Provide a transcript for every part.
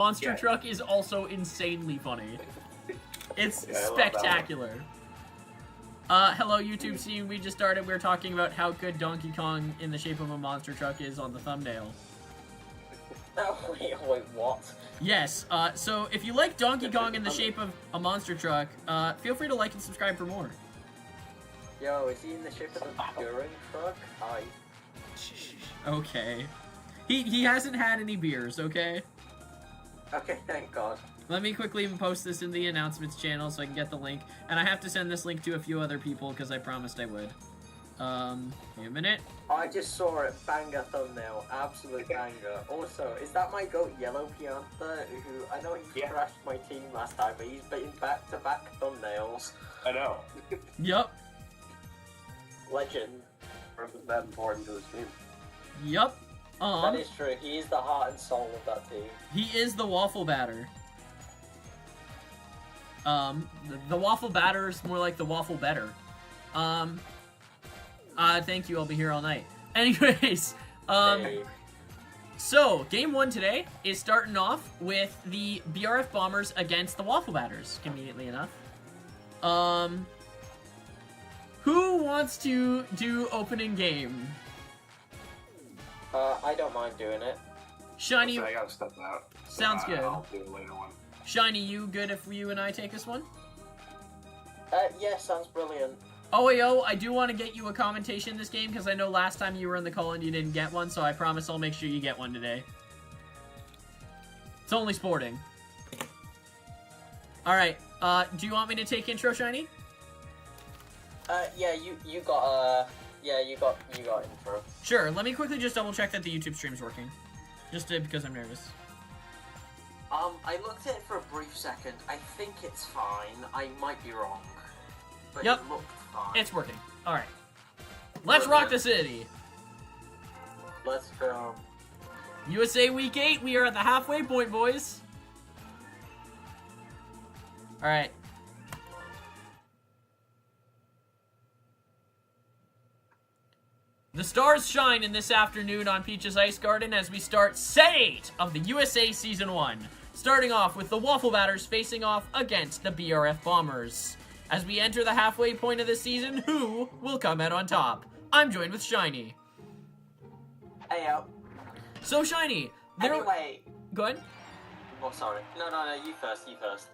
Monster Truck is also insanely funny. It's spectacular. Hello YouTube scene, we just started. We're talking about how good Donkey Kong in the shape of a monster truck is on the thumbnail. Oh, wait, what? Yes, so if you like Donkey Kong in the shape of a monster truck, feel free to like and subscribe for more. Yo, is he in the shape of a touring truck? Hi. Okay. He hasn't had any beers, okay? Okay, thank God. Let me quickly post this in the announcements channel so I can get the link. And I have to send this link to a few other people because I promised I would. Wait a minute. I just saw it. Banger thumbnail. Absolute banger. Also, is that my goat Yellow Piantha? Who, I know he crashed my team last time, but he's been back-to-back thumbnails. I know. Yup. Legend. Wasn't that important to his team? Yup. That is true. He is the heart and soul of that team. He is the waffle batter. The waffle batter is more like the waffle better. Thank you, I'll be here all night. Anyways, Hey. So, game 1 today is starting off with the BRF Bombers against the Waffle Batters, conveniently enough. Who wants to do opening game? I don't mind doing it. Shiny, I gotta step out. So, Sounds good. I'll do a later one. Shiny, you good if you and I take this one? Yeah, sounds brilliant. Oh, I do want to get you a commentation in this game, because I know last time you were in the call and you didn't get one, so I promise I'll make sure you get one today. It's only sporting. Alright, do you want me to take intro, Shiny? Yeah, you got intro. Sure, let me quickly just double check that the YouTube stream's working. Just because I'm nervous. I looked at it for a brief second. I think it's fine. I might be wrong. But Yep. it looked fine. It's working. Alright. Let's rock the city! Let's go. USA Week 8, we are at the halfway point, boys. Alright. The stars shine in this afternoon on Peach's Ice Garden as we start Set 8 of the USA Season 1. Starting off with the Waffle Batters facing off against the BRF Bombers. As we enter the halfway point of the season, who will come out on top? I'm joined with Shiny. Hey, So, Shiny, anyway. Go ahead. Oh, sorry. No, you first.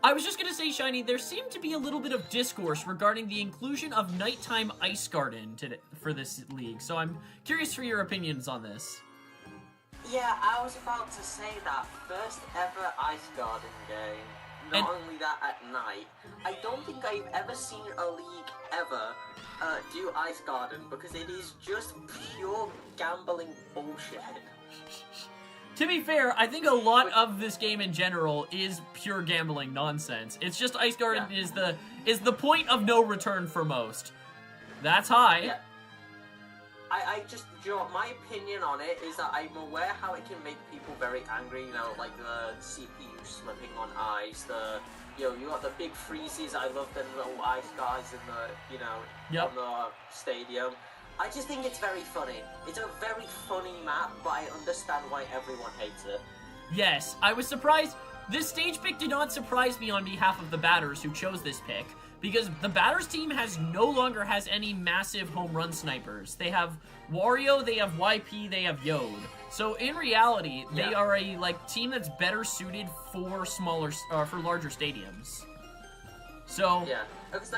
I was just gonna say, Shiny, there seemed to be a little bit of discourse regarding the inclusion of Nighttime Ice Garden for this league, so I'm curious for your opinions on this. Yeah, I was about to say that. First ever Ice Garden game. Not only that, at night. I don't think I've ever seen a league ever do Ice Garden, because it is just pure gambling bullshit. To be fair, I think a lot of this game in general is pure gambling nonsense. It's just Ice Garden is the point of no return for most. That's high. Yeah. I just, my opinion on it is that I'm aware how it can make people very angry, you know, like the CPU slipping on ice, you got the big freezes, I love the little ice guys in the, on the stadium. I just think it's very funny. It's a very funny map, but I understand why everyone hates it. Yes, I was surprised. This stage pick did not surprise me on behalf of the batters who chose this pick, because the batters team no longer has any massive home run snipers. They have Wario, they have YP, they have Yode. So in reality, they are a team that's better suited for for larger stadiums. So yeah, because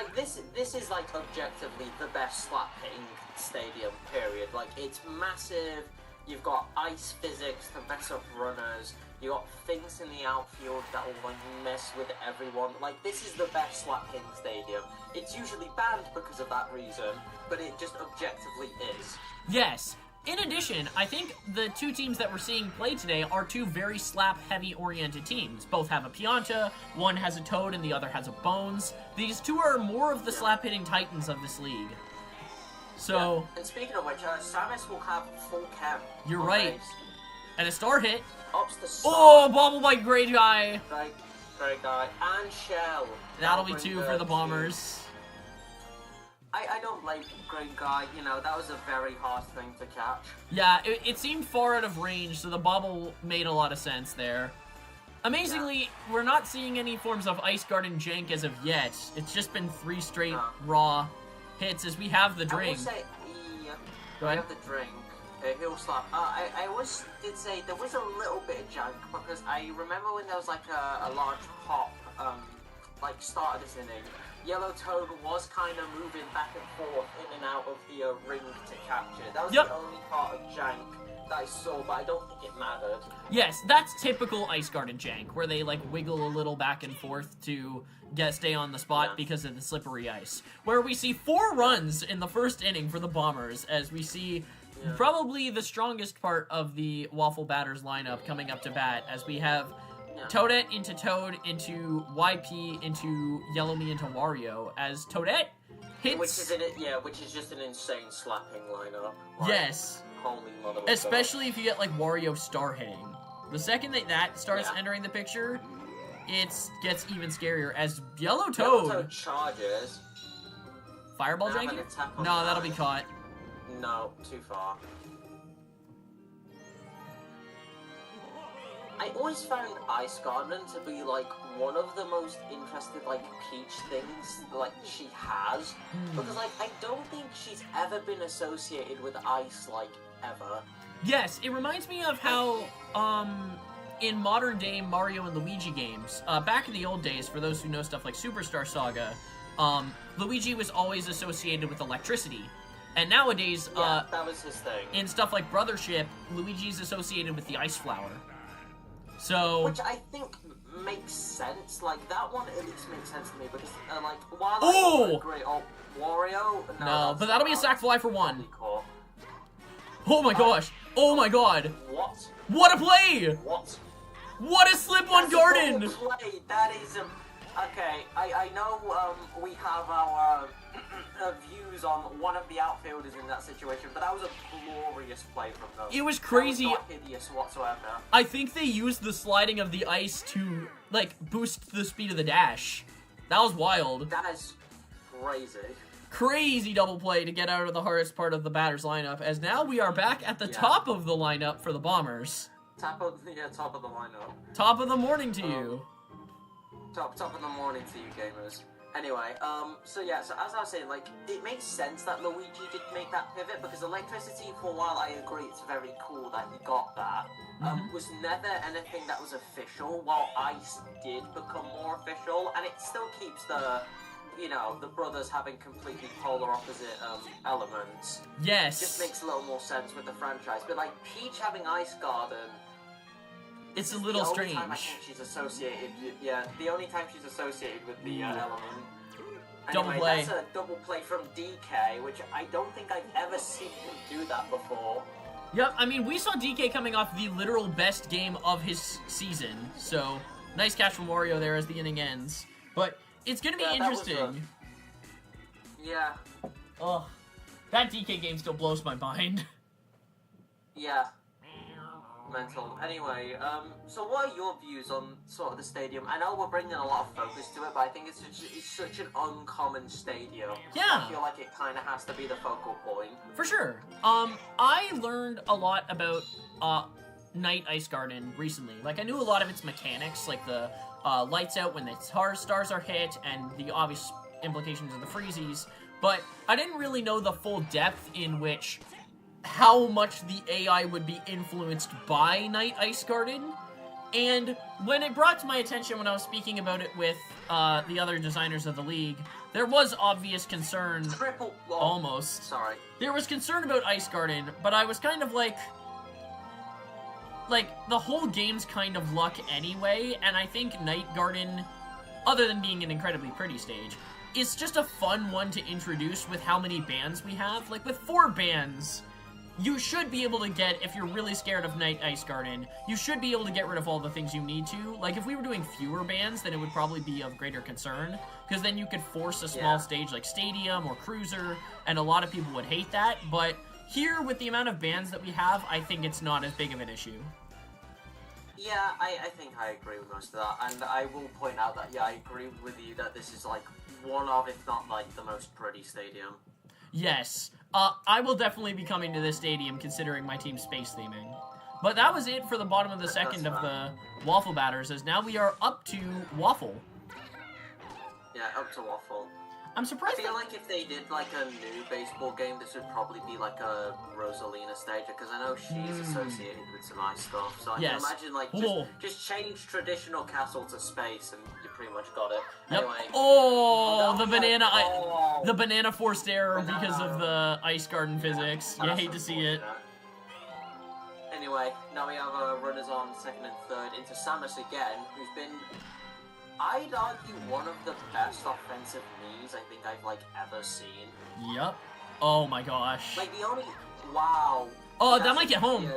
this is objectively the best slap hitting stadium. Period. It's massive. You've got ice physics to mess up runners. You got things in the outfield that will mess with everyone. This is the best slap hitting stadium. It's usually banned because of that reason, but it just objectively is. Yes. In addition, I think the two teams that we're seeing play today are two very slap-heavy oriented teams. Both have a Pianta, one has a Toad, and the other has a Bones. These two are more of the slap-hitting titans of this league. So, and speaking of which, Samus will have full chem. You're right. Base. And a star hit. Ups the star. Oh, Bobble Bite, great guy. Great guy. And Shell. That'll be two for the Bombers. I don't like Great Guy, that was a very hard thing to catch. Yeah, it seemed far out of range, so the bobble made a lot of sense there. Amazingly, we're not seeing any forms of Ice Garden jank as of yet. It's just been 3 straight raw hits as we have the drink. I will say, Go ahead. We have the drink. Heel slap. I always did say there was a little bit of jank because I remember when there was like a large pop, like start of this inning, Yellow Toad was kind of moving back and forth in and out of the ring to capture. That was the only part of jank that I saw, but I don't think it mattered. Yes, that's typical Ice Garden jank, where they like wiggle a little back and forth to stay on the spot because of the slippery ice. Where we see 4 runs in the first inning for the Bombers, as we see probably the strongest part of the Waffle Batters lineup coming up to bat, as we have Toadette into Toad, into YP, into Yellow Me, into Wario, as Toadette hits... Which is just an insane slapping lineup. Like, yes. Holy mother. Especially if you get, like, Wario star hitting. The second that starts entering the picture, it gets even scarier, as Yellow Toad charges. Fireball jank? No, that'll be caught. No, too far. I always found Ice Garden to be, like, one of the most interesting, like, Peach things, like, she has. Because, like, I don't think she's ever been associated with ice, like, ever. Yes, it reminds me of how, in modern-day Mario and Luigi games, back in the old days, for those who know stuff like Superstar Saga, Luigi was always associated with electricity. And nowadays, that was his thing. In stuff like Brothership, Luigi's associated with the Ice Flower. So... Which I think makes sense. Like, that one at least makes sense to me, because, like, while I agree, Wario... No, but that'll be a sac fly for 1. Oh my gosh! Oh my god! What? What a play! What? What a slip on Garden! Play. That is... okay, I know we have our views on one of the outfielders in that situation, but that was a glorious play from them. It was crazy. That was not hideous whatsoever. I think they used the sliding of the ice to, like, boost the speed of the dash. That was wild. That is crazy. Crazy double play to get out of the hardest part of the batter's lineup, as now we are back at the top of the lineup for the Bombers. Top of the lineup. Top of the morning to you. Top of the morning to you, gamers. Anyway, so as I was saying, like, it makes sense that Luigi did make that pivot, because electricity, for a while, I agree, it's very cool that he got that, was never anything that was official, while ice did become more official, and it still keeps the, you know, the brothers having completely polar opposite, elements. Yes. Just makes a little more sense with the franchise, but, like, Peach having Ice Garden... It's a little strange. The only time I think she's associated with, the only time she's associated with the element. Double anyway, play. That's a double play from DK, which I don't think I've ever seen him do that before. Yep, I mean, we saw DK coming off the literal best game of his season, so nice catch from Wario there as the inning ends. But it's gonna be interesting. Yeah. Ugh. That DK game still blows my mind. Yeah. Mental. Anyway, so what are your views on sort of the stadium? I know we're bringing a lot of focus to it, but I think it's such an uncommon stadium. Yeah. I feel like it kind of has to be the focal point. For sure. I learned a lot about Night Ice Garden recently. Like, I knew a lot of its mechanics, like the lights out when the stars are hit, and the obvious implications of the freezies, but I didn't really know the full depth in which how much the AI would be influenced by Night Ice Garden. And when it brought to my attention when I was speaking about it with the other designers of the league, there was obvious concern. Almost. Sorry. There was concern about Ice Garden, but I was kind of like, the whole game's kind of luck anyway, and I think Night Garden, other than being an incredibly pretty stage, is just a fun one to introduce with how many bands we have. Like, with 4 bands, you should be able to get, if you're really scared of Night Ice Garden, you should be able to get rid of all the things you need to. Like, if we were doing fewer bands, then it would probably be of greater concern, because then you could force a small stage like Stadium or Cruiser, and a lot of people would hate that, but here, with the amount of bands that we have, I think it's not as big of an issue. Yeah, I think I agree with most of that, and I will point out that, I agree with you that this is, like, one of, if not, like, the most pretty stadium. Yes. I will definitely be coming to this stadium considering my team's space theming. But that was it for the bottom of the second of the Waffle batters, as now we are up to Waffle. Yeah, up to Waffle. I'm surprised. I feel like if they did like a new baseball game, this would probably be like a Rosalina stage, because I know she's associated with some ice stuff. So I can imagine like just change traditional castle to space, and you pretty much got it. Yep. Anyway, The banana forced error because of the ice garden physics. You hate to see it. Anyway, now we have runners on second and third into Samus again, who's been, I'd argue, one of the best offensive knees I think I've like ever seen. Yep. Oh my gosh. Like the only Oh, that might get home.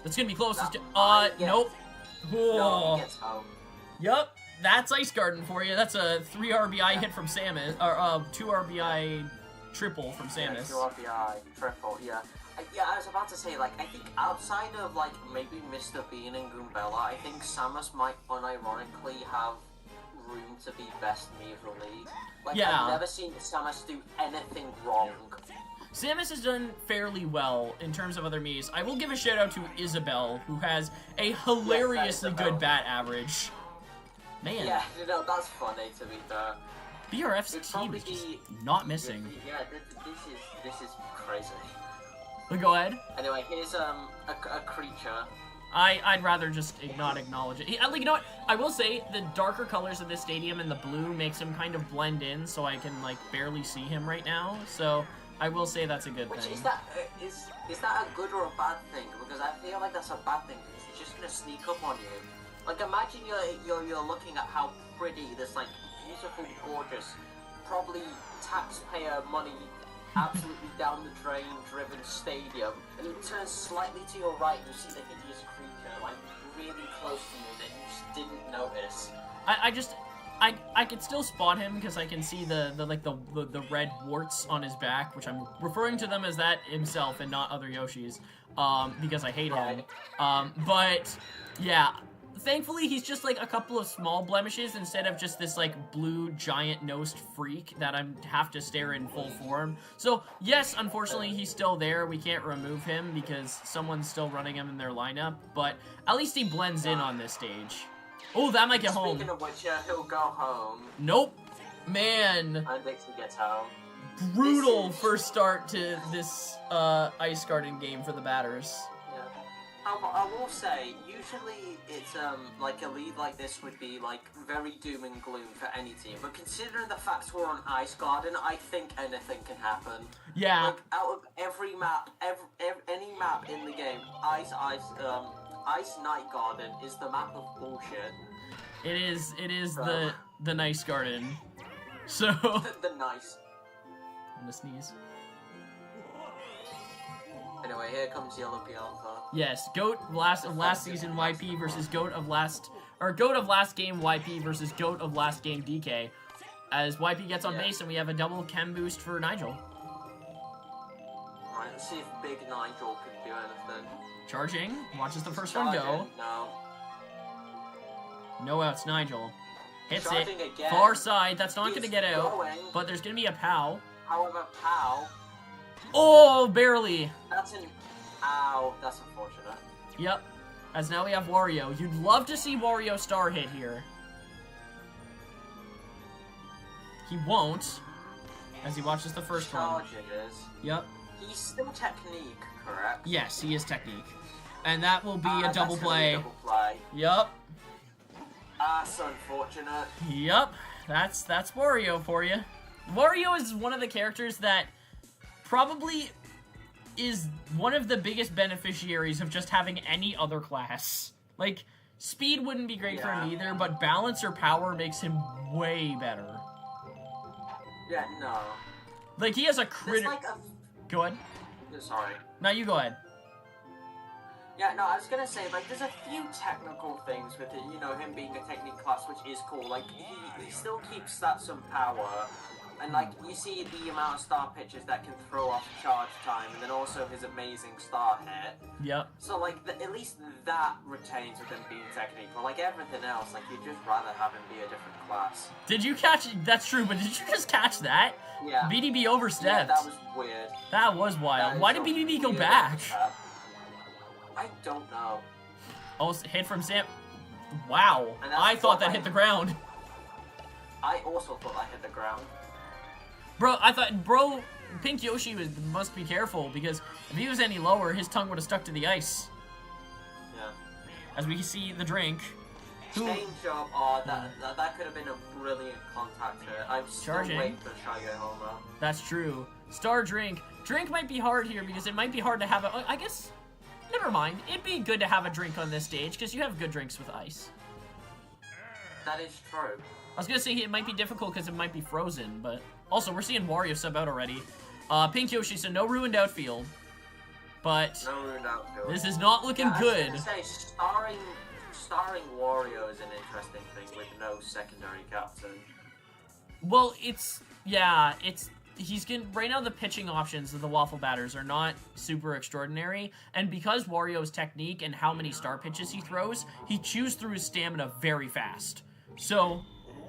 That's gonna be close. Nope. No, he gets home. Yep. That's Ice Garden for you. That's a 3 RBI hit from Samus, or 2 RBI triple from Samus. Yeah, 2 RBI triple. Yeah. Yeah, I was about to say, like, I think outside of, like, maybe Mr. Bean and Goombella, I think Samus might unironically have room to be best me of the league. Like, I've never seen Samus do anything wrong. Samus has done fairly well in terms of other Miis. I will give a shout out to Isabelle, who has a hilariously good bat average. Man. Yeah, you know, that's funny to be fair. BRF's team is just not missing. Yeah, this is crazy. Go ahead. Anyway, here's a creature. I'd rather just not acknowledge it. Like, you know what? I will say the darker colors of this stadium and the blue makes him kind of blend in, so I can like barely see him right now. So I will say that's a good thing. Is that a good or a bad thing? Because I feel like that's a bad thing. Because he's just gonna sneak up on you. Like, imagine you're looking at how pretty this like beautiful, gorgeous, probably taxpayer money, absolutely down the drain driven stadium, and you turn slightly to your right and you see the hideous creature like really close to you that you just didn't notice. I could still spot him because I can see the red warts on his back, which I'm referring to them as that himself and not other Yoshis, because I hate him. But yeah. Thankfully, he's just like a couple of small blemishes instead of just this like blue giant-nosed freak that I have to stare in full form. So yes, unfortunately, he's still there. We can't remove him because someone's still running him in their lineup, but at least he blends in on this stage. Oh, that might get home. Speaking of which, he'll go home. Nope. Man. I think he gets home. Brutal first start to this Ice Garden game for the batters. I will say, usually it's, like, a lead like this would be, like, very doom and gloom for any team. But considering the fact we're on Ice Garden, I think anything can happen. Yeah. Like, out of every map, any map in the game, Ice Night Garden is the map of bullshit. It is the Nice Garden. So... the nice. I'm gonna sneeze. Anyway, here comes Yellow Pianta. Yes, GOAT last season YP versus GOAT of last game YP versus GOAT of last game DK. As YP gets on base and we have a double chem boost for Nigel. Alright, let's see if Big Nigel can do anything. Charging, watches the first one go. No. No outs, Nigel. Hits Charging it. Again. Far side, that's not He's gonna get out. going. But there's gonna be a POW. However, POW. Oh, barely. Ow, that's unfortunate. Yep. As now we have Wario. You'd love to see Wario star hit here. He won't, as he watches the first one. Yep. He's still technique, correct? Yes, he is technique. And that will be a double play. Yep. That's unfortunate. Yep. That's Wario for you. Wario is one of the characters that probably is one of the biggest beneficiaries of just having any other class. Like, speed wouldn't be great for him either, but balance or power makes him way better. Yeah, no. Like, he has a critter... Go ahead. Sorry. No, you go ahead. Yeah, no, I was gonna say, like, there's a few technical things with it, you know, him being a technique class, which is cool. Like, he still keeps that some power. And, like, you see the amount of star pitches that can throw off charge time, and then also his amazing star hit. Yep. So, like, at least that retains with him being technique. But, like, everything else, like, you'd just rather have him be a different class. Did you catch... That's true, but did you just catch that? Yeah. BDB overstepped. Yeah, that was weird. That was wild. Why did BDB go back? I don't know. Oh, hit from Sam. Wow. And that's I thought that what hit the ground. I also thought I hit the ground. Bro, Pink Yoshi must be careful, because if he was any lower, his tongue would have stuck to the ice. Yeah. As we see the drink. Change job. Oh, that could have been a brilliant contact hit. I'm still Charging. waiting for Shige Homer. That's true. Star Drink. Drink might be hard here, because it might be hard to have a... I guess... Never mind. It'd be good to have a drink on this stage, because you have good drinks with ice. That is true. I was gonna say it might be difficult because it might be frozen, but... Also, we're seeing Wario sub out already. Pink Yoshi, so no ruined outfield. But... No ruined outfield. This is not looking good. I was gonna say, starring Wario is an interesting thing with no secondary captain. Well, it's... Yeah, it's... He's getting... Right now, the pitching options of the Waffle Batters are not super extraordinary. And because Wario's technique and how many star pitches he throws, he chews through his stamina very fast. So...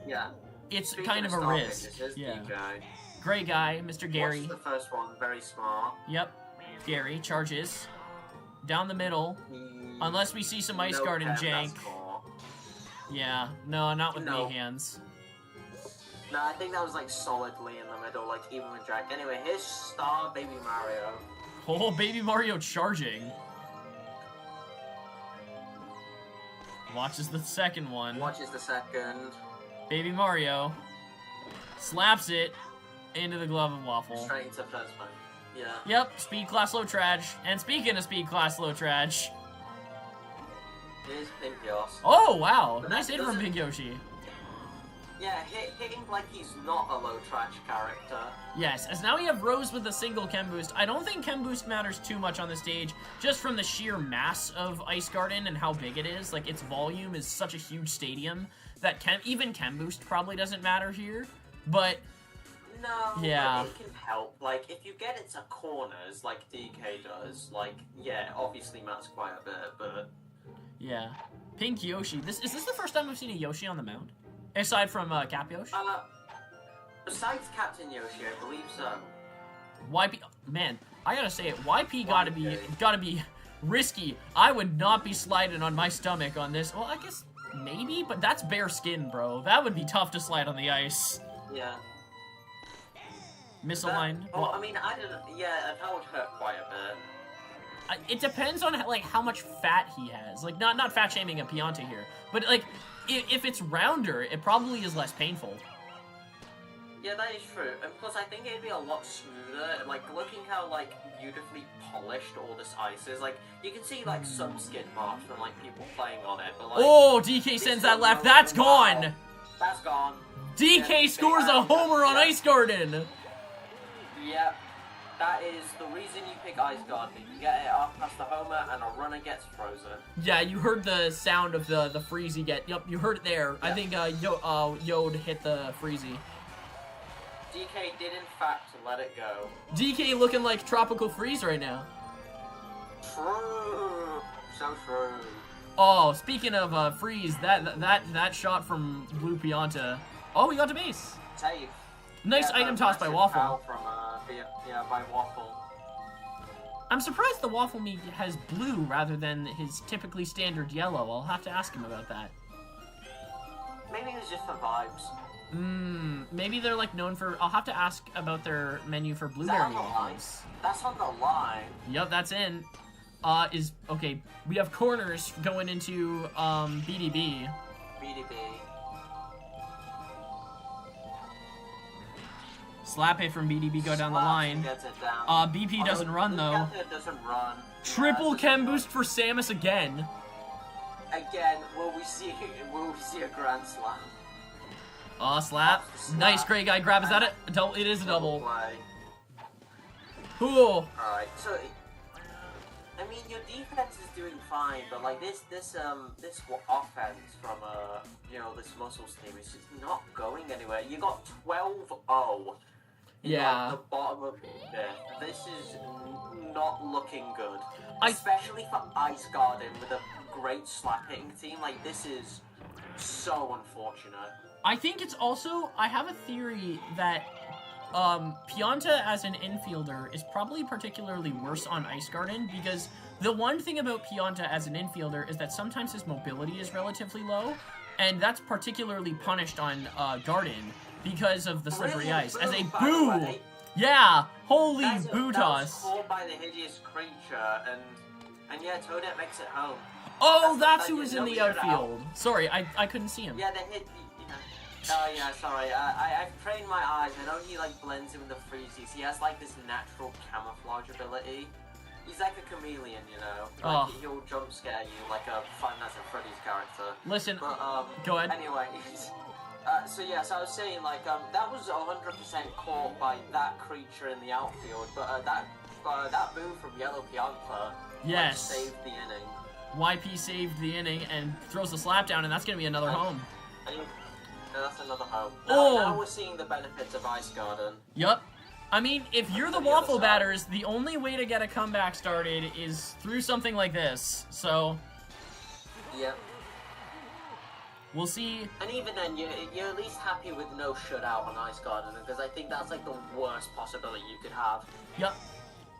Yeah. It's Speaking kind of a star risk. pitches, Yeah. Guy. Great guy, Mr. Gary. Watch the first one, very smart. Yep. Gary charges. Down the middle. Unless we see some Ice Guard and jank. Yeah. No, not with me hands. No, I think that was like solidly in the middle, like even with Jack. Anyway, here's Star Baby Mario. Oh, Baby Mario charging. Watches the second one. Watches the second. Baby Mario slaps it into the glove of Waffle. Straight into first one. Yeah. Yep, speed class low trash. And speaking of speed class low trash. Here's Pink Yoshi. Oh, wow. But Nice that hit from doesn't- Pink Yoshi. Yeah, hitting like he's not a low trash character. Yes, as now we have Rose with a single Chem Boost. I don't think Chem Boost matters too much on the stage, just from the sheer mass of Ice Garden and how big it is. Like, its volume is such a huge stadium that even Chem Boost probably doesn't matter here. But, No, yeah. but it can help. Like, if you get it to corners, like DK does, like, yeah, obviously matters quite a bit, but... yeah. Pink Yoshi. Is this the first time we've seen a Yoshi on the mound? Aside from Cap Yoshi? Besides Captain Yoshi, I believe so. YP, man, I gotta say it. YP gotta be risky. I would not be sliding on my stomach on this. Well, I guess maybe, but that's bare skin, bro. That would be tough to slide on the ice. Yeah. Misaligned. Well, I mean, I didn't. Yeah, that would hurt quite a bit. It depends on like how much fat he has. Like not fat shaming a Pianta here, but like if it's rounder, it probably is less painful. Yeah, that is true. And plus, I think it'd be a lot smoother. Like, looking how, like, beautifully polished all this ice is. Like, you can see, like, some skid marks from, like, people playing on it. But, like, oh, DK sends that left. That's gone. That's gone. DK Yeah, scores a homer on yeah. Ice Garden. Yep. That is the reason you pick Ice Garden. You get it off past the homer, and a runner gets frozen. Yeah, you heard the sound of the freezy get. Yep, you heard it there. Yeah. I think Yod hit the freezy. DK did, in fact, let it go. DK looking like Tropical Freeze right now. True. So true. Oh, speaking of freeze, that shot from Blue Pianta. Oh, we got to base. Save. Nice Yeah, item toss by massive Waffle. foul from, by Waffle. I'm surprised the Waffle Meat has blue rather than his typically standard yellow. I'll have to ask him about that. Maybe it was just for vibes. Maybe they're like known for... I'll have to ask about their menu for blueberry on the line? waffles. That's on the line. Yep, that's in. Okay, we have corners going into, BDB. BDB. Slap hit from BDB go down the Slaps line. Gets it down. BP doesn't run though. Doesn't run. Triple Doesn't chem run. boost for Samus again. Again, will we see a grand slam? Slap. Slap. Nice, great guy grab. Is that a double? It is a double. Play. Cool. Alright, so I mean your defense is doing fine, but like this offense from this Muscles team is just not going anywhere. You got 12-0 in Yeah. like, the bottom of the fifth. This is not looking good. I- Especially for Ice Garden with a great slap hitting team. Like this is so unfortunate. I think it's also, I have a theory that Pianta as an infielder is probably particularly worse on Ice Garden because The one thing about Pianta as an infielder is that sometimes his mobility is relatively low, and that's particularly punished on Garden because of the slippery ice. As a boo! Yeah! Holy boo That was toss! caught by the hideous creature, and yeah, Toadette makes it home. Oh, that's who was in no the shutout. outfield. Sorry, I couldn't see him. Yeah, the hit. Oh yeah, sorry. I've trained my eyes. I know he like blends in with the freezies. He has like this natural camouflage ability. He's like a chameleon, you know. Like, he'll jump scare you like a Five Nights at Freddy's character. Listen, But go ahead. Anyway, so I was saying like that was 100% caught by that creature in the outfield, but that move from Yellow Pianta Yes. saved the inning. YP saved the inning and throws the slap down, and that's going to be another home. That's another home. Oh. Now we're seeing the benefits of Ice Garden. Yup. I mean, if you're the the Waffle other side. Batters, the only way to get a comeback started is through something like this. So, Yep. we'll see. And even then, you're at least happy with no shutout on Ice Garden, because I think that's like the worst possibility you could have. Yup.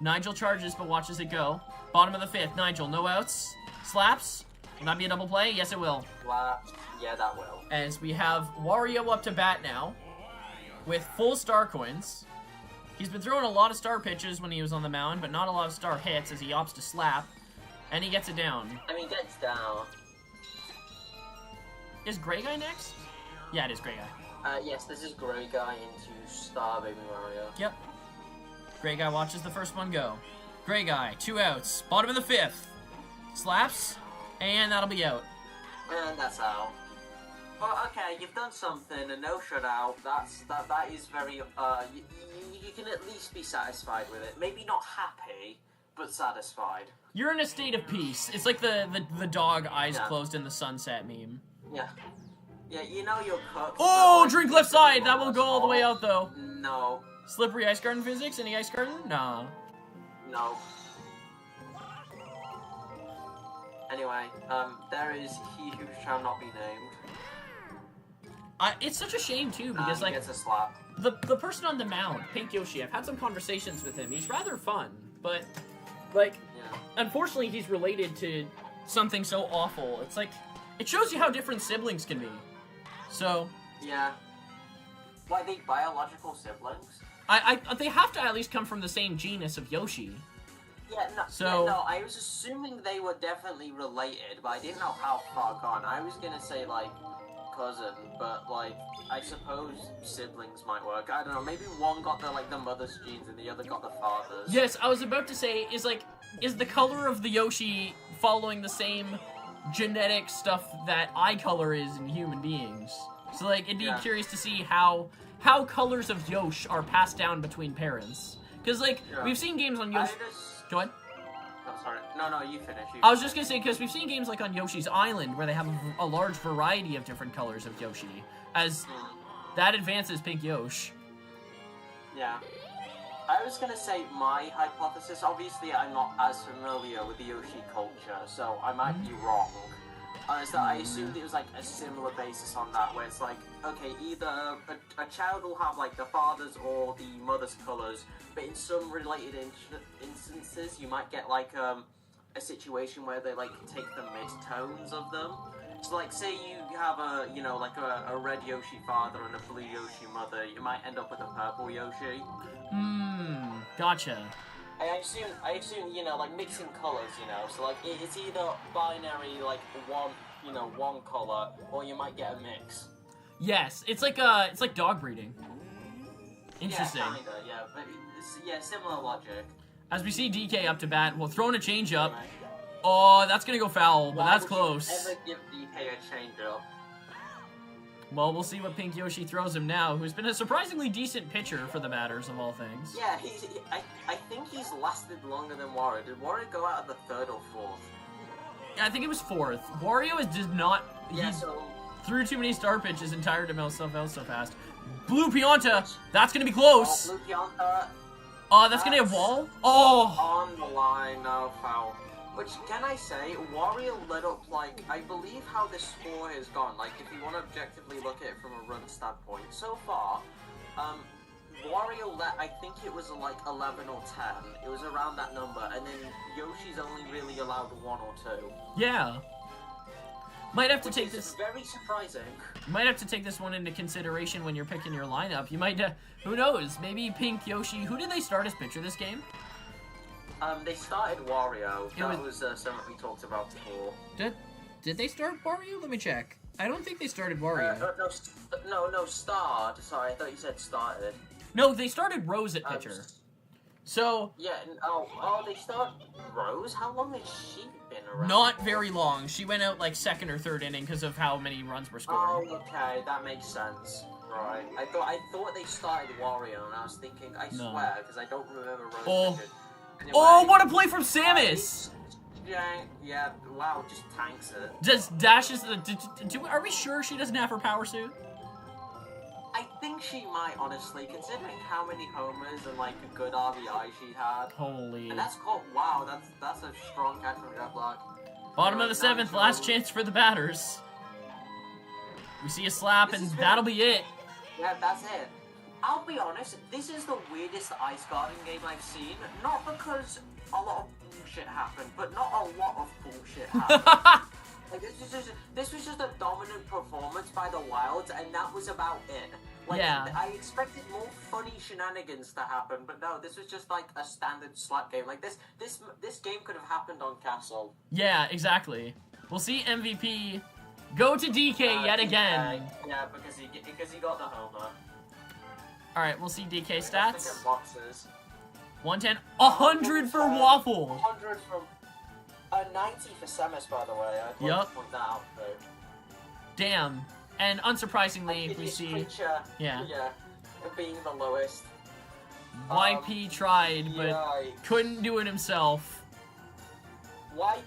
Nigel charges, but watches it go. Bottom of the fifth, Nigel, no outs. Slaps. Will that be a double play? Yes, it will. Well, yeah, that will. As we have Wario up to bat now with full star coins. He's been throwing a lot of star pitches when he was on the mound, but not a lot of star hits as he opts to slap. And he gets it down. I mean, gets down. Is Gray Guy next? Yeah, it is Gray Guy. Yes, this is Grey Guy into Star Baby Mario. Yep. Gray Guy watches the first one go. Gray Guy, 2 outs. Bottom of the fifth. Slaps. And that'll be out. And that's out. Well, okay, you've done something, a no shutout. That is very. You can at least be satisfied with it. Maybe not happy, but satisfied. You're in a state of peace. It's like the dog eyes Yeah. closed in the sunset meme. Yeah. Yeah, you know you're cooked. Oh, but, like, drink left side. That will go all the way out though. No. Slippery Ice Garden physics? Any Ice Garden? Nah. No. Anyway, there is he who shall not be named. It's such a shame too because He like gets a slap. the person on the mound, Pink Yoshi. I've had some conversations with him. He's rather fun, but like Yeah. unfortunately he's related to something so awful. It's like it shows you how different siblings can be. So Yeah. Why, they biological siblings? they have to at least come from the same genus of Yoshi. Yeah, no, So- no, I was assuming they were definitely related, but I didn't know how far gone. I was gonna say, like, cousin, but, like, I suppose siblings might work. I don't know, maybe one got the mother's genes and the other got the father's. Yes, I was about to say, is the color of the Yoshi following the same genetic stuff that eye color is in human beings? So, like, it'd be Yeah. curious to see how colors of Yosh are passed down between parents. Because, like, Yeah. we've seen games on I Yoshi... just... Go ahead. Oh, sorry. No, you finish. I was just gonna say, because we've seen games like on Yoshi's Island where they have a large variety of different colors of Yoshi. As that advances Pink Yosh. Yeah. I was gonna say my hypothesis, obviously I'm not as familiar with the Yoshi culture, so I might be wrong. Is that I assumed it was like a similar basis on that, where it's like, okay, either a child will have like the father's or the mother's colors, but in some related instances, you might get like a situation where they like take the mid-tones of them. So like, say you have a red Yoshi father and a blue Yoshi mother, you might end up with a purple Yoshi. Gotcha. I assume, like mixing colors, so like it's either binary, like one color, or you might get a mix. Yes, it's like dog breeding. Interesting. Yeah, kinda, yeah, but similar logic. As we see DK up to bat, well, throwing a changeup. Right. Oh, that's gonna go foul, but Why that's would you close. ever give DK a changeup? Well, we'll see what Pink Yoshi throws him now, who's been a surprisingly decent pitcher for the batters of all things. Yeah, I think he's lasted longer than Wario. Did Wario go out of the third or fourth? Yeah, I think it was fourth. Wario did not. Yeah, He so threw too many star pitches and tired himself out so fast. Blue Pianta, that's gonna be close. Blue Pianta That's gonna hit wall. Oh, on the line, no foul. Which, can I say, Wario lit up, like, I believe how this score has gone, like, if you want to objectively look at it from a run standpoint, so far, Wario, I think it was like 11 or 10. It was around that number, and then Yoshi's only really allowed 1 or 2. Yeah. Might have to Which take is this. very surprising. You might have to take this one into consideration when you're picking your lineup. You might, who knows? Maybe Pink, Yoshi. Who did they start as pitcher this game? They started Wario. It That was something we talked about before. Did they start Wario? Let me check. I don't think they started Wario. No, starred. Sorry, I thought you said started. No, they started Rose at pitcher. So Yeah, they started Rose? How long has she been around? not very long. She went out like second or third inning because of how many runs were scored. Oh, okay, that makes sense. Right. I thought they started Wario, and I was thinking, I swear, because I don't remember Rose. Anyway, What a play from Samus! Yeah, wow, just tanks it. Just dashes. Are we sure she doesn't have her power suit? I think she might, honestly, considering how many homers and like a good RBI she had. Holy. And that's called, wow, that's a strong catch from that block. Bottom of the 7th, last chance for the batters. We see a slap, and that'll be it. Yeah, that's it. I'll be honest, this is the weirdest ice guarding game I've seen. Not because a lot of bullshit happened, but not a lot of bullshit happened. Like, this was just a dominant performance by the Wilds, and that was about it. Like, yeah. I expected more funny shenanigans to happen, but no, this was just like a standard slap game. Like this game could have happened on Castle. Yeah, exactly. We'll see MVP go to DK yet again. Yeah, because he got the homer. All right, we'll see DK stats. Boxes. 110, 100 for Waffle. 100 from 90 for Samus, by the way. I'd like to point that out, though. Damn. And unsurprisingly, we see yeah, being the lowest. YP tried, but couldn't do it himself. YP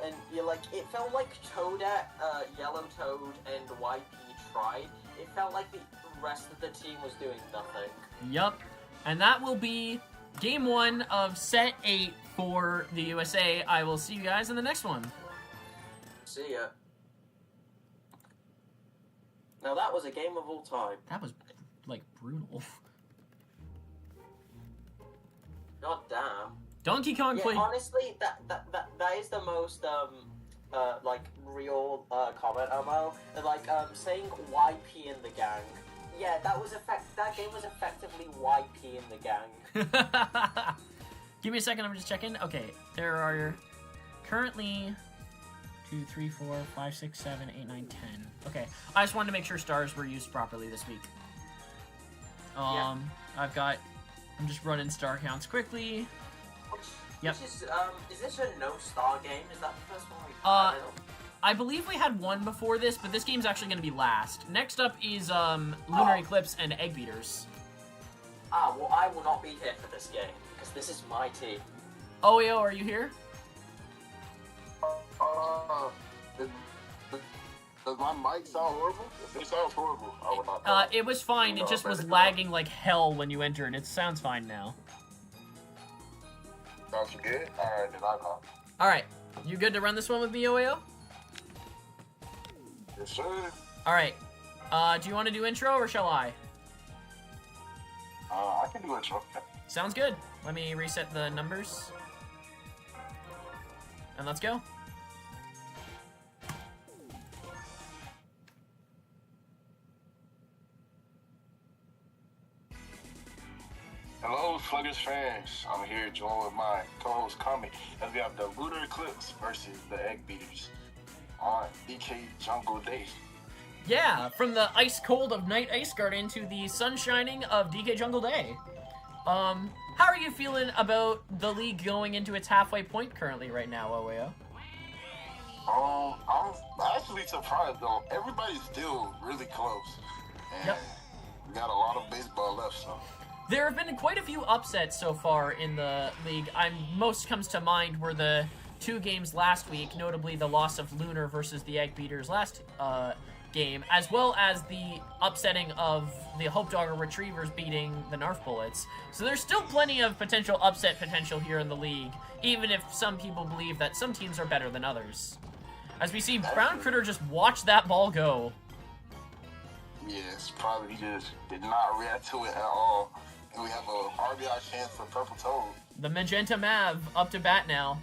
and it felt like Toadette, Yellow Toad, and YP tried. It felt like the rest of the team was doing nothing. Yup. And that will be game 1 of set 8 for the USA. I will see you guys in the next one. See ya. Now that was a game of all time. That was, like, brutal. God damn. Donkey Kong played... honestly, that is the most, real, comment ammo. Saying YP in the gang. Yeah, that game was effectively YP in the gang. Give me a second, I'm just checking. Okay, there are currently 2, 3, 4, 5, 6, 7, 8, 9, 10. Okay, I just wanted to make sure stars were used properly this week. I'm just running star counts quickly. Yep. Is this a no-star game? Is that the first one we've had? I believe we had one before this, but this game's actually going to be last. Next up is Lunar Eclipse and Egg Beaters. Well, I will not be here for this game, because this is my team. OEO, are you here? Does my mic sound horrible? If it sounds horrible, I would not. It was fine. It just was lagging like hell when you entered. It sounds fine now. Sounds good? Alright, then I'll call. Alright. You good to run this one with me, OEO? Yes, sir. Alright. Do you want to do intro or shall I? I can do intro. Sounds good. Let me reset the numbers. And let's go. Hello, Sluggish fans. I'm here joined with my co-host Comic, and we have the Lunar Eclipse versus the Egg Beaters on DK Jungle Day. Yeah, from the ice cold of Night Ice Garden to the sun shining of DK Jungle Day. How are you feeling about the league going into its halfway point currently right now, OEO? I'm actually surprised though. Everybody's still really close, and we got a lot of baseball left, so. There have been quite a few upsets so far in the league. Most comes to mind were the 2 games last week, notably the loss of Lunar versus the Egg Beaters last game, as well as the upsetting of the Hope Dogger Retrievers beating the Narf Bullets. So there's still plenty of potential upset potential here in the league, even if some people believe that some teams are better than others. As we see Brown Critter just watch that ball go. Yes, probably he just did not react to it at all. And we have a RBI chance for Purple Toad. The Magenta Mav up to bat now.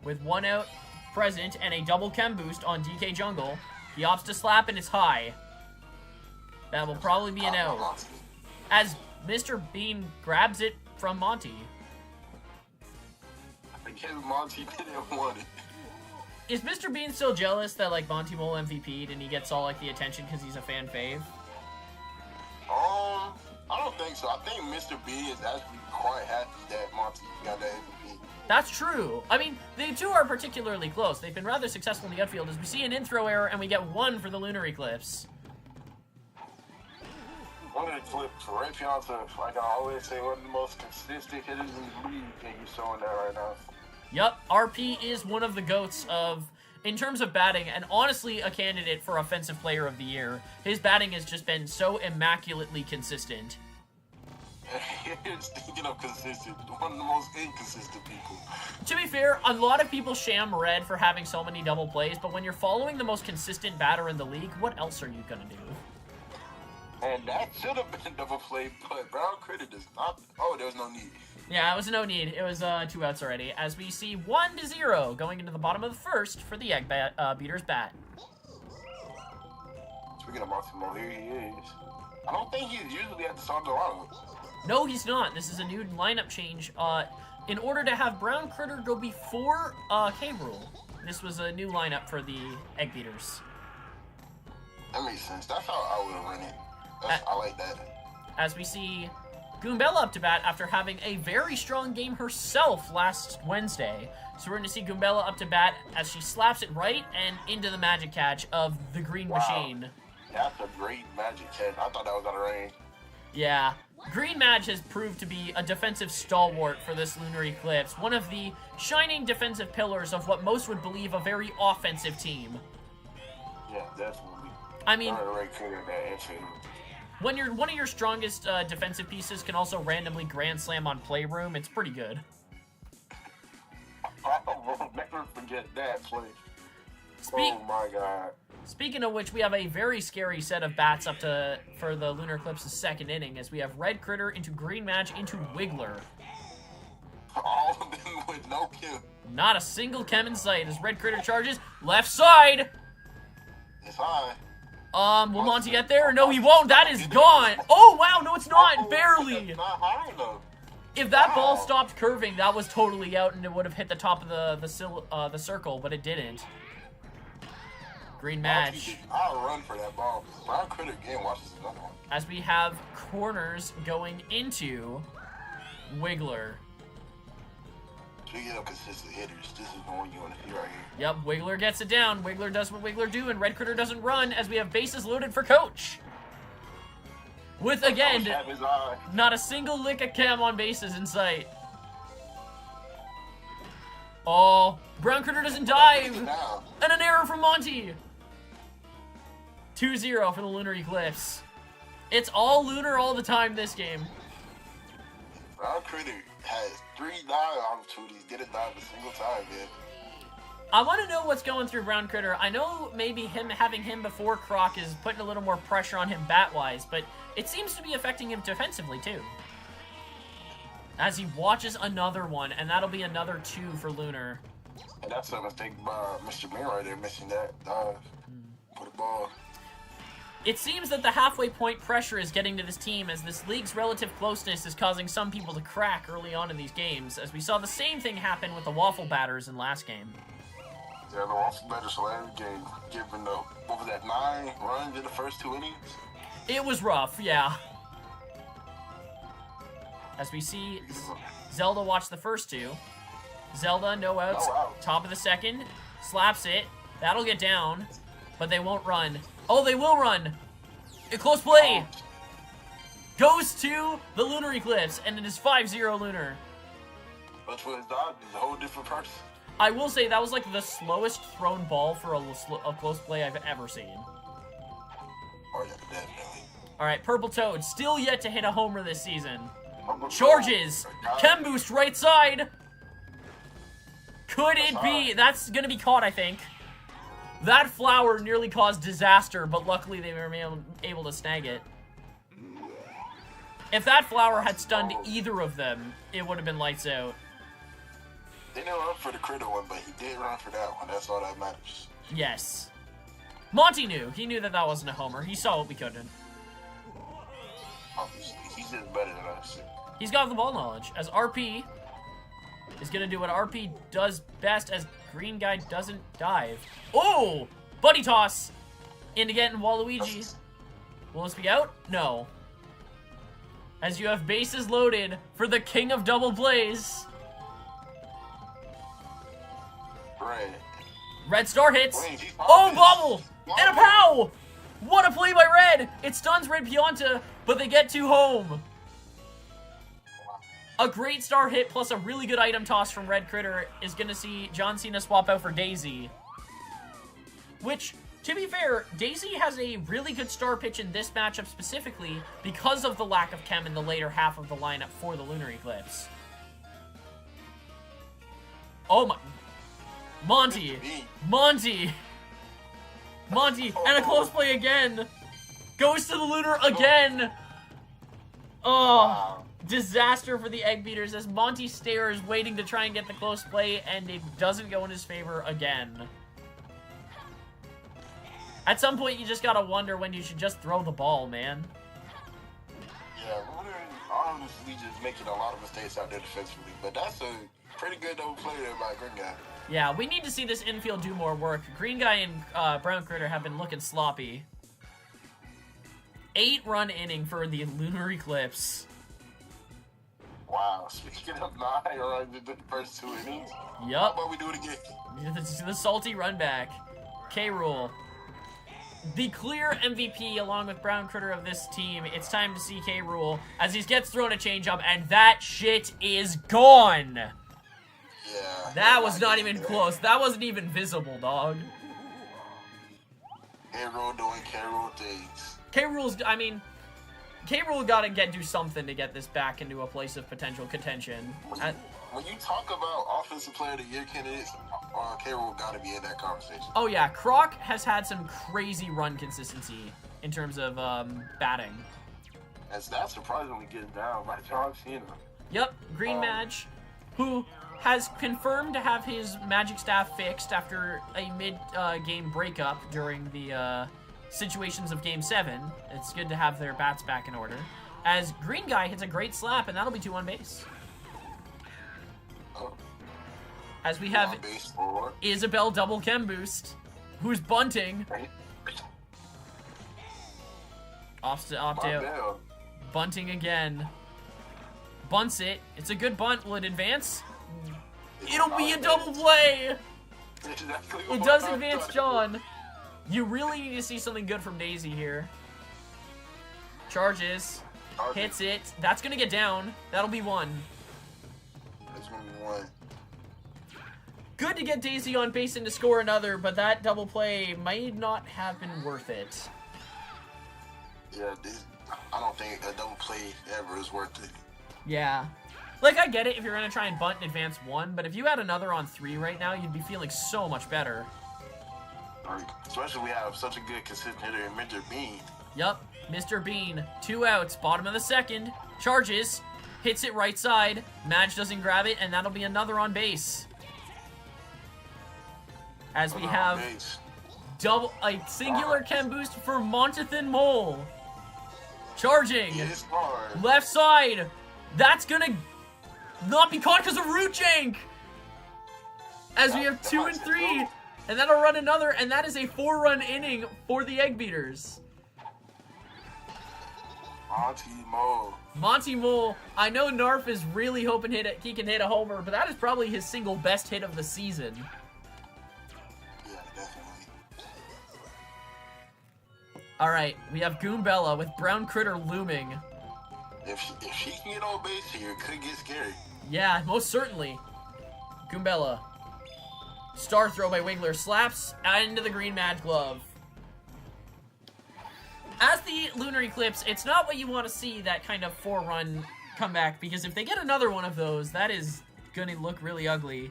With 1 out present and a double chem boost on DK Jungle. He opts to slap and it's high. That will probably be an out. As Mr. Bean grabs it from Monty. I think Monty didn't want it. Is Mr. Bean still jealous that, like, Monty Mole MVP'd and he gets all, like, the attention because he's a fan fave? I don't think so. I think Mr. B is actually quite happy that Monty got that MVP. That's true. I mean, the two are particularly close. They've been rather successful in the outfield as we see an in-throw error and we get 1 for the Lunar Eclipse. One of the clips, Ray Pianta, like I always say, one of the most consistent hitters in the league, and he's showing that right now. Yup, RP is one of the GOATs in terms of batting, and honestly a candidate for Offensive Player of the Year. His batting has just been so immaculately consistent. Speaking of consistent, one of the most inconsistent people. To be fair, a lot of people sham Red for having so many double plays, but when you're following the most consistent batter in the league, what else are you gonna do? And that should have been double play, but Brown Critter does not. Oh, there was no need. Yeah, it was no need. It was 2 outs already. As we see 1-0 going into the bottom of the first for the Egg Beater's bat. Speaking of Monty, here he is. I don't think he's usually at the start of the lineup. No, he's not. This is a new lineup change. In order to have Brown Critter go before K-Rule, this was a new lineup for the Egg Beaters. That makes sense. That's how I would run it. I like that. As we see Goombella up to bat after having a very strong game herself last Wednesday. So we're going to see Goombella up to bat as she slaps it right and into the magic catch of the Green Machine. That's a great magic catch. I thought that was out of range. Yeah. Green Mage has proved to be a defensive stalwart for this Lunar Eclipse. One of the shining defensive pillars of what most would believe a very offensive team. Yeah, definitely. I mean, right there, when one of your strongest defensive pieces can also randomly grand slam on Playroom, it's pretty good. I'll never forget that play. Oh my god. Speaking of which, we have a very scary set of bats up for the Lunar Eclipse's second inning as we have Red Critter into Green Mage into Wiggler. All of them with no kill. Not a single chem in sight as Red Critter charges left side. It's high. Will Monty get there? No, he won't. That is gone. Oh, wow. No, it's not. Barely. It's not high enough. If that ball stopped curving, that was totally out, and it would have hit the top of the circle, but it didn't. Green Mage. I'll run for that ball. Brown Critter again watches another one. As we have corners going into Wiggler. Speaking of consistent hitters, this is the one you want to see right here. Yep, Wiggler gets it down. Wiggler does what Wiggler do, and Red Critter doesn't run as we have bases loaded for Coach. With, again, not a single lick of chem on bases in sight. Oh, Brown Critter doesn't dive. And an error from Monty. 2-0 for the Lunar Eclipse. It's all Lunar all the time this game. Brown Critter has 3 dive opportunities, didn't dive a single time, man. I want to know what's going through Brown Critter. I know maybe having him before Croc is putting a little more pressure on him bat-wise, but it seems to be affecting him defensively, too. As he watches another one, and that'll be another 2 for Lunar. And that's a mistake by Mr. Bean right there, missing that dive for the ball. It seems that the halfway point pressure is getting to this team as this league's relative closeness is causing some people to crack early on in these games, as we saw the same thing happen with the Waffle Batters in last game. Yeah, the Waffle Batters last game, giving the, what was that, 9 runs in the first 2 innings? It was rough, yeah. As we see Zelda watch the first 2. Zelda, no outs, top of the second, slaps it. That'll get down, but they won't run. Oh, they will run. A close play. Goes to the Lunar Eclipse, and it is 5-0 Lunar. But for his dog, he's a whole different person. I will say that was like the slowest thrown ball for a close play I've ever seen. Oh, yeah, definitely. All right, Purple Toad still yet to hit a homer this season. Charges. Chem boost right side. Could it be? That's going to be caught, I think. That flower nearly caused disaster, but luckily they were able to snag it. If that flower had stunned either of them, it would have been lights out. They didn't run for the critter one, but he did run for that one. That's all that matters. Yes. Monty knew. He knew that that wasn't a homer. He saw what we couldn't. Obviously, he's just better than us. He's got the ball knowledge. As RP is going to do what RP does best as green guy doesn't dive. Oh! Buddy toss into getting Waluigi. Will this be out? No. As you have bases loaded for the king of double plays. Red. Red star hits. Wait, Oh, bobble! And a pow! What a play by Red! It stuns Red Pianta, but they get two home. A great star hit plus a really good item toss from Red Critter is going to see John Cena swap out for Daisy. Which, to be fair, Daisy has a really good star pitch in this matchup specifically because of the lack of chem in the later half of the lineup for the Lunar Eclipse. Oh my... Monty! Monty! Monty! And a close play again! Goes to the Lunar again! Oh... Disaster for the Egg Beaters as Monty stares, waiting to try and get the close play, and it doesn't go in his favor again. At some point, you just gotta wonder when you should just throw the ball, man. Yeah, Lunar honestly just making a lot of mistakes out there defensively, but that's a pretty good double play there by Green Guy. Yeah, we need to see this infield do more work. Green Guy and Brown Critter have been looking sloppy. 8-run inning for the Lunar Eclipse. Wow, speaking of 9 runs in the first 2 innings, Yup. how about we do it again? The salty run back. K-Rool. The clear MVP along with Brown Critter of this team. It's time to see K-Rool as he gets thrown a changeup, and that shit is gone. Yeah. That was not even close. That wasn't even visible, dog. K-Rool doing K-Rool things. K-Rool's, I mean... K-Rool gotta do something to get this back into a place of potential contention. When you talk about Offensive Player of the Year candidates, K-Rool gotta be in that conversation. Oh yeah, Croc has had some crazy run consistency in terms of batting. That's surprisingly getting down by John Cena. Yep, Green Madge, who has confirmed to have his magic staff fixed after a mid-game breakup during the situations of Game 7. It's good to have their bats back in order. As Green Guy hits a great slap, and that'll be 2 on base. Oh. As we have Isabel double chem boost, who's bunting. Opt out. Bunting again. Bunts it. It's a good bunt. Will it advance? It'll be a double play! It does advance John. You really need to see something good from Daisy here. Charges. Hits it. That's going to get down. That'll be 1. That's going to be 1. Good to get Daisy on base and to score another, but that double play might not have been worth it. Yeah, I don't think a double play ever is worth it. Yeah. Like, I get it if you're going to try and bunt and advance 1, but if you had another on 3 right now, you'd be feeling so much better. Especially we have such a good consistent hitter in Mr. Bean. Yup, Mr. Bean. 2 outs, bottom of the 2nd. Charges, hits it right side. Madge doesn't grab it, and that'll be another on base. As we have a singular chem boost for Montathan Mole. Charging. Left side. That's gonna not be caught because of root jank. As we have 2 and 3. And that'll run another, and that is a 4-run inning for the Egg Beaters. Monty Mole. I know Narf is really hoping he can hit a homer, but that is probably his single best hit of the season. Yeah, definitely. All right, we have Goombella with Brown Critter looming. If she can get on base here, it could get scary. Yeah, most certainly. Goombella. Star throw by Wiggler. Slaps into the Green Madge glove. As the Lunar Eclipse, it's not what you want to see, that kind of 4-run comeback, because if they get another one of those, that is going to look really ugly.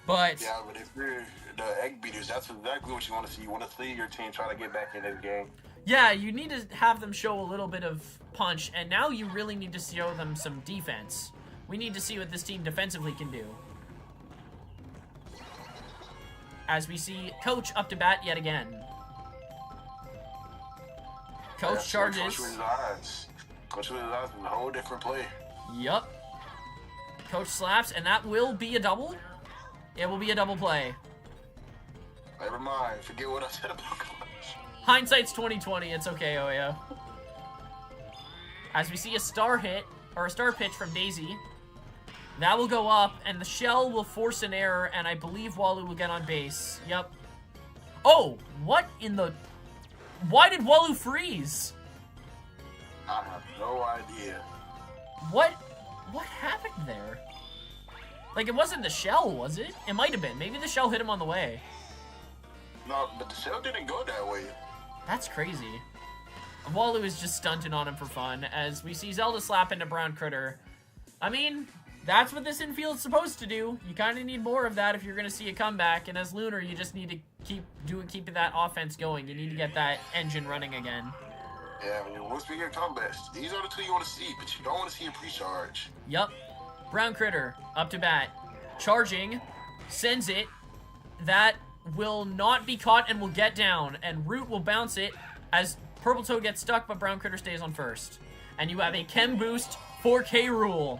But yeah, but if you're the egg beaters. That's exactly what you want to see. You want to see your team try to get back in this game. Yeah, you need to have them show a little bit of punch, and now you really need to show them some defense. We need to see what this team defensively can do. As we see Coach up to bat yet again. Coach charges. Coach with his eyes. Coach with his eyes is a whole different play. Yup. Coach slaps, and that will be a double. It will be a double play. Never mind. Forget what I said about Coach. Hindsight's 20/20. It's okay, Oya. As we see a star hit, or a star pitch from Daisy. That will go up, and the shell will force an error, and I believe Walu will get on base. Yep. Oh, what in the... Why did Walu freeze? I have no idea. What happened there? Like, it wasn't the shell, was it? It might have been. Maybe the shell hit him on the way. No, but the shell didn't go that way. That's crazy. Walu is just stunting on him for fun, as we see Zelda slap into Brown Critter. I mean... That's what this infield's supposed to do. You kind of need more of that if you're going to see a comeback. And as Lunar, you just need to keep that offense going. You need to get that engine running again. Yeah, I mean, once we get comebacks, these are the two you want to see, but you don't want to see a pre-charge. Yup. Brown Critter, up to bat. Charging. Sends it. That will not be caught and will get down. And Root will bounce it as Purple Toad gets stuck, but Brown Critter stays on first. And you have a Chem Boost 4K rule.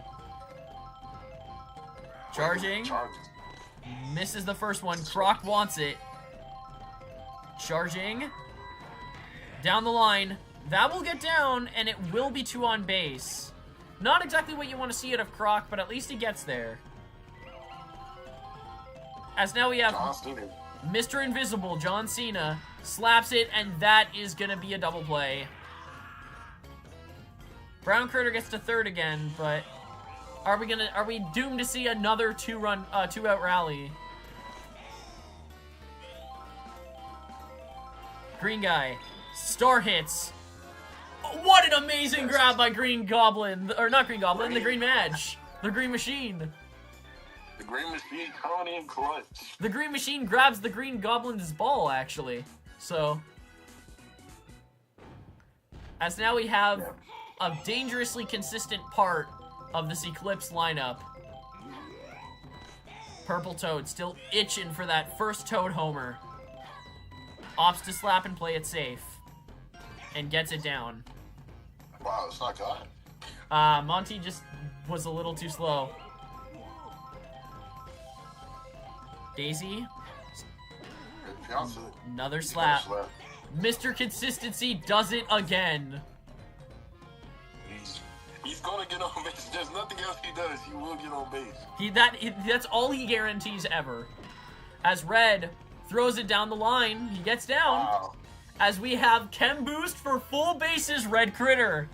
Charging. Misses the first one. Croc wants it. Charging. Down the line. That will get down, and it will be 2 on base. Not exactly what you want to see out of Croc, but at least he gets there. As now we have Mr. Invisible, John Cena, slaps it, and that is going to be a double play. Brown Critter gets to third again, but... Are we doomed to see another two-out rally? Green guy. Star hits. What an amazing grab by Green Goblin. Or not Green Goblin, the Green Mage. The Green Machine. The Green Machine coming in clutch. The Green Machine grabs the Green Goblin's ball, actually. So. As now we have a dangerously consistent part of this Eclipse lineup. Purple Toad still itching for that first Toad homer. Opts to slap and play it safe. And gets it down. Wow, it's not good. Monty just was a little too slow. Daisy. Another slap. Mr. Consistency does it again. He's gonna get on base. There's nothing else he does. He will get on base. That's all he guarantees ever. As Red throws it down the line, he gets down. Wow. As we have Chem Boost for full bases, Red Critter.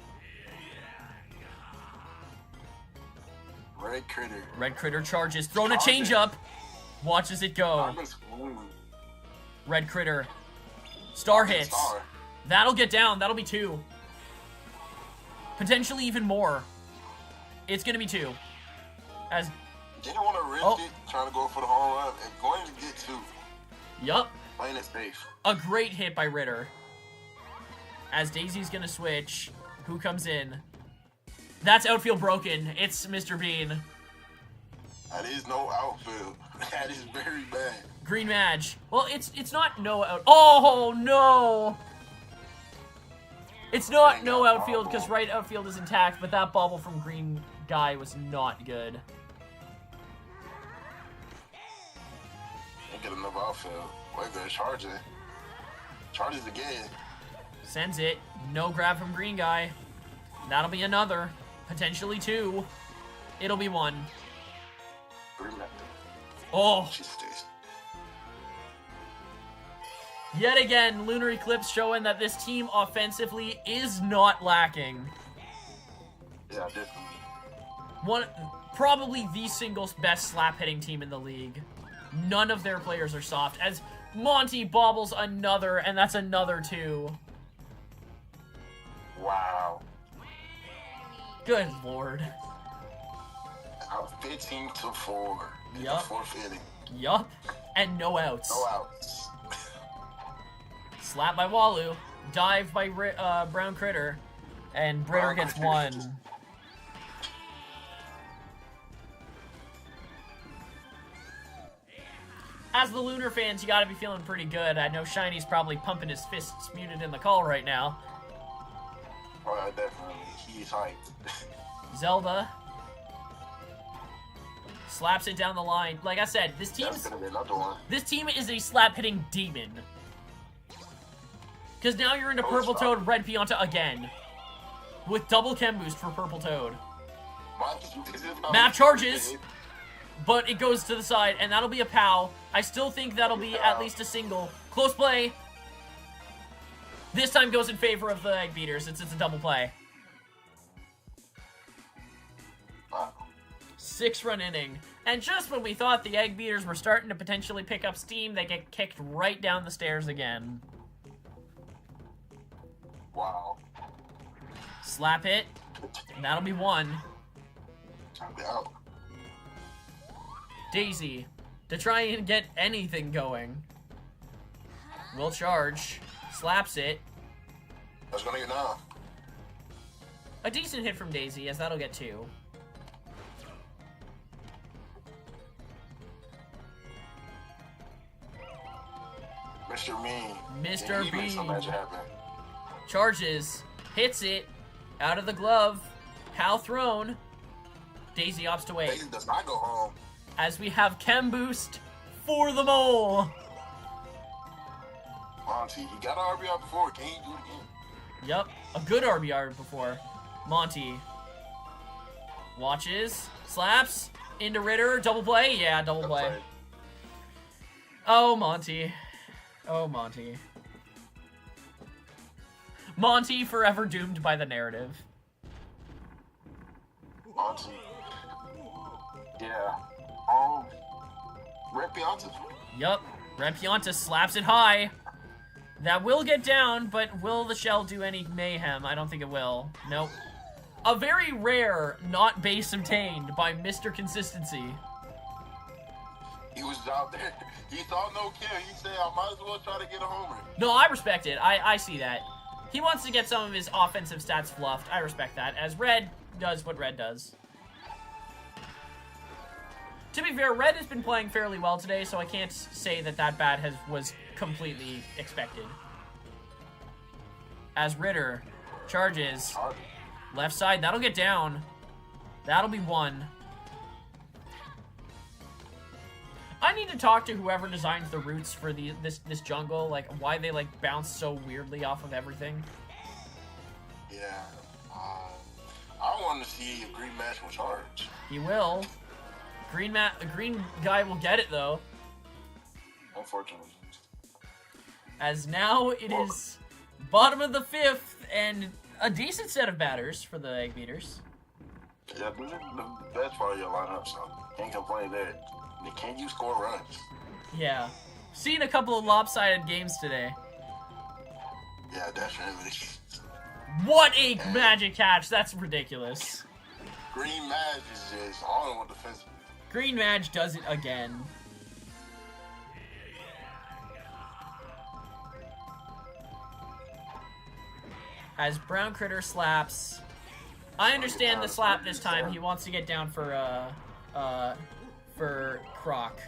Red Critter. Red Critter charges, throwing a changeup. Watches it go. Red Critter. Star hits. That'll get down. That'll be 2. Potentially even more. It's gonna be 2. As didn't want to risk it, trying to go for the home run, and going to get 2. Yup. Playing it safe. A great hit by Ritter. As Daisy's gonna switch. Who comes in? That's outfield broken. It's Mr. Bean. That is no outfield. That is very bad. Green Mage. Well, it's not no out. Oh no! It's not no outfield because right outfield is intact, but that bobble from Green Guy was not good. Ain't get enough outfield. Wait, they're charging. Charges again. Sends it. No grab from Green Guy. That'll be another. Potentially 2. It'll be 1. Oh. Yet again, Lunar Eclipse showing that this team offensively is not lacking. Yeah, definitely. Probably the single best slap-hitting team in the league. None of their players are soft. As Monty bobbles another, and that's another 2. Wow. Good lord. Out 15-4. Yup. Fourth inning. Yup. and no outs. No outs. Slap by Walu, dive by Brown Critter, and Britter gets one. As the Lunar fans, you gotta be feeling pretty good. I know Shiny's probably pumping his fists muted in the call right now. Oh, definitely. He's hyped. Zelda slaps it down the line. Like I said, this team is a slap-hitting demon. Because now you're into Purple Toad, Red Pianta again. With double Chem Boost for Purple Toad. Map charges, but it goes to the side, and that'll be a POW. I still think that'll be at least a single. Close play. This time goes in favor of the Egg Beaters. It's a double play. 6-run inning. And just when we thought the Egg Beaters were starting to potentially pick up steam, they get kicked right down the stairs again. Wow. Slap it. And that'll be one. Daisy, to try and get anything going, will charge. Slaps it. That's gonna get enough. A decent hit from Daisy, as that'll get 2. Mr. Mean. Mr. He makes some Bean. magic happen. Charges. Hits it. Out of the glove. POW thrown. Daisy opts to wait. Daisy does not go home. As we have Chem Boost for the mole. Monty, he got an RBI before. Can he do it again? Yep, a good RBR before. Monty. Watches. Slaps. Into Ritter. Double play? Yeah, double play. Oh, Monty. Oh, Monty. Monty forever doomed by the narrative. Monty. Yeah. Red Pianta. Yup. Red Pianta slaps it high. That will get down, but will the shell do any mayhem? I don't think it will. Nope. A very rare not base obtained by Mr. Consistency. He was out there. He saw no kill. He said, I might as well try to get a homer. No, I respect it. I see that. He wants to get some of his offensive stats fluffed. I respect that. As Red does what Red does. To be fair, Red has been playing fairly well today, so I can't say that bat was completely expected. As Ritter charges. Left side, that'll get down. That'll be 1. I need to talk to whoever designs the routes for this jungle, like why they like bounce so weirdly off of everything. Yeah. I want to see if Green Match will charge. He will. Green guy will get it though. Unfortunately. As now it is bottom of the 5th and a decent set of batters for the Egg Beaters. Yeah, this is the best part of your lineup, so can't complain there. Can you score runs? Yeah. Seen a couple of lopsided games today. Yeah, definitely. What a magic catch! That's ridiculous. Green Match is just all in one defense. Green Madge does it again. As Brown Critter slaps. I understand the slap this time. He wants to get down for Croc.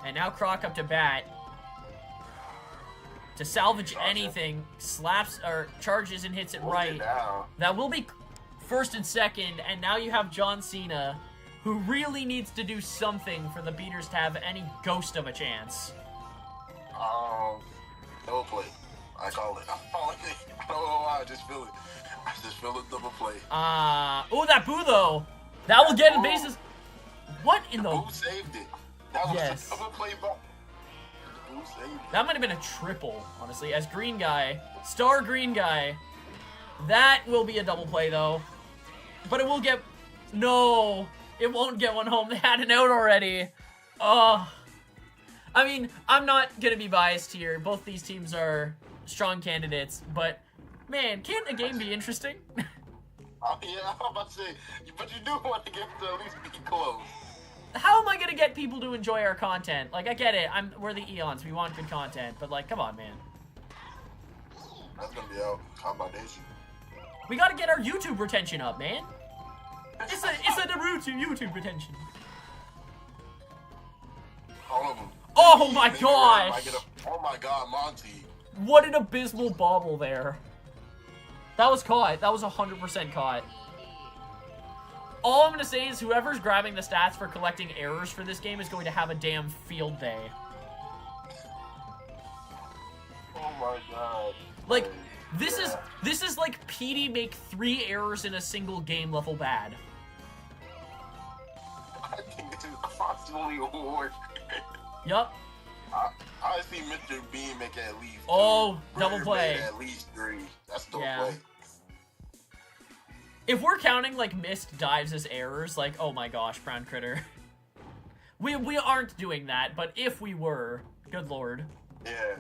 And now Croc up to bat. To salvage anything, slaps or charges and hits it right. That will be first and second, and now you have John Cena, who really needs to do something for the Beaters to have any ghost of a chance. Double play. I call it. I don't know why. I just feel it. I just feel it. Double play. Oh, that boo though. That will get in bases. What in the? Boo saved it. That was a double play, but Boo saved it. That might have been a triple, honestly. As Green Guy, Star Green Guy. That will be a double play though. But it will get. No, it won't get one home. They had an out already. Oh. I mean, I'm not gonna be biased here. Both these teams are strong candidates, but man, can't a game be interesting? Yeah, I'm about to say, but you do want the game to at least be close. how am I gonna get people to enjoy our content? Like, I get it. We're the Eons. We want good content, but like, come on, man. That's gonna be out. Combination. We gotta get our YouTube retention up, man. It's a Naruto YouTube retention. All of them. Oh my gosh! Oh my god, Monty. What an abysmal bobble there. That was caught. That was 100% caught. All I'm gonna say is whoever's grabbing the stats for collecting errors for this game is going to have a damn field day. Oh my god. Like, this is like PD make 3 errors in a single game level bad. I think this is constantly award. Yup. I see Mr. Bean make at least. Oh, 2. double play. At least 3. That's double Yeah. play. If we're counting like missed dives as errors, like, oh my gosh, Brown Critter. We aren't doing that, but if we were, good lord. Yeah.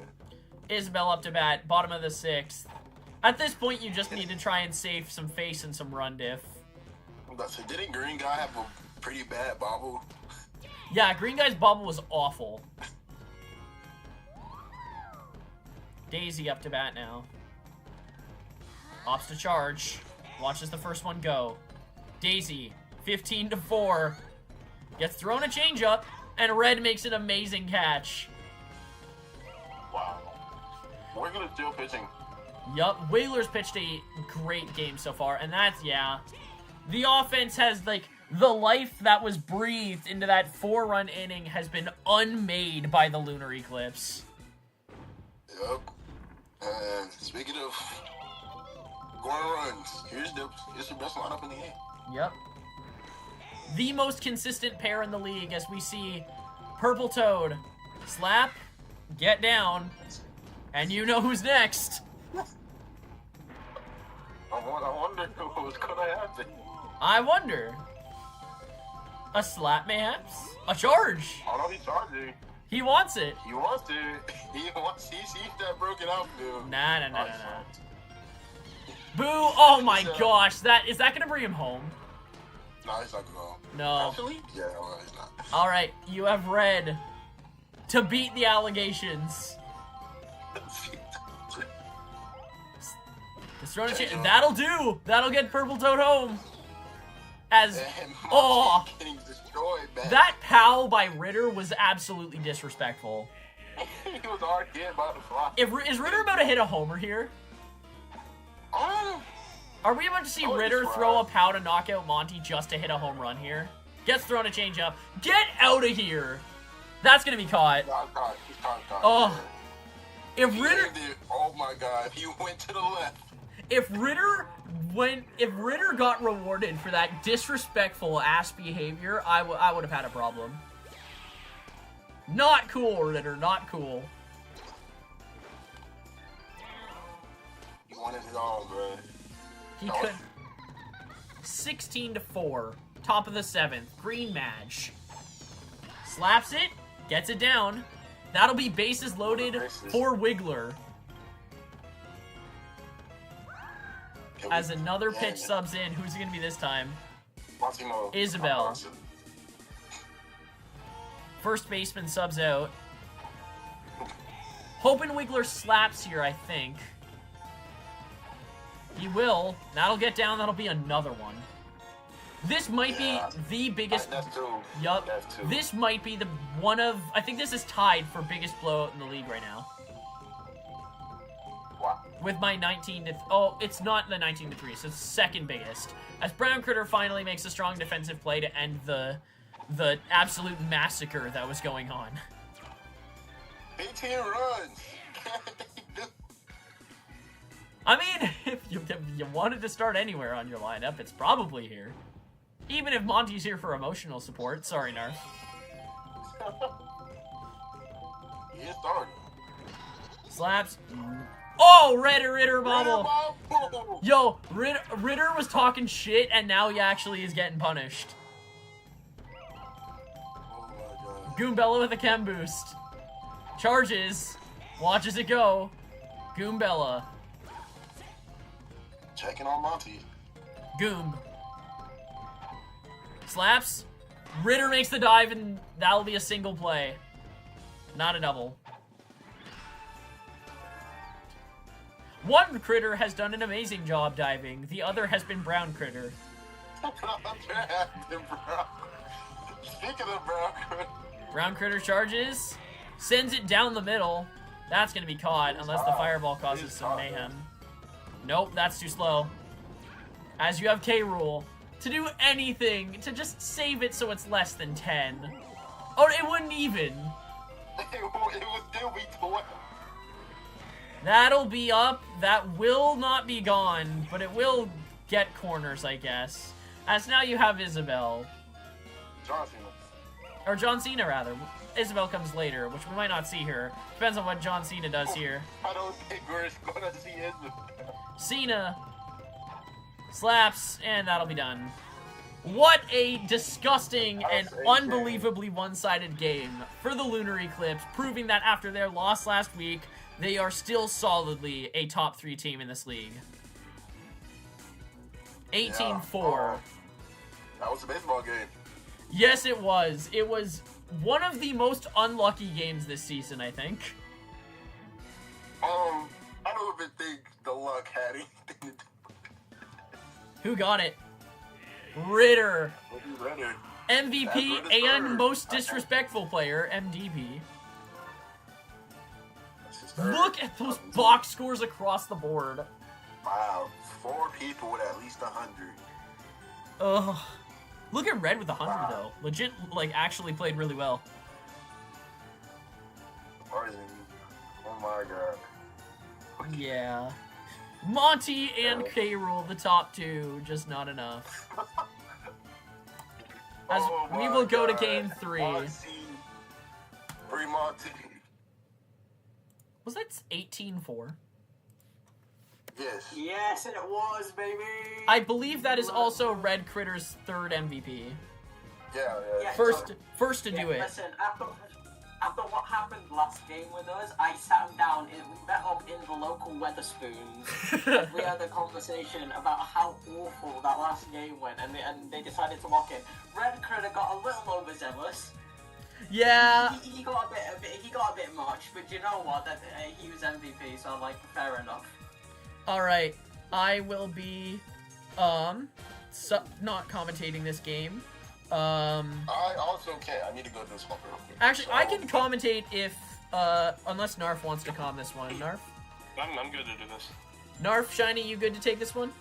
Isabel up to bat, bottom of the 6th. At this point, you just need to try and save some face and some run diff. So didn't Green Guy have a pretty bad bobble? Yeah, Green Guy's bobble was awful. Daisy up to bat now. Ops to charge. Watches the first one go. Daisy, 15-4. Gets thrown a changeup, and Red makes an amazing catch. Wow. We're gonna still pitching. Yup, Whalers pitched a great game so far, and that's, yeah. The offense has, like, the life that was breathed into that 4-run inning has been unmade by the lunar eclipse. Yup. And speaking of scoring runs, here's the best lineup in the game. Yep. The most consistent pair in the league as we see Purple Toad slap, get down, and you know who's next. I wonder what's gonna happen. I wonder. A slap, mayhaps? A charge! Oh no, he's charging. He wants it. He wants it. He sees that broken outfield. Nah. Boo! Oh my gosh, is that gonna bring him home? No, he's not going. No. Actually? Yeah, well, he's not. Alright, you have Red to beat the allegations. That'll do! That'll get Purple Toad home. As Getting destroyed, man. that POW by Ritter was absolutely disrespectful. He was hard hit by the fly. Is Ritter about to hit a homer here? Are we about to see Ritter throw a POW to knock out Monty just to hit a home run here? Gets thrown a changeup. Get out of here! That's gonna be caught. No, he's caught. Oh, if Ritter, oh my god, he went to the left. if Ritter got rewarded for that disrespectful ass behavior, I would have had a problem. Not cool, Ritter. Not cool. He wanted it all, bro. He could. 16-4. Top of the 7th. Green Madge. Slaps it. Gets it down. That'll be bases loaded for Wiggler. As another pitch subs in. Who's it going to be this time? Isabel. First baseman subs out. Hoping Wiggler slaps here, I think. He will. That'll get down. That'll be another one. This might be the biggest... That's 2. Yup. That's 2. This might be the one of... I think this is tied for biggest blowout in the league right now. Wow. With my 19 to... Oh, it's not the 19-3, so it's second biggest. As Brown Critter finally makes a strong defensive play to end the absolute massacre that was going on. 18 runs. I mean, if you wanted to start anywhere on your lineup, it's probably here. Even if Monty's here for emotional support. Sorry, Narf. He is starting. Slaps. Oh, Ritter bobble. Yo, Ritter was talking shit, and now he actually is getting punished. Oh my god. Goombella with a chem boost. Charges. Watches it go. Goombella. Checking on Monty. Goomb. Slaps. Ritter makes the dive, and that'll be a single play. Not a double. One critter has done an amazing job diving. The other has been Brown Critter. Speaking of Brown Critter. Brown Critter charges. Sends it down the middle. That's going to be caught unless the fireball causes some mayhem. Nope, that's too slow. As you have K. Rool. To do anything, to just save it so it's less than 10. Oh, it wouldn't even. It would still be 12. That'll be up. That will not be gone, but it will get corners, I guess. As now you have Isabel. John Cena. Or John Cena, rather. Isabel comes later, which we might not see her. Depends on what John Cena does here. I don't think we're gonna see Isabel. Cena slaps, and that'll be done. What a disgusting and unbelievably one-sided game for the Lunar Eclipse, proving that after their loss last week, they are still solidly a top 3 team in this league. 18-4. That was a baseball game. Yes, it was. It was one of the most unlucky games this season, I think. I don't even think the luck had anything to do with it. Who got it? Ritter. Ritter. MVP and most disrespectful player, MDP. Look at those box scores across the board. Wow, 4 people with at least 100. Ugh. Look at Red with 100 though. Legit, like, actually played really well. Oh my god. Yeah. Monty and K. Rool, the top 2, just not enough. As we will go to game 3. Free Monty. Was that 18-4? Yes. Yes, it was, baby. I believe that is also Red Critter's 3rd MVP. Yeah. First to do it. Listen, after what happened last game with us, I sat him down and we met up in the local Weatherspoons. And we had a conversation about how awful that last game went, and they decided to lock it. Red Critter got a little overzealous. Yeah. He got a bit much, but you know what? He was MVP, so I'm like, fair enough. Alright, I will be, not commentating this game. I also can't. I need to go do something real quick. Actually, I can commentate if, unless Narf wants to comm this one. Narf? I'm good to do this. Narf, Shiny, you good to take this one?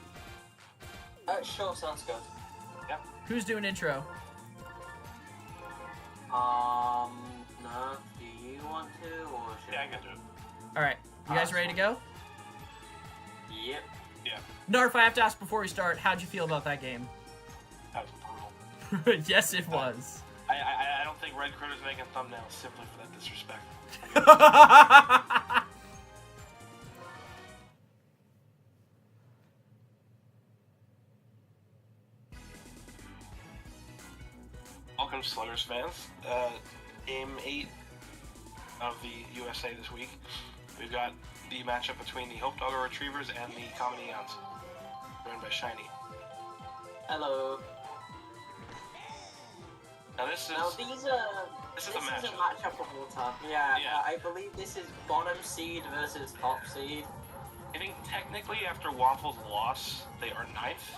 Sure, sounds good. Yep. Who's doing intro? No, do you want to, or should Yeah, I can do it. Alright, you guys ready to go? Yep. Yeah, Narf, I have to ask before we start, how'd you feel about that game? that was brutal. Yes, it was. I don't think Red Critter's making thumbnails simply for that disrespect. Welcome, Sluggers fans. Game 8 of the USA this week. We've got the matchup between the Hope Dogger Retrievers and the Common Eons, joined by Shiny. Hello. Now this is Now this is a a matchup. matchup of all time. Yeah, Yeah. I believe this is bottom seed versus top seed. I think technically after Waffle's loss, they are 9th.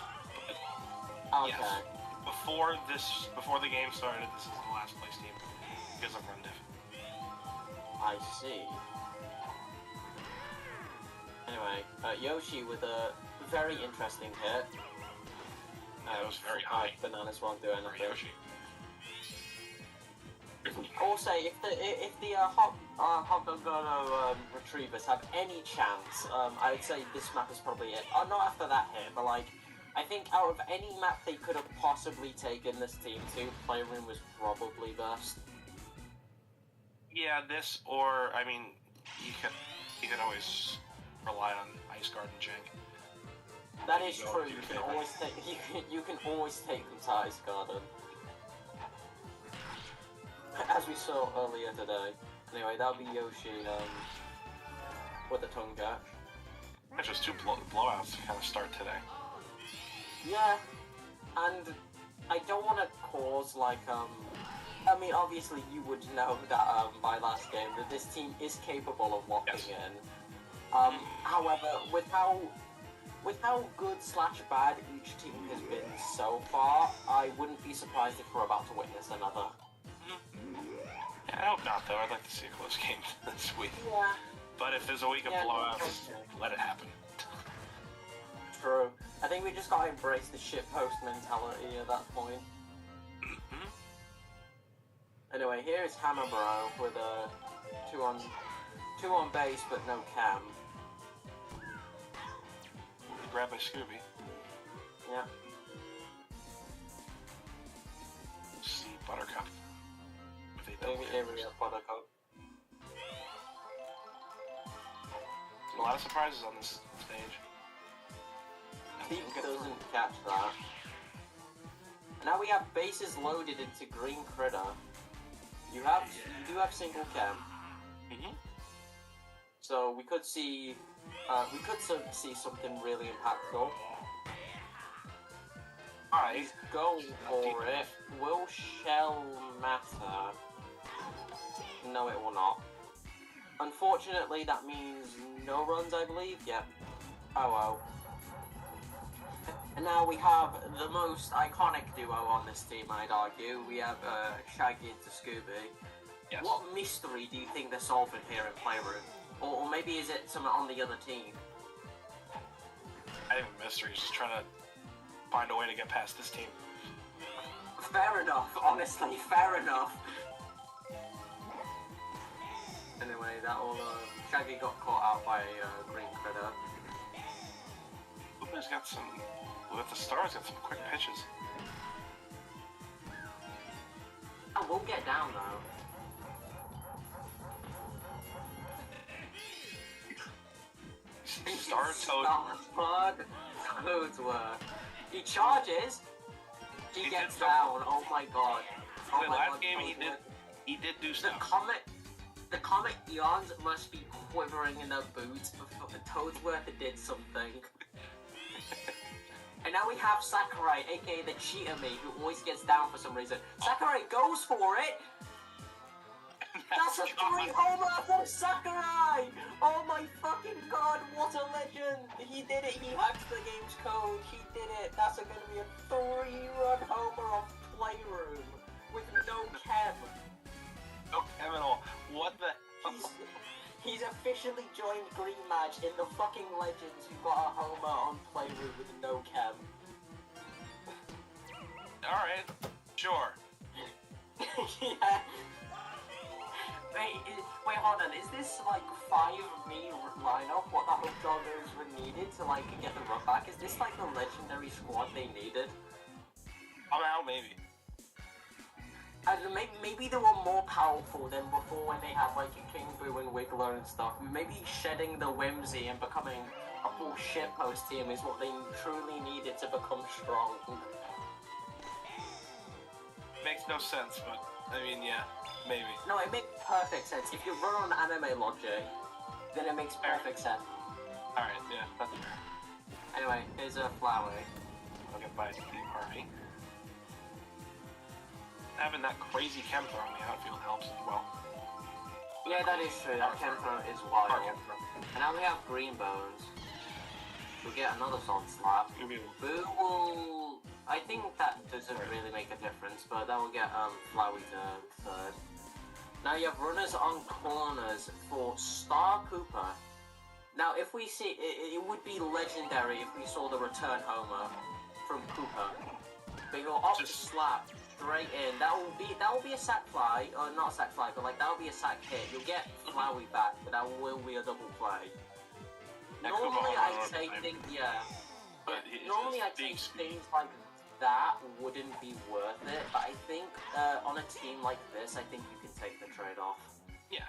Okay. Yes. Before the game started, this is the last place team because of run diff. I see. Anyway, Yoshi with a very interesting hit. That was very high. Bananas won't do For anything. Yoshi. Also, if the Hoggogono Retrievers have any chance, I would say this map is probably it. Not after that hit, but like, I think out of any map they could have possibly taken this team to, Playroom was probably best. Yeah, this or I mean, you can always rely on Ice Guard and Jank. That is true. You can always take them to Ice Garden, as we saw earlier today. Anyway, that'll be Yoshi with the tongue catch. That's just 2 blowouts to kind of start today. Yeah, and I don't want to cause like I mean, obviously you would know that by last game that this team is capable of locking in. However, with how good / bad each team has been so far, I wouldn't be surprised if we're about to witness another. Yeah, I hope not, though. I'd like to see a close game this week. Yeah. But if there's a week of blowouts, let it happen. True. I think we just gotta embrace the shitpost mentality at that point. Anyway, here's Hammer Bro with a two on base but no cam. Grabbed by Scooby. Yeah. See Buttercup. Here we have Buttercup. A lot of surprises on this stage. Deep doesn't catch that. Now we have bases loaded into Green Critter. You do have single cam. So we could see something really impactful. He's going for it. Will Shell matter? No, it will not. Unfortunately, that means no runs, I believe. Yep. Oh well. And now we have the most iconic duo on this team, I'd argue. We have Shaggy to Scooby. Yes. What mystery do you think they're solving here in Playroom? Or maybe is it something on the other team? I think the mystery is just trying to find a way to get past this team. Fair enough, honestly, fair enough. Anyway, that all Shaggy got caught out by Green Critter. Uber's got some. With the Stars, got some quick pitches. I won't get down though. Star Toadsworth. He charges. He gets down. Oh my god. Oh the my last god, game Toadsworth. he did do stuff. The comet eons must be quivering in their boots. The Toadsworth did something. And now we have Sakurai, aka the cheater me, who always gets down for some reason. Sakurai goes for it! That's a 3-homer from Sakurai! Oh my fucking god, what a legend! He did it, he hacked the game's code, he did it! That's gonna be a 3-run homer off Playroom with no chem. No chem at all. What the hell? He's officially joined Green Match in the fucking legends who got a homer on Playroom with no chem. Alright, sure. Yeah. Wait, hold on. Is this like 5-me lineup? What the Hope Joggers were needed to like get the run back? Is this like the legendary squad they needed? Somehow, maybe. And maybe they were more powerful than before when they had like King Boo and Wiggler and stuff. Maybe shedding the whimsy and becoming a full shitpost team is what they truly needed to become strong. Makes no sense, but I mean, yeah, maybe. No, it makes perfect sense. If you run on anime logic, then it makes perfect sense. Alright, yeah, that's fair. Anyway, here's a flower. I'll get by the RV. Having that crazy chem throw in the outfield helps as well. Yeah, that is true. That Kemper is wild. And now we have Green Bones. We'll get another solid slap. Boo will... I think that doesn't really make a difference, but that will get Flowey to third. Now you have runners on corners for Star Cooper. Now if we see... It would be legendary if we saw the return homer from Cooper. But you're off the slap. Straight in. That will be a sack fly, or not sack fly, but like that will be a sack hit. You'll get Flowey back, but that will be a double play. Normally I'd say things, yeah. Normally I'd say things like that wouldn't be worth it, but I think on a team like this, I think you can take the trade-off. Yeah.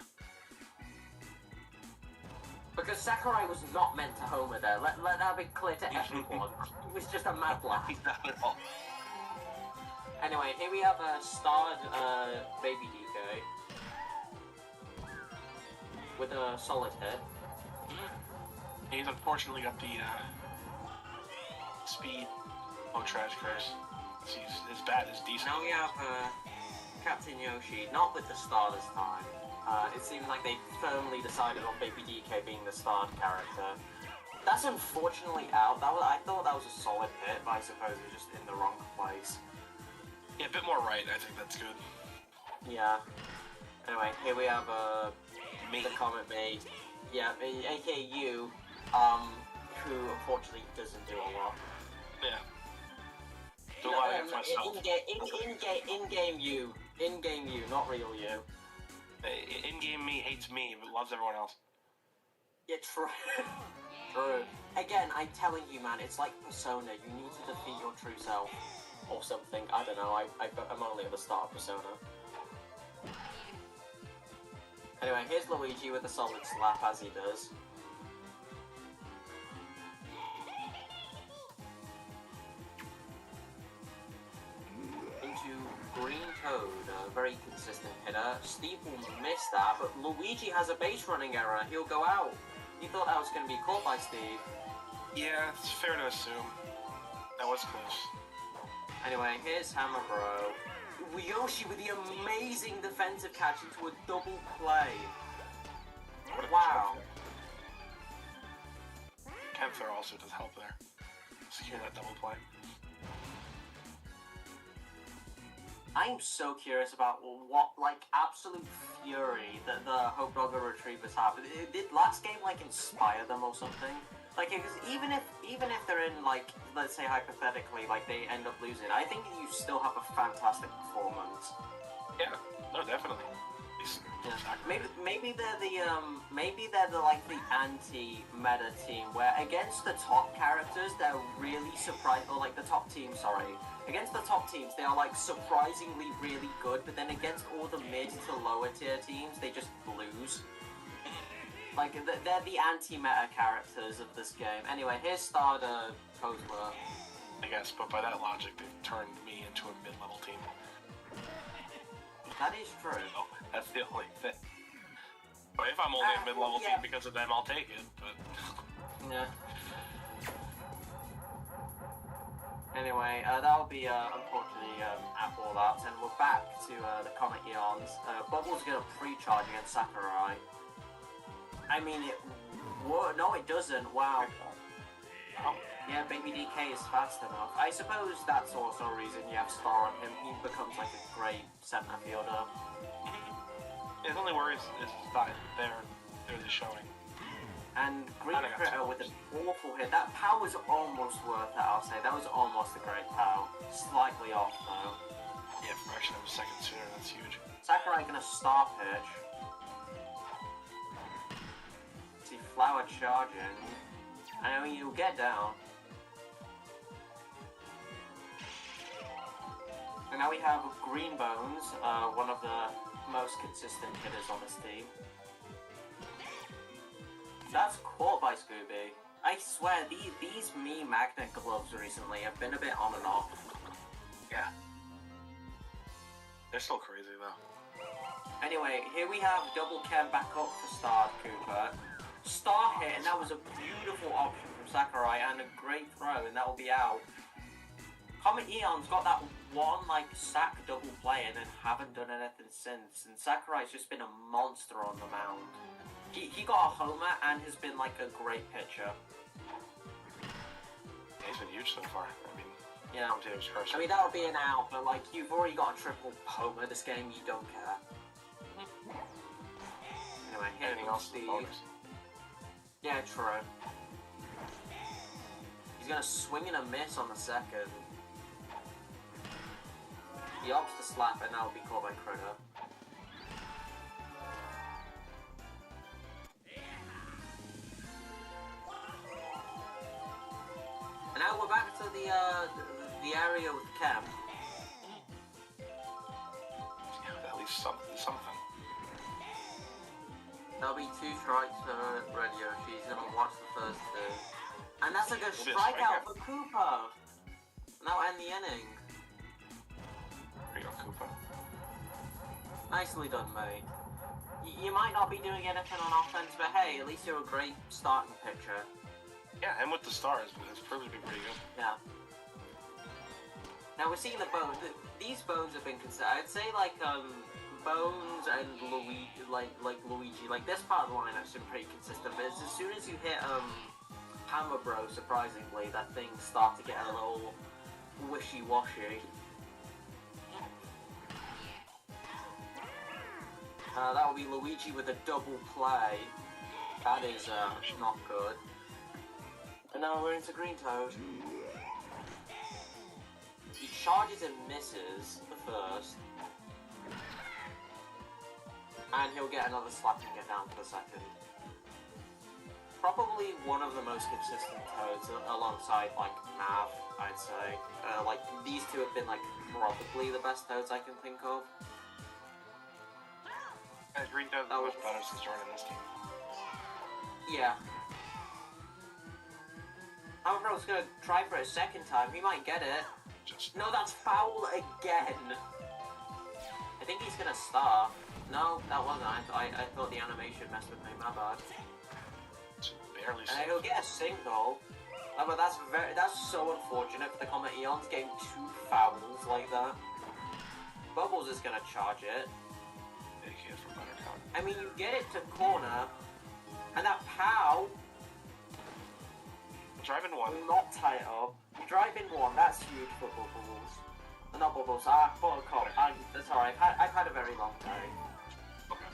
Because Sakurai was not meant to homer there. Let that be clear to everyone. It was just a mad blast. Not at all. Anyway, here we have a starred Baby DK with a solid hit. He's unfortunately got the speed trash curse. His bat is decent. Now we have Captain Yoshi, not with the star this time. It seems like they firmly decided on Baby DK being the starred character. That's unfortunately out. I thought that was a solid hit, but I suppose it was just in the wrong place. Yeah, a bit more right. I think that's good. Yeah. Anyway, here we have Me. the Comet Maid. Yeah, aka you, who unfortunately doesn't do a lot. Yeah. Do I have myself? In-game you, not real you. In-game me hates me, but loves everyone else. Yeah, true. True. Again, I'm telling you, man, it's like Persona. You need to defeat your true self. Or something. I don't know. I'm only at the start of Persona. Anyway, here's Luigi with a solid slap, as he does. Into Green Toad, a very consistent hitter. Steve will miss that, but Luigi has a base running error. He'll go out. You thought that was going to be caught by Steve. Yeah, it's fair to assume. That was close. Anyway, here's Hammer Bro. Yoshi with the amazing defensive catch into a double play. Wow. Panther also does help there. Secure that double play. I'm so curious about what, like, absolute fury that the Hope Dogger Retrievers have. Did last game, like, inspire them or something? Like, because even if they're in, like, let's say hypothetically, like, they end up losing, I think you still have a fantastic performance. Yeah, no, definitely. Yeah. Maybe they're the like the anti-meta team where against the top characters they're really surprised, or like the top team, sorry. Against the top teams they are like surprisingly really good, but then against all the mid to lower tier teams they just lose. Like they're the anti-meta characters of this game. Anyway, here's Starter Kozma. I guess, but by that logic they've turned me into a mid-level team. That is true. So, that's the only thing. But if I'm only a mid-level team because of them, I'll take it, but... Yeah. Anyway, that'll be, unfortunately, Apple that, and we're back to, the Comet Eons. Bubble's gonna pre-charge against Sakurai. I mean, no, it doesn't. Wow. Oh, yeah, Baby DK is fast enough. I suppose that's also a reason you have Star on him. He becomes like a great center fielder. His only worry is that they're the showing. And Green Critter with an awful hit. That power was almost worth it, I'll say. That was almost a great power. Slightly off, though. Yeah, fraction of a second sooner, that's huge. Sakurai gonna star pitch. See Flower charging. I mean, you'll get down. And now we have Green Bones, one of the most consistent hitters on this team. That's caught by Scooby. I swear, these me magnet gloves recently have been a bit on and off. Yeah. They're still crazy, though. Anyway, here we have double Ken back up for Star Cooper. Star hit, and that was a beautiful option from Sakurai, and a great throw, and that will be out. Comet Eon's got that one, like, sack double play, and then haven't done anything since, and Sakurai's just been a monster on the mound. He got a homer, and has been, like, a great pitcher. He's been huge so far. I mean, yeah. First. I mean, that'll be an out, but, like, you've already got a triple homer this game, you don't care. Anyway, anything else Steve. Yeah, true. He's gonna swing and a miss on the second. He opts to slap, and that'll be caught by Critter. And now we're back to the area with Cam. Yeah, at least something. That'll be 2 strikes for Red Yoshi. He's gonna watch the first 2. And that's a good strikeout for Koopa! Now end the inning. There you go, Koopa. Nicely done, mate. You might not be doing anything on offense, but hey, at least you're a great starting pitcher. Yeah, and with the stars, it's proven to be pretty good. Yeah. Now we're seeing the bones. These bones have been considered. I'd say like Bones and Luigi, like Luigi, like this part of the lineup's been pretty consistent. But as soon as you hit Hammer Bro, surprisingly, that thing starts to get a little wishy-washy. That will be Luigi with a double play. That is not good. And now we're into Green Toad. He charges and misses the first. And he'll get another slap and get down for the second. Probably one of the most consistent Toads alongside like Mav, I'd say. Like these two have been like probably the best Toads I can think of. Green Toad's much better since joining this team. Yeah. However, I was gonna try for a second time. He might get it. No, that's foul again. I think he's gonna start. No, that wasn't. I thought the animation messed with me. My bad. Barely. And he'll get a single. Oh, but that's so unfortunate for the Comet Eons getting 2 fouls like that. Bubbles is gonna charge it. I mean, you get it to corner, and that pow. Driving one. Not tie it up. You drive in one. That's huge for Bubbles. Not Bubbles. Buttercup. That's alright. I've had a very long day. Okay.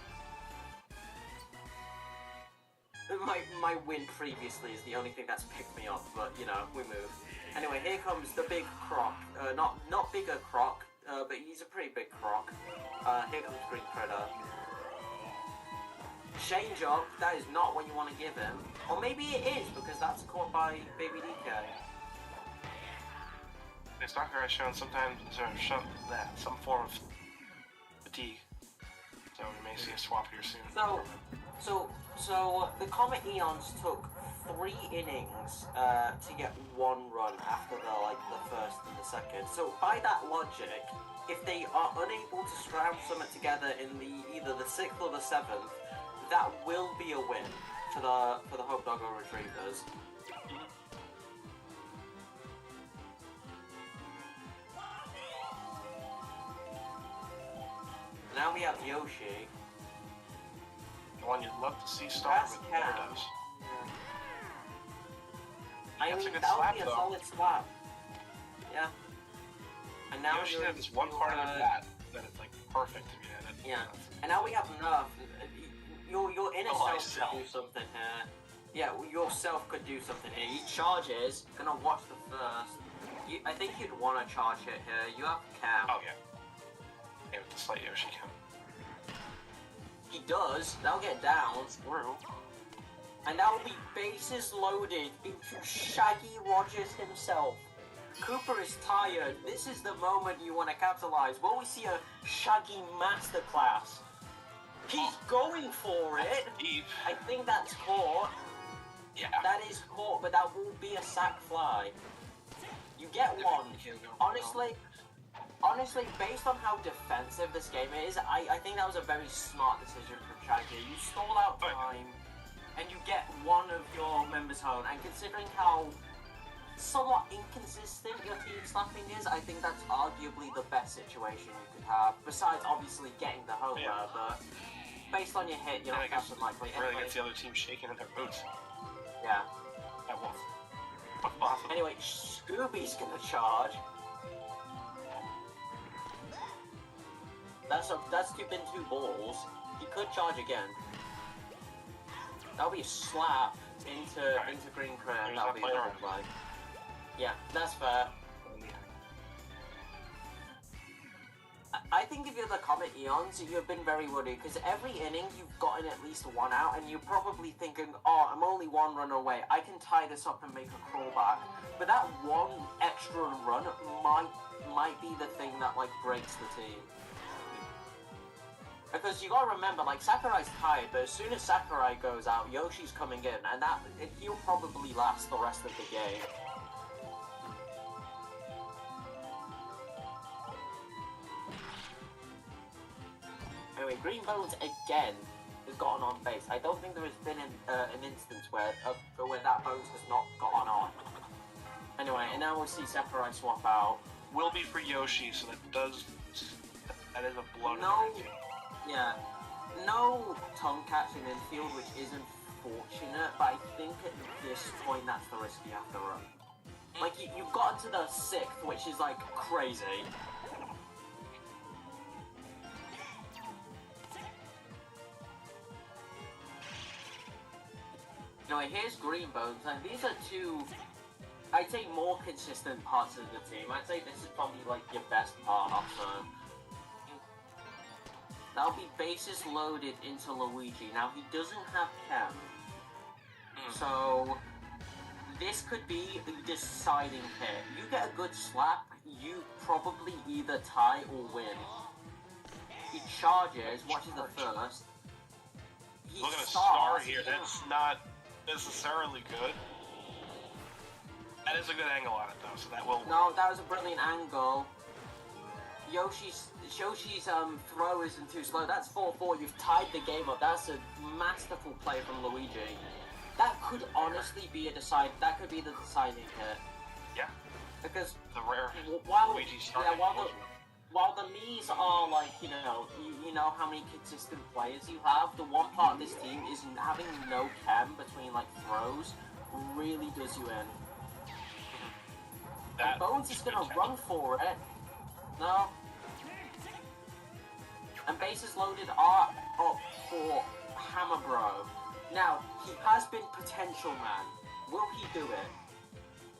My win previously is the only thing that's picked me up, but you know, we move. Anyway, here comes the big croc. Not bigger croc, but he's a pretty big croc. Here comes Green Critter. Change up, that is not what you want to give him. Or maybe it is, because that's caught by Baby DK. The stalker has shown some form of fatigue. So we may see a swap here soon. So the Comet Eons took 3 innings to get 1 run after the first and the second. So by that logic, if they are unable to scrounge something together in either the 6th or the 7th, that will be a win for the Hope Doggo Retrievers. Now we have Yoshi. The one you'd love to see start with Gyarados. I mean, that would be a solid slap. Yeah. And now Yoshi has this one part of that is like perfect to be at it. Yeah. And now we have Nerf. Your inner self could do something here. Yeah, yourself could do something here. He charges, gonna watch the first. I think you'd want to charge hit here. You have Cam. Oh, yeah. Yeah, with the slight Yoshi Cam. He does. That'll get down. Through. And that will be bases loaded into Shaggy Rogers himself. Cooper is tired. This is the moment you want to capitalize. Will we see a Shaggy masterclass? He's going for it. Deep. I think that's caught. Yeah. That is caught, but that will be a sack fly. You get one. Honestly, based on how defensive this game is, I think that was a very smart decision from Shaggy. You stall out time, and you get one of your members home. And considering how somewhat inconsistent your team slapping is, I think that's arguably the best situation you could have. Besides, obviously, getting the home run, but based on your hit, you're not that likely. Really gets the other team shaking in their boots. Yeah. That was awesome. Anyway, Scooby's gonna charge. That's been 2 balls. He could charge again. That'll be a slap into Green Crown. That'll be a double play. Yeah, that's fair. I think if you're the Comet Eons, you've been very worried, because every inning you've gotten at least 1 out, and you're probably thinking, oh, I'm only 1 run away, I can tie this up and make a crawlback. But that 1 extra run might be the thing that, like, breaks the team. Because you gotta remember, like, Sakurai's tired, but as soon as Sakurai goes out, Yoshi's coming in, and he'll probably last the rest of the game. Anyway, Green Bones again has gotten on base. I don't think there has been an instance where that Bones has not gotten on. Anyway, and now we'll see Sakurai swap out. will be for Yoshi, so that is a blow. No, yeah, no tongue catching infield, which is unfortunate, but I think at this point that's the risk you have to run. Like, you've gotten to the 6th, which is, like, crazy. Anyway, here's Green Bones, and these are two, I'd say, more consistent parts of the team. I'd say this is probably, like, your best part, so... That'll be bases loaded into Luigi. Now, he doesn't have Chem. So, this could be the deciding hit. You get a good slap, you probably either tie or win. He charges, watches the first. Look at a star here. That's not necessarily good. That is a good angle on it, though, so that will... No, that was a brilliant angle. Yoshi's throw isn't too slow. That's 4-4. You've tied the game up. That's a masterful play from Luigi. That could honestly be the deciding hit. Yeah. Because the rare Luigi starting. Yeah, while the Mii's are like, you know how many consistent players you have, the one part of this team is having no chem between like throws really does you in. And Bones is gonna run for it. No. And bases loaded are up for Hammer Bro. Now, he has been potential man. Will he do it?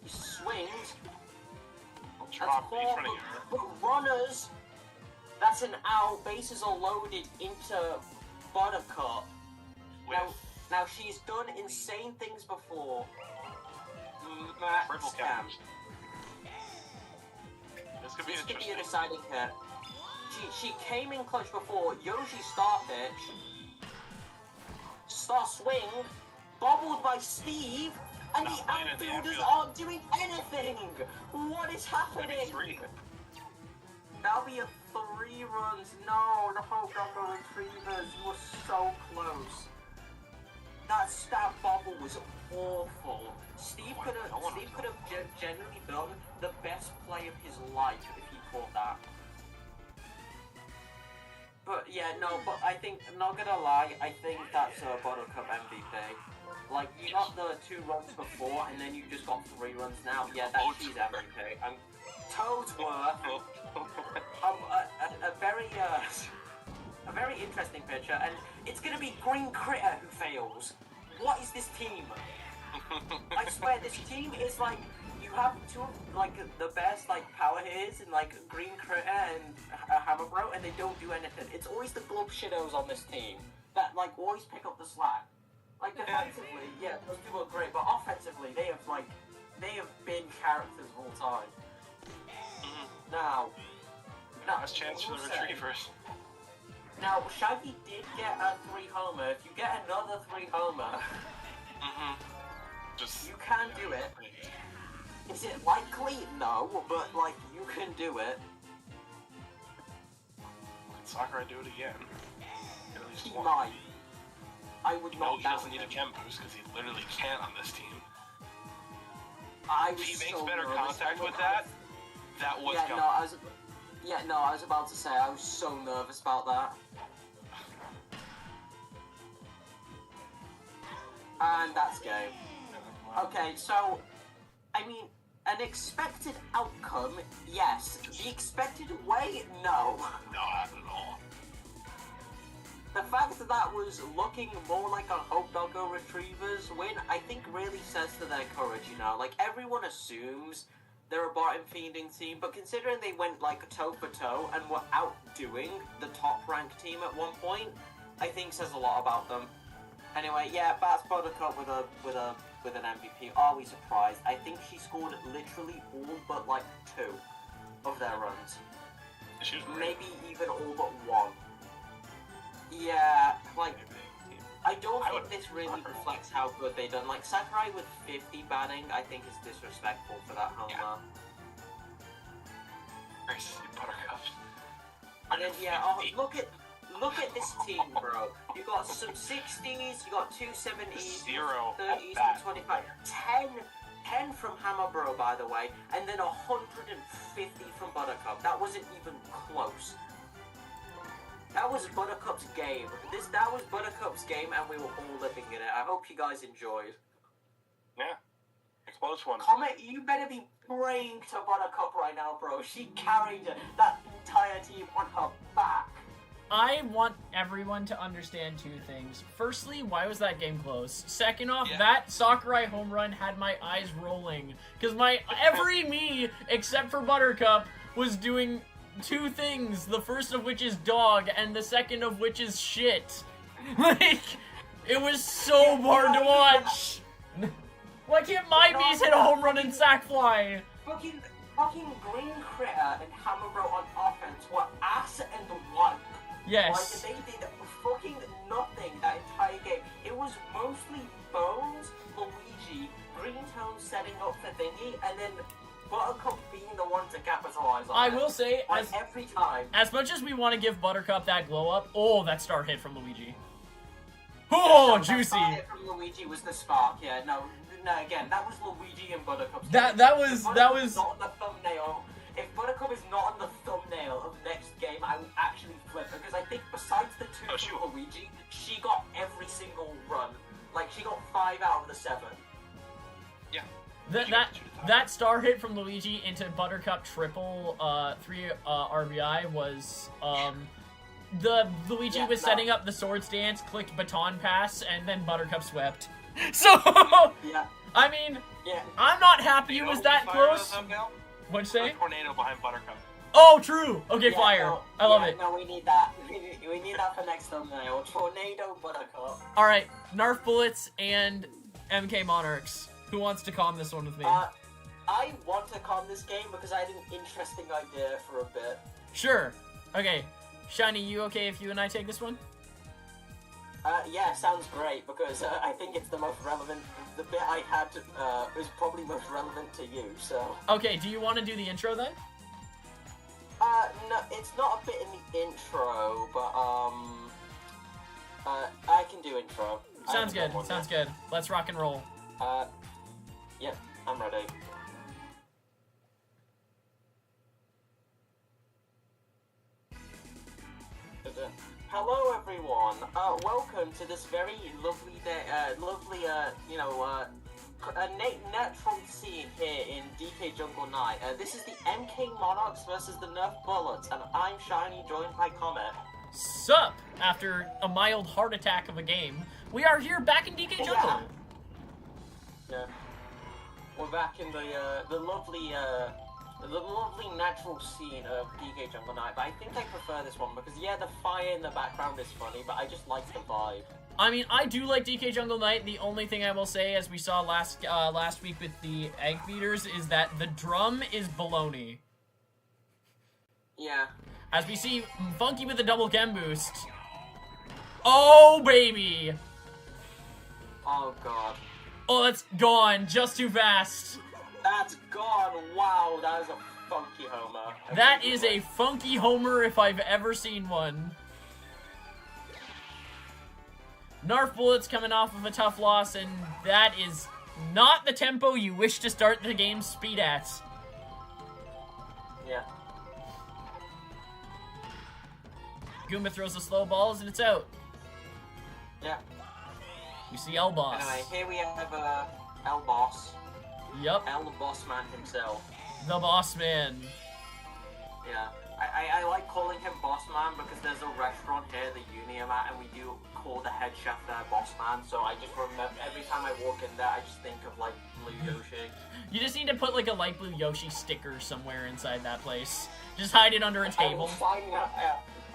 He swings. That's 4, but runners. That's an out. Bases are loaded into Buttercup. Now she's done insane things before. Triple Scam. This could be a deciding hit. She came in clutch before. Yoshi star pitch. Star swing. Bobbled by Steve. And the outfielders aren't doing anything. What is happening? That'll be a 3 runs. No, the Hope Doggo Retrievers were so close. That bobble was awful. Steve could have genuinely done the best play of his life if he caught that. But yeah, no, but I think, I'm not gonna lie, I think that's a Buttercup MVP. Like, you got the 2 runs before, and then you just got 3 runs now. Yeah, that's his MVP. Toadsworth, a very interesting picture, and it's gonna be Green Critter who fails. What is this team? I swear, this team is like, you have 2 of, like, the best, like, power hitters in, like, Green Critter and Hammer Bro, and they don't do anything. It's always the glove shittos on this team that, like, always pick up the slack. Like, defensively, yeah, those two are great, but offensively, they have been characters of all time. Now, last chance for the Retrievers. Now, Shaggy did get a 3 homer. If you get another 3 homer, you can do it. Is it likely? No, but, like, you can do it. Can Sakurai do it again? At least He one. might. I would not. No, he doesn't need a chem boost because he literally can't on this team. If he makes better contact with that, that was yeah, no, I was about to say, I was so nervous about that. And that's game. Okay, so, I mean, an expected outcome, yes. The expected way, no. No, not at all. The fact that that was looking more like a Hope Doggo Retrievers win, I think really says to their courage, Like, everyone assumes they're a bottom feeding team, but considering they went, like, toe-for-toe and were outdoing the top-ranked team at one point, I think says a lot about them. Anyway, yeah, Bats Buttercup with an MVP. Are we surprised? I think she scored literally all but, like, 2 of their runs. Maybe even all but 1. Yeah, like, I don't think this really reflects how good they done. Like, Sakurai with 50 batting, I think is disrespectful for that homer. Yeah. Buttercup. And then, look at this team, bro. You got some 60s, you got 2 70s, 0 30s, and 25. 10 from Hammer Bro, by the way, and then 150 from Buttercup. That wasn't even close. That was Buttercup's game. That was Buttercup's game, and we were all living in it. I hope you guys enjoyed. Yeah. A close one. Comet, you better be praying to Buttercup right now, bro. She carried that entire team on her back. I want everyone to understand two things. Firstly, why was that game close? Second off, that Sakurai home run had my eyes rolling. Because every me, except for Buttercup, was doing two things. The first of which is dog, and the second of which is shit. Like, it was so hard to watch. Why can't my bees hit a home run in sack fly? Fucking Green Critter and Hammer Bro on offense were ass and wipe. Yes. Like, they did fucking nothing that entire game. It was mostly Bones, Luigi, Green Tone setting up for Thingy, and then Buttercup being the one to capitalize on I it. will say, every time. As much as we want to give Buttercup that glow up, oh, that star hit from Luigi. Oh, juicy. That star hit from Luigi was the spark. Yeah, no, again, that was Luigi and Buttercup's that was not on the thumbnail. If Buttercup is not on the thumbnail of next game, I would actually flip, because I think besides the two from Luigi, she got every single run. Like, she got 5 out of the 7. Yeah. That star hit from Luigi into Buttercup triple 3 RBI was the Luigi was setting up the swords dance, clicked baton pass, and then Buttercup swept. So yeah. I mean, I'm not happy it was that close. What'd you say? A tornado behind Buttercup. Oh, true. Okay, fire. No, I love it. No, we need that. We need that for next thumbnail. Tornado Buttercup. All right, Narf Bullets and MK Monarchs. Who wants to calm this one with me? I want to calm this game because I had an interesting idea for a bit. Sure. Okay. Shiny, you okay if you and I take this one? Yeah, sounds great, because I think it's the most relevant. The bit I had is probably most relevant to you, so... Okay, do you want to do the intro then? No, it's not a bit in the intro, but, I can do intro. Sounds good, sounds good. Let's rock and roll. Yep, I'm ready. Hello everyone, welcome to this very lovely day, natural scene here in DK Jungle Night. This is the MK Monarchs versus the Nerf Bullets, and I'm Shiny, joined by Comet. Sup? After a mild heart attack of a game, we are here back in DK Jungle. Yeah. We're back in the lovely natural scene of DK Jungle Night, but I think I prefer this one because, yeah, the fire in the background is funny, but I just like the vibe. I mean, I do like DK Jungle Night. The only thing I will say, as we saw last week with the Egg Beaters, is that the drum is baloney. Yeah. As we see Funky with a double chem boost. Oh, baby! Oh, God. Oh, that's gone just too fast. That's gone. Wow, that is a funky homer. That is a funky homer if I've ever seen one. Narf Bullets coming off of a tough loss, and that is not the tempo you wish to start the game's speed at. Yeah. Goomba throws the slow balls, and it's out. Yeah. We see L-Boss. Anyway, here we have L-Boss. Yup. L the boss man himself. The boss man. Yeah. I like calling him boss man because there's a restaurant here, the Unium at, and we do call the head chef there boss man, so I just remember, every time I walk in there, I just think of, like, Blue Yoshi. You just need to put, like, a light blue Yoshi sticker somewhere inside that place. Just hide it under a table.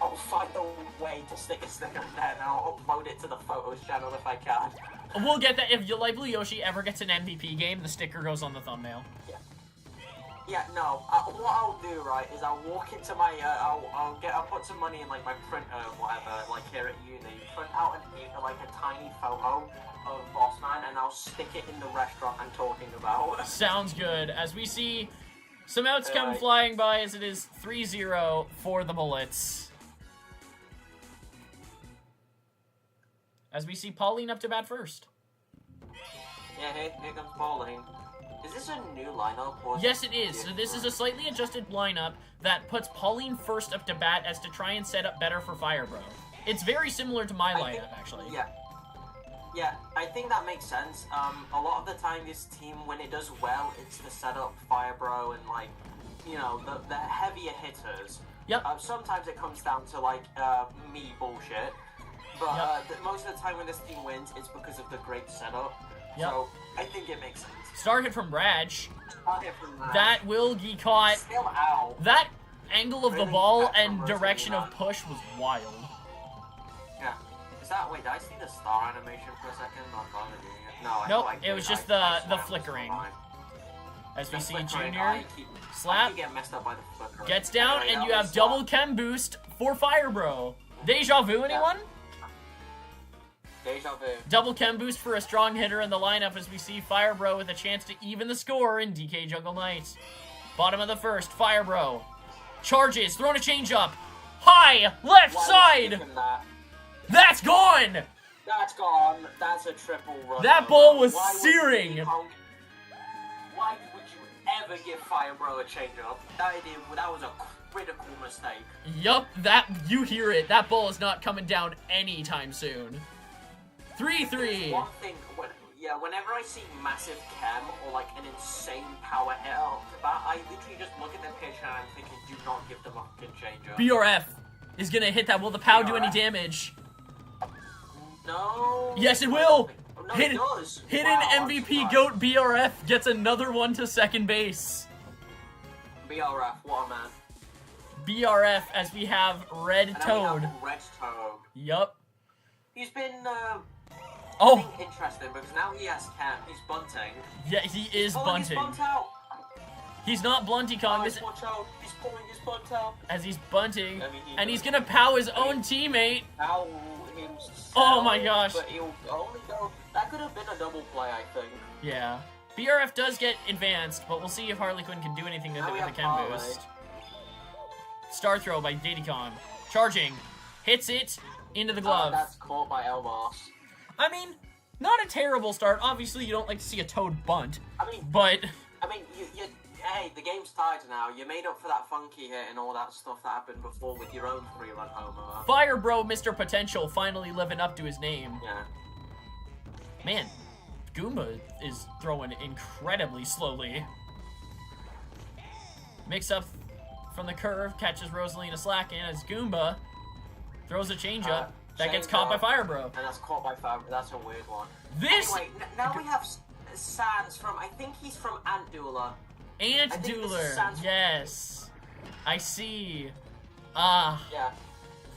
I'll find a way to stick a sticker in there, and I'll upload it to the photos channel if I can. We'll get that. If your Light Blue Yoshi ever gets an MVP game, the sticker goes on the thumbnail. Yeah. Yeah, no. What I'll do, right, is I'll walk into my, I'll put some money in, like, my printer or whatever, like, here at uni, print out a tiny photo of Bossman, and I'll stick it in the restaurant I'm talking about. Sounds good. As we see some outs come flying by, as it is 3-0 for the Bullets. As we see Pauline up to bat first. Yeah, here comes Pauline. Is this a new lineup? Or Yes, it is. So this is a slightly adjusted lineup that puts Pauline first up to bat as to try and set up better for Firebro. It's very similar to my lineup, actually. Yeah. Yeah, I think that makes sense. A lot of the time, this team, when it does well, it's to set up Firebro and, like, you know, the heavier hitters. Yep. Sometimes it comes down to, like, me bullshit. But most of the time when this team wins, it's because of the great setup. Yep. So, I think it makes sense. Star hit from Raj. Star hit from Raj. That will get caught. Still out. That angle of the Really ball bad and from direction of Rosalina. push was wild. Yeah. Is that, wait, did I see the star animation for a second? No, I'm not doing it. No, I Nope, thought I it was did. just I the swear it was flickering. fine. As we The see flickering, Junior I slap, keep getting messed up by the flickering. gets down, Anyway, and that you have was double chem boost for Firebro. Deja vu, anyone? Deja vu. Double chem boost for a strong hitter in the lineup as we see Firebro with a chance to even the score in DK Jungle Knights. Bottom of the first, Firebro. Charges, throwing a changeup. High, left Why side. was he that? That's gone. That's gone. That's a triple run. That over. ball was Why would searing. Why would you ever give Firebro a changeup? That was a critical mistake. Yup, you hear it. That ball is not coming down anytime soon. 3-3. One thing, whenever I see massive chem or like an insane power hit off the bat, I literally just look at the pitch and I'm thinking, do not give them a fucking changeup. BRF is gonna hit that. Will the POW do any BRF? damage? No. Yes, it will. No, Hit- it does. Hidden Wow, I'm MVP surprised. GOAT BRF gets another one to second base. BRF, what a man. BRF as we have Red And then we Toad. have Red Toad. Yup. He's been Oh, interesting because now he has chem. He's bunting. yeah, he is Pulling his bunting. bunt out. He's not Blunty Kong Guys, watch out. He's pulling his bunt out. as he's bunting, I mean, he and he's does. gonna POW his own teammate. Ow, himself. Oh my gosh. But he'll only go. That could have been a double play, I think. Yeah. BRF does get advanced, but we'll see if Harley Quinn can do anything with Now it we with a have chem Parlay. boost. Star throw by Diddy Kong. Charging. Hits it into the glove. That's caught by Elmas. I mean, not a terrible start. Obviously, you don't like to see a Toad bunt, I mean, but hey, the game's tied now. You made up for that funky hit and all that stuff that happened before with your own 3-run homer. Firebro, Mr. Potential, finally living up to his name. Yeah. Man, Goomba is throwing incredibly slowly. Mix up from the curve, catches Rosalina slacking as Goomba throws a changeup that gets caught by Firebro. And that's caught by Fab. That's a weird one. This Anyway, now we have Sans from. I think he's from Ant Doula. Ant I think this is Dueler, Sans- yes, I see. Yeah.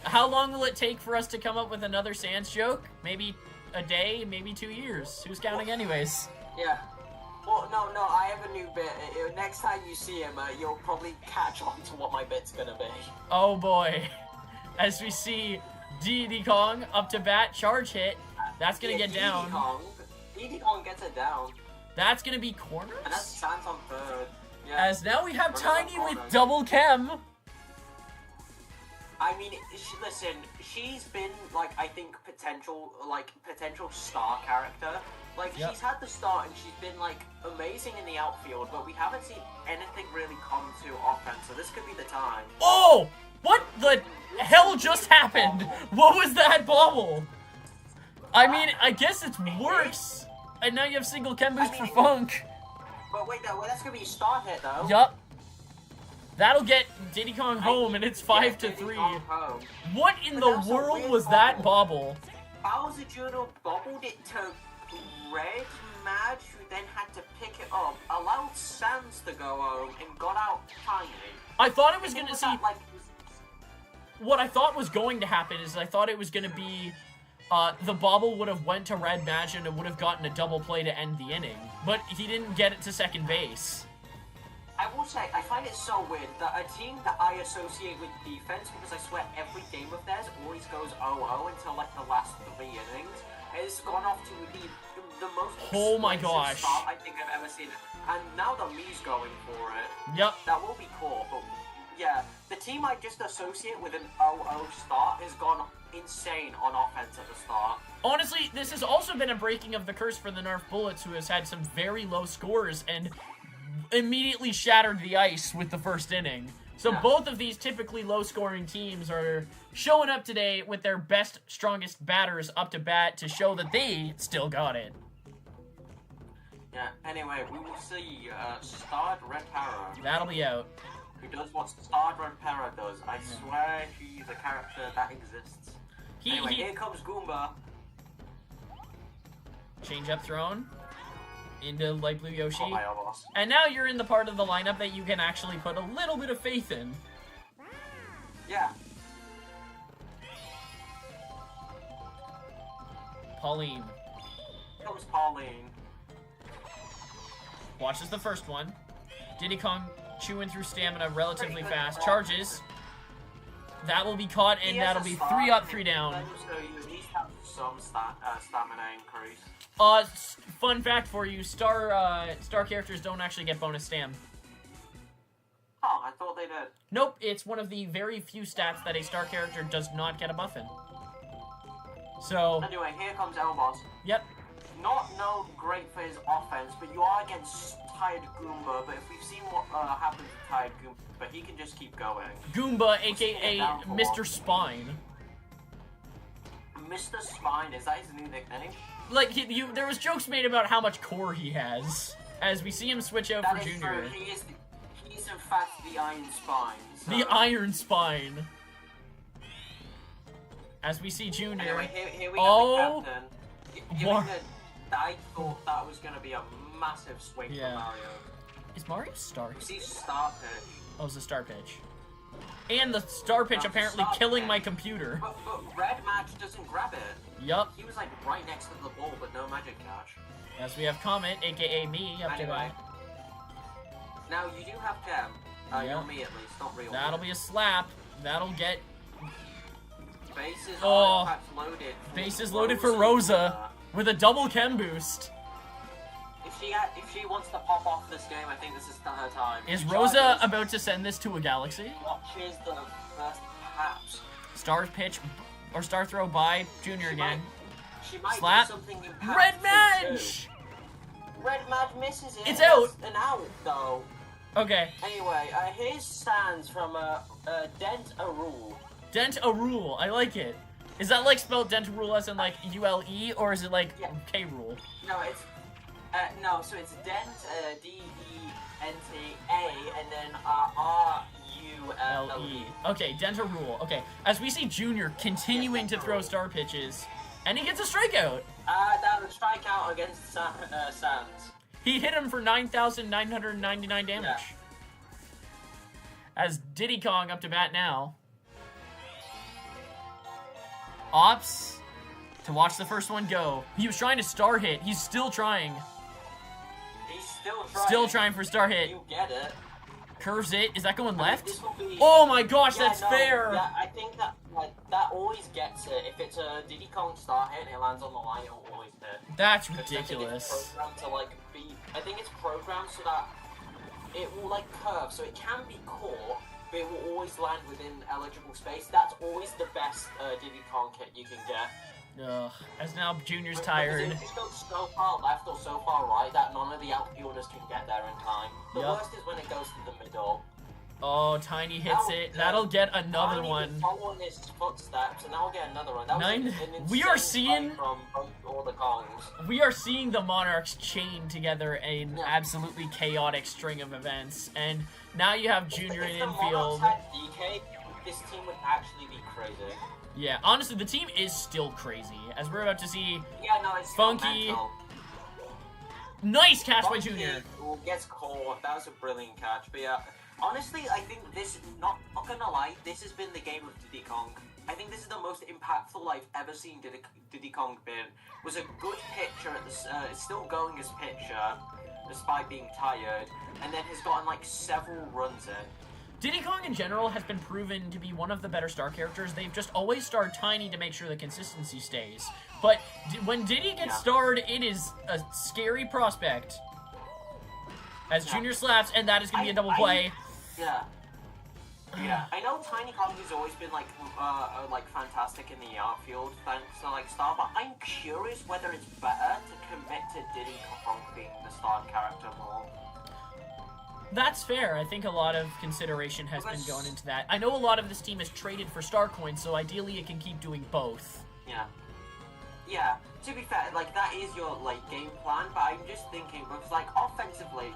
How long will it take for us to come up with another Sans joke? Maybe a day, maybe 2 years. Who's counting anyways? Yeah. Well, no, I have a new bit. Next time you see him, you'll probably catch on to what my bit's gonna be. Oh boy. As we see Diddy Kong up to bat, charge hit. That's gonna get down. Diddy Kong gets it down. That's gonna be corners? And that's Sans on third. Yeah. As now we have Runners Tiny on with corners. double chem. I mean, listen, she's been, like, I think, potential star character. Like, Yep. she's had the start and she's been, like, amazing in the outfield, but we haven't seen anything really come to offense, so this could be the time. Oh! What the hell just happened? What was that bobble? I mean, I guess it's worse. And now you have single chem boost for Funk. But wait, no, that's gonna be a star hit, though. Yup. That'll get Diddy Kong home, and it's Yeah, 5-3. Diddy Kong home. What in But the that was a world weird was that bobble. bobble? Bowser Jr. bobbled it to Red Mad, who then had to pick it up, allowed Sans to go home, and got out Tiny. I thought it was What gonna was see. that, like, What I thought was going to happen is I thought it was gonna be, the bobble would have went to Red Magic and would have gotten a double play to end the inning, but he didn't get it to second base. I will say, I find it so weird that a team that I associate with defense, because I swear every game of theirs always goes 0-0 until like the last 3 innings, has gone off to the most Oh my explosive gosh. start I think I've ever seen. And now the Mii's going for it. Yep. That will be cool, but yeah, the team I just associate with an 0-0 start has gone insane on offense at the start. Honestly, this has also been a breaking of the curse for the Nerf Bullets, who has had some very low scores and immediately shattered the ice with the first inning. So both of these typically low-scoring teams are showing up today with their best, strongest batters up to bat to show that they still got it. Yeah, anyway, we will see Starred Red Para. That'll be out. Who does what Starred Red Para does. I swear he's a character that exists. Anyway, here comes Goomba. Change up thrown into light blue Yoshi. Oh, my boss. And now you're in the part of the lineup that you can actually put a little bit of faith in. Yeah. Pauline. Here comes Pauline. Watches the first one. Diddy Kong chewing through stamina relatively fast. Charges. That will be caught, and that'll be 3 up, 3 down. So you at least have some stamina increase. Fun fact for you, star characters don't actually get bonus stam. Oh, I thought they did. Nope, it's one of the very few stats that a star character does not get a buff in. So... Anyway, here comes Elboss. Yep. Not known great for his offense, but you are against Tired Goomba, but if we've seen what happened to Tired Goomba, he can just keep going. Goomba, aka Mr. Spine. Mr. Spine, is that his new nickname? Like, there was jokes made about how much core he has, as we see him switch out for Junior. True. He is in fact the Iron Spine. So. The Iron Spine. As we see Junior. Anyway, here we got the captain. Mar I thought that was going to be a massive swing for Mario. Is Mario Star? You see Star Pitch. Oh, it's a Star Pitch. And the Star Pitch apparently killing my computer. But Red Match doesn't grab it. Yup. He was like right next to the ball, but no magic catch. As we have Comet, aka me, up to that. Now you do have Gem. You're me at least, not real. That'll be a slap. That'll get... Bases are in fact loaded. Bases loaded for Rosa. With a double chem boost. If she wants to pop off this game, I think this is her time. Is Rosa about to send this to a galaxy? Watches the first perhaps. Star pitch or star throw by Junior again. She might slap. Do something impactful. Red Madge! Red Madge misses it. It's out. An out though. Okay. Anyway, here's stands from Dent a Rule. Dent a Rule. I like it. Is that like spelled Dent a Rule as in like ULE, or is it like K Rule? No, it's no. So it's Dent DENTA and then RULE. Okay, Dent a Rule. Okay, as we see Junior continuing to throw star pitches, and he gets a strikeout. That was strikeout against Sands. He hit him for 9,999 damage. Yeah. As Diddy Kong up to bat now. Ops to watch the first one go. He was trying to star hit. He's still trying. He's still trying. Still trying for star hit. You get it. Curves it. Is that going left? Be... Oh my gosh, that's fair. Yeah, I think that that always gets it. If it's a Diddy Kong star hit and it lands on the line, it'll always hit. That's ridiculous. I think it's programmed so that it will like curve, so it can be caught, but it will always land within eligible space. That's always the best Diddy Kong hit you can get. Ugh, as now Junior's tired. It just goes so far left or so far right that none of the outfielders can get there in time. The worst is when it goes to the middle. Oh, Tiny hits it. That'll get another one. Following his footsteps, and that'll get another one. That was we are seeing from all the Kongs. We are seeing the Monarchs chain together an absolutely chaotic string of events, and now you have Junior in infield. If the Monarchs had DK, this team would actually be crazy. Yeah, honestly, the team is still crazy, as we're about to see. Yeah, no, it's Funky. Nice catch by Junior. Gets caught. That was a brilliant catch, but yeah. Honestly, I think this, not gonna lie, this has been the game of Diddy Kong. I think this is the most impactful I've ever seen Diddy Kong been. Was a good pitcher at the, still going as pitcher, despite being tired, and then has gotten like several runs in. Diddy Kong in general has been proven to be one of the better star characters. They've just always starred Tiny to make sure the consistency stays. But when Diddy gets starred, it is a scary prospect. As Junior slaps, and that is going to be a double play. Yeah. Yeah, I know Tiny Kong's always been like fantastic in the outfield thanks to like Star, but I'm curious whether it's better to commit to Diddy Kong being the star character more. That's fair. I think a lot of consideration has been going into that. I know a lot of this team is traded for star coins, so ideally it can keep doing both. Yeah. Yeah, to be fair, like, that is your late game plan, but I'm just thinking, because, like, offensively,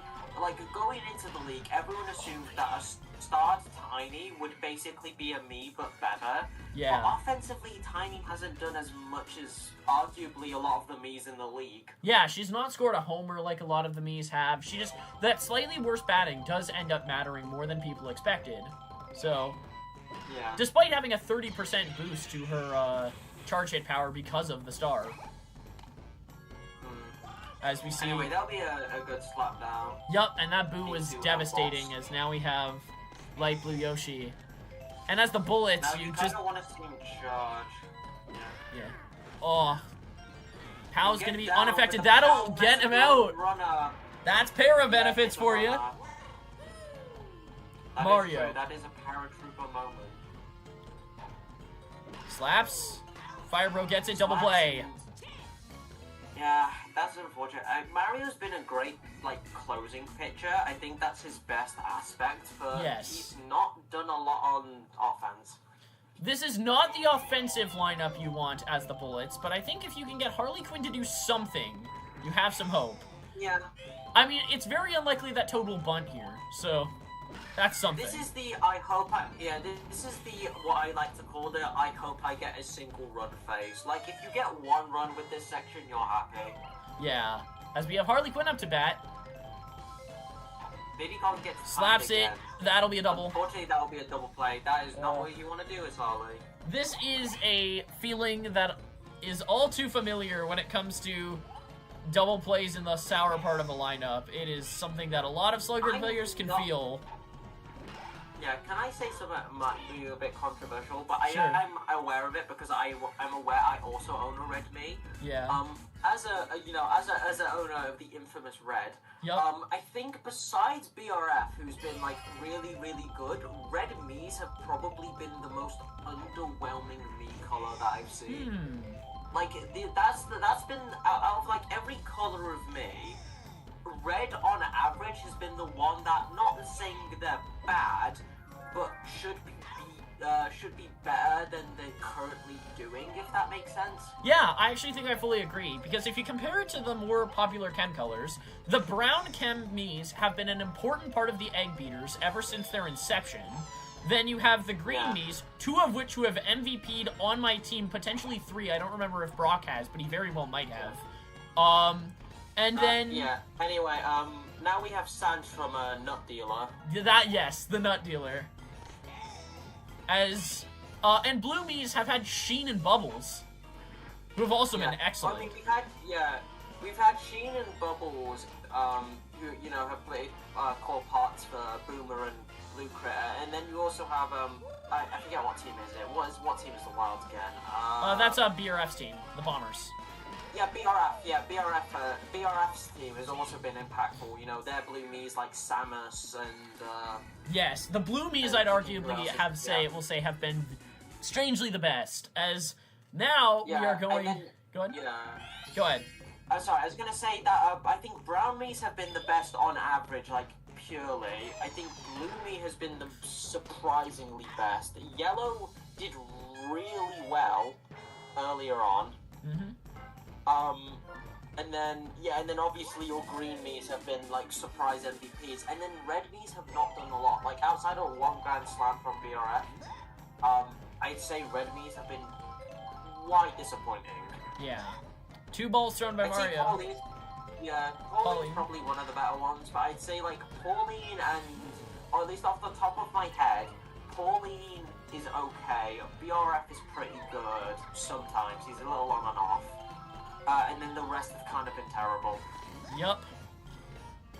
like, going into the league, everyone assumed that a star Tiny would basically be a me, but better. Yeah. But offensively, Tiny hasn't done as much as, arguably, a lot of the me's in the league. Yeah, she's not scored a homer like a lot of the me's have. She just, that slightly worse batting does end up mattering more than people expected. So, Yeah. despite having a 30% boost to her, charge hit power because of the star. As we see. Anyway, that'll be a good slap down. Yup, and that boo was Into devastating boss. as now we have Light Blue Yoshi. And as the bullets, Now you you just... kind of want to see him charge. Yeah. Oh. Pow's Get gonna be down unaffected. with the That'll power get him message out! Runner. That's para benefits for you. That is Mario. true, that is a paratrooper moment. Slaps. Fire Bro gets it, double Slaps play. and- Yeah, that's unfortunate. Mario's been a great, like, closing pitcher. I think that's his best aspect, but Yes. he's not done a lot on offense. This is not the offensive lineup you want as the bullets, but I think if you can get Harley Quinn to do something, you have some hope. Yeah. I mean, it's very unlikely that Toad will bunt here, so that's something. This is the this is the, what I like to call the I hope I get a single run phase. Like, if you get one run with this section, you're happy. Yeah. As we have Harley Quinn up to bat. Diddy Kong gets Slaps timed it. again. That'll be a double. Unfortunately, that'll be a double play. That is not what you want to do, as Harley. This is a feeling that is all too familiar when it comes to double plays in the sour part of the lineup. It is something that a lot of Slugger players can feel. Yeah, can I say something that might be a bit controversial? But Sure. I'm aware of it because I'm aware I also own a Red Me. Yeah. As an owner of the infamous Red. Yup. I think besides BRF, who's been like really, really good, Red Me's have probably been the most underwhelming Me color that I've seen. Like that's been out of like every color of Me. Red on average has been the one that, not saying they're bad, but should be better than they're currently doing, if that makes sense. Yeah, I actually think I fully agree, because if you compare it to the more popular chem colors, the brown chem Miis have been an important part of the egg beaters ever since their inception. Then you have the green Miis, two of which who have MVP'd on my team, potentially 3. I don't remember if Brock has, but he very well might have. And then... Yeah, anyway, now we have Sanj from Nut Dealer. Yes, the Nut Dealer. And Blue Miis have had Sheen and Bubbles, who have also been excellent. I mean, we've had Sheen and Bubbles, who, have played core parts for Boomer and Blue Critter, and then you also have, I forget what team is it. What team is the Wild again? That's BRF's team, the Bombers. Yeah, BRF. BRF's team has also been impactful. Their Blue Miis like Samus and. Yes, the Blue Miis I'd arguably have been strangely the best. As now we are going. Go ahead. Yeah. Go ahead. I'm sorry. I was gonna say that I think Brown Miis have been the best on average, like purely. I think Blue Mii has been the surprisingly best. Yellow did really well earlier on. And then obviously your green Miis have been like surprise MVPs, and then red Miis have not done a lot. Like outside of one Grand Slam from BRF, I'd say red Miis have been quite disappointing. Yeah. 2 balls thrown by I'd Mario. say Pauline's probably one of the better ones, but I'd say like Pauline or at least off the top of my head, Pauline is okay. BRF is pretty good sometimes. He's a little on and off. And then the rest have kind of been terrible. Yup.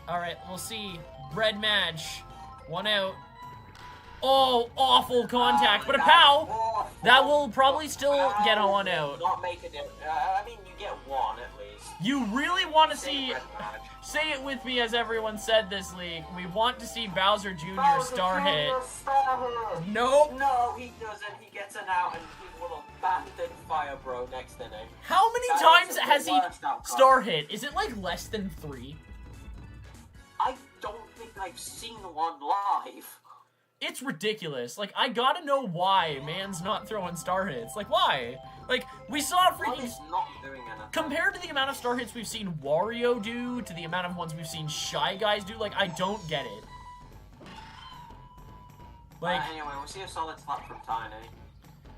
Alright, we'll see. Red match. 1 out. Oh, awful contact, but a POW! That will probably still get a 1 out. Not make a difference. I mean, you get 1 at least. You really want to see... Red match. Say it with me as everyone said this league. We want to see Bowser Jr. star hit. Nope. No, he doesn't. He gets an out and he will abandon Fire Bro next inning. How many That times is the has he worst outcome. star hit? Is it like less than 3? I don't think I've seen one live. It's ridiculous. Like, I gotta know why man's not throwing star hits. Like, why? Like, we saw One freaking... is not doing anything. Compared to the amount of star hits we've seen Wario do, to the amount of ones we've seen Shy Guys do, like, I don't get it. Like... Anyway, we'll see a solid slap from Tiny.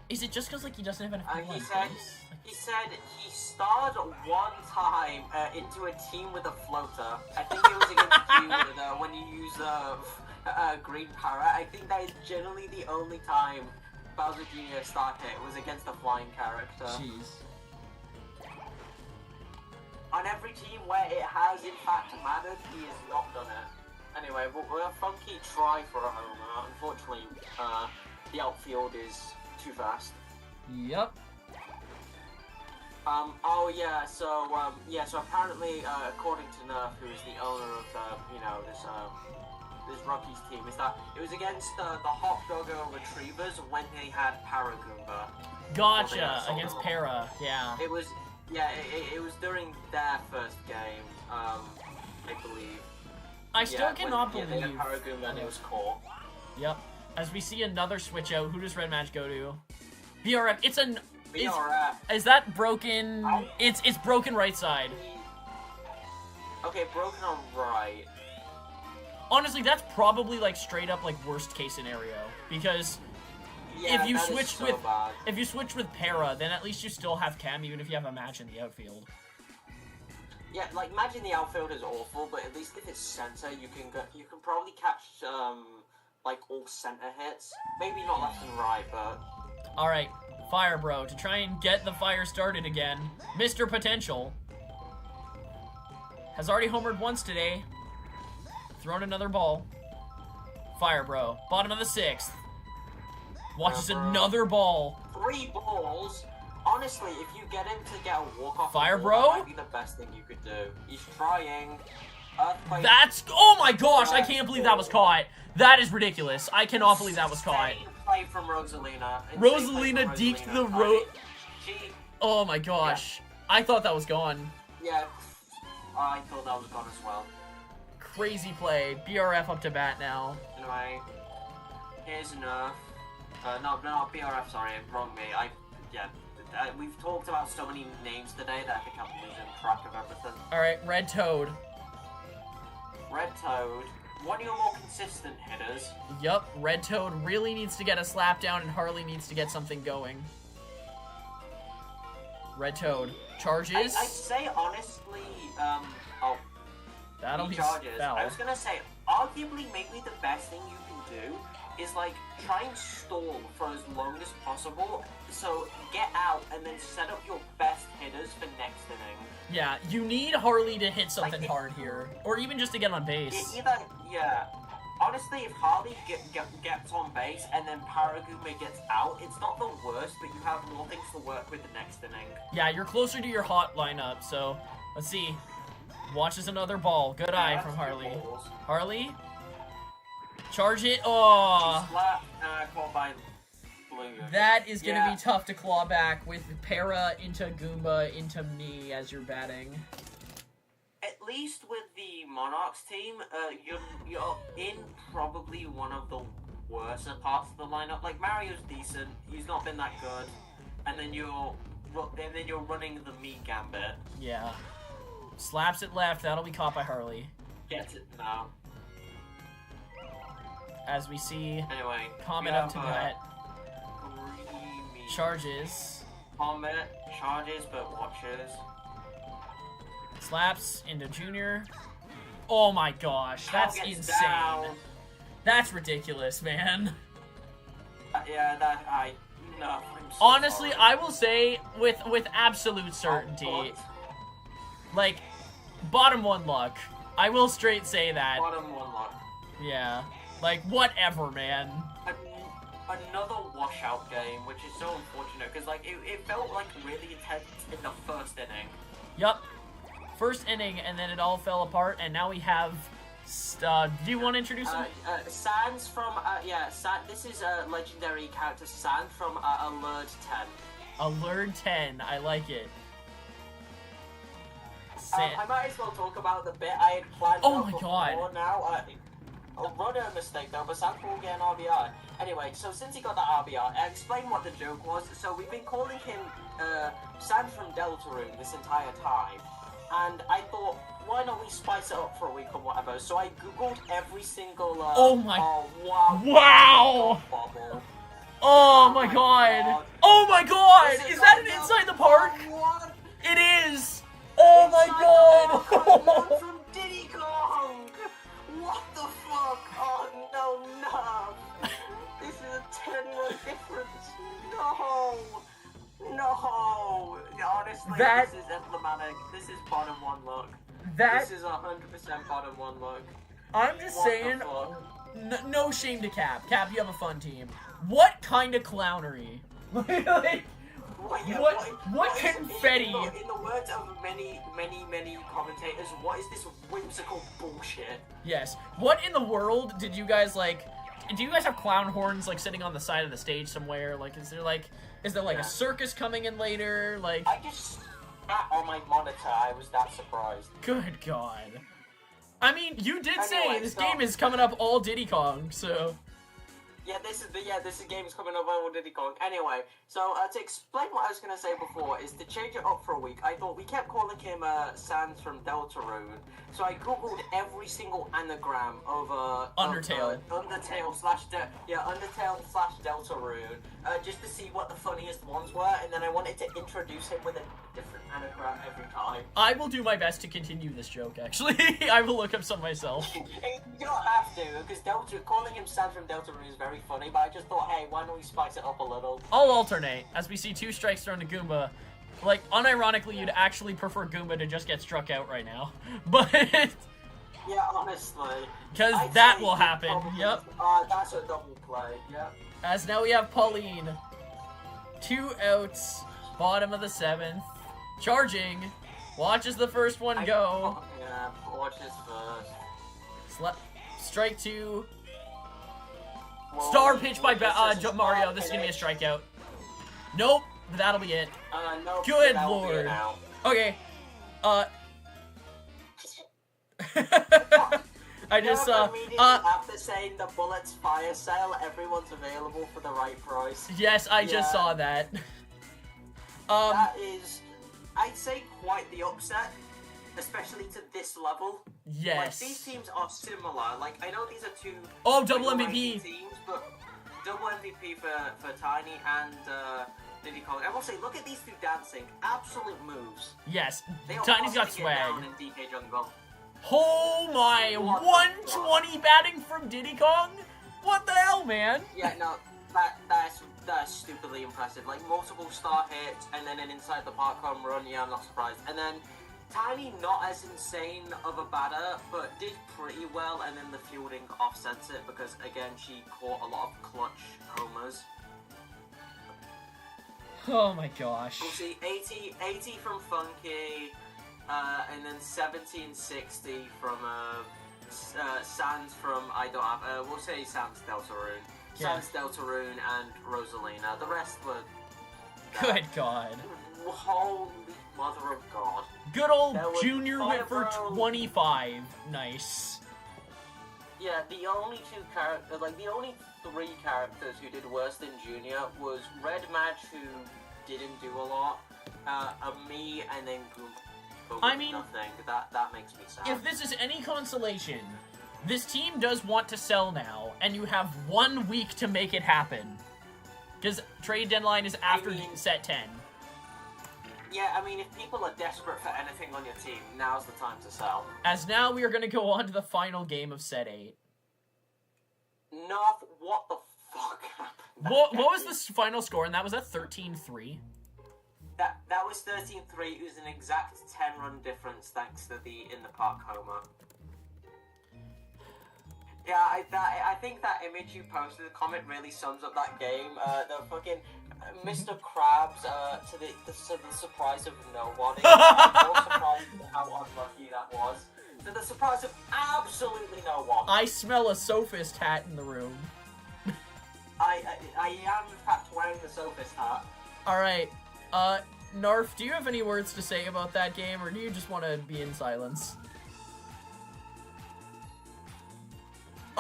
Is it just because, like, he doesn't have enough people He on said base? he said he starred one time into a team with a floater. I think it was against you with, when you use Green Parrot. I think that is generally the only time Bowser Jr. start hit was against a flying character. Jeez. On every team where it has in fact mattered, he has not done it. Anyway, we're a funky try for a homer. Unfortunately, the outfield is too fast. Yep. Oh yeah, so apparently, according to Nerf, who is the owner of, this Rockies team, is that it was against the Hot Doggo Retrievers when they had Paragoomba. Gotcha, against Para, yeah. It was, yeah, it was during their first game, I believe. I still cannot believe... they had Paragoomba and it was cool. Yep. As we see another switch out, who does Red Match go to? BRF, it's an... BRF. Is that broken? It's broken right side. Okay, broken on right. Honestly, that's probably like straight up like worst case scenario because Yeah, if you that is switch so with bad. if you switch with Para, then at least you still have Cam even if you have a match in the outfield. Yeah, like imagine the outfield is awful, but at least if it's center, you can probably catch like all center hits. Maybe not left and right, but All right, Fire Bro to try and get the fire started again. Mr. Potential has already homered once today. Thrown another ball. Fire Bro, bottom of the 6th. Watches another ball. 3 balls. Honestly, if you get him to get a walk off, Fire the Bro? ball, that might be the best thing you could do. He's trying. Earthquake. That's... Oh my gosh, I can't believe that was caught. That is ridiculous. I cannot believe that was caught. Insane play from Rosalina. Rosalina deked the She... Oh my gosh. I thought that was gone. Yeah, I thought that was gone as well. Crazy play. BRF up to bat now. Anyway, here's Nerf. No, BRF, sorry, wrong me. We've talked about so many names today that I think I'm losing track of everything. Alright, Red Toad. Red Toad, one of your more consistent hitters. Yup, Red Toad really needs to get a slap down and Harley needs to get something going. Red Toad charges. I'd say honestly, That'll be charges. foul. I was gonna say, arguably, maybe the best thing you can do is like try and stall for as long as possible. So get out and then set up your best hitters for next inning. Yeah, you need Harley to hit something hard here, or even just to get on base. Honestly, if Harley gets on base and then Paragoomba gets out, it's not the worst, but you have more things to work with the next inning. Yeah, you're closer to your hot lineup, so let's see. Watches another ball. Good eye from Harley. Harley? Charge it. Oh! Flat, caught by Blue. That is going to be tough to claw back with Para into Goomba into me as you're batting. At least with the Monarchs team, you're in probably one of the worst parts of the lineup. Like Mario's decent, he's not been that good, and then you're running the me gambit. Yeah. Slaps it left. That'll be caught by Harley. Gets it now. As we see, Anyway, Comet up to bat. Creamy. Charges. Comet charges, but watches. Slaps into Junior. Oh my gosh, that's Gets insane. down. That's ridiculous, man. No. I'm so Honestly, sorry. I will say with absolute certainty, like bottom 1 luck. I will straight say that. Bottom 1 luck. Yeah. Like whatever, man. Another washout game, which is so unfortunate because like it felt like really intense in the first inning. Yup. first inning, and then it all fell apart, and now we have... do you want to introduce him? Sans from, this is a legendary character, Sans from Alert 10. Alert 10, I like it. I might as well talk about the bit I had planned before now. A runner mistake though, but Sans will get an RBI. Anyway, so since he got that RBI, I explained what the joke was. So we've been calling him Sans from Deltarune this entire time. And I thought, why don't we spice it up for a week or whatever? So I googled every single. Oh my! Wow! Wow! Oh my god! Oh my god! Is that an inside the park? What? It is! Oh my god! From Diddy Kong! What the fuck? Oh no! This is a 10-run difference. No! Honestly, this is emblematic. This is bottom one luck. This is 100% bottom one luck. I'm just saying, no shame to Cap. Cap, you have a fun team. What kind of clownery? Like, what confetti? In the words of many commentators, what is this whimsical bullshit? Yes. What in the world did you guys like? Do you guys have clown horns like sitting on the side of the stage somewhere? Like, is there a circus coming in later? Like, I just sat on my monitor. I was that surprised. Good God. I mean, you did say this game is coming up all Diddy Kong, so. Yeah, this game is coming up on Diddy Kong. Anyway, so to explain what I was gonna say before is to change it up for a week. I thought we kept calling him Sans from Deltarune, so I googled every single anagram of Undertale. Undertale slash Deltarune, just to see what the funniest ones were, and then I wanted to introduce him with a different anagram every time. I will do my best to continue this joke. Actually, I will look up some myself. You don't have to, because calling him Sans from Deltarune is very funny, but I just thought, hey, why don't we spice it up a little? I'll alternate, as we see 2 strikes thrown to Goomba. Like, unironically, you'd actually prefer Goomba to just get struck out right now. But... yeah, honestly. Because that will happen, yep. That's a double play, yep. As now we have Pauline. 2 outs, bottom of the 7th. Charging. Watches the first one go. Yeah, watches first. Strike 2. Star pitch by Mario. This is going to be a strikeout. Nope. That'll be it. Nope, Good lord. Okay. I just saw. After saying the bullets fire sale, everyone's available for the right price. Yes, I just saw that. That is, I'd say, quite the upset, especially to this level. Yes. Like, these teams are similar. Like, I know these are 2 double MVP teams, but double MVP for Tiny and Diddy Kong. I will say, look at these 2 dancing. Absolute moves. Yes. Tiny's got swag. Down in DK Jungle. Oh my, 120 batting from Diddy Kong? What the hell, man? Yeah, no, that's stupidly impressive. Like, multiple star hits, and then an inside the park home run, yeah, I'm not surprised. And then, Tiny, not as insane of a batter, but did pretty well, and then the fielding offsets it, because, again, she caught a lot of clutch homers. Oh my gosh. We'll see 80 from Funky, and then 1760 from Sans from we'll say Sans Deltarune. Yeah. Sans Deltarune and Rosalina. The rest were Good God. Holy mother of God. Good old Junior went for 25. Nice. Yeah, the only 2 characters, like the only 3 characters who did worse than Junior was Red Match, who didn't do a lot, me, and then Goomba. I mean, nothing. That makes me sad. If this is any consolation, this team does want to sell now, and you have 1 week to make it happen. Because trade deadline is after set 10. Yeah, I mean, if people are desperate for anything on your team, now's the time to sell. As now we are going to go on to the final game of set 8. Nerf, what the fuck happened? What was the final score, and that was at 13-3? That was 13-3. It was an exact 10-run difference thanks to the in the park homer. Yeah, I think that image you posted in the comment really sums up that game. The fucking Mr. Krabs, to the surprise of no one. I'm more surprised at how unlucky that was. To the surprise of absolutely no one. I smell a sophist hat in the room. I am in fact wearing the sophist hat. Alright, Narf, do you have any words to say about that game, or do you just want to be in silence?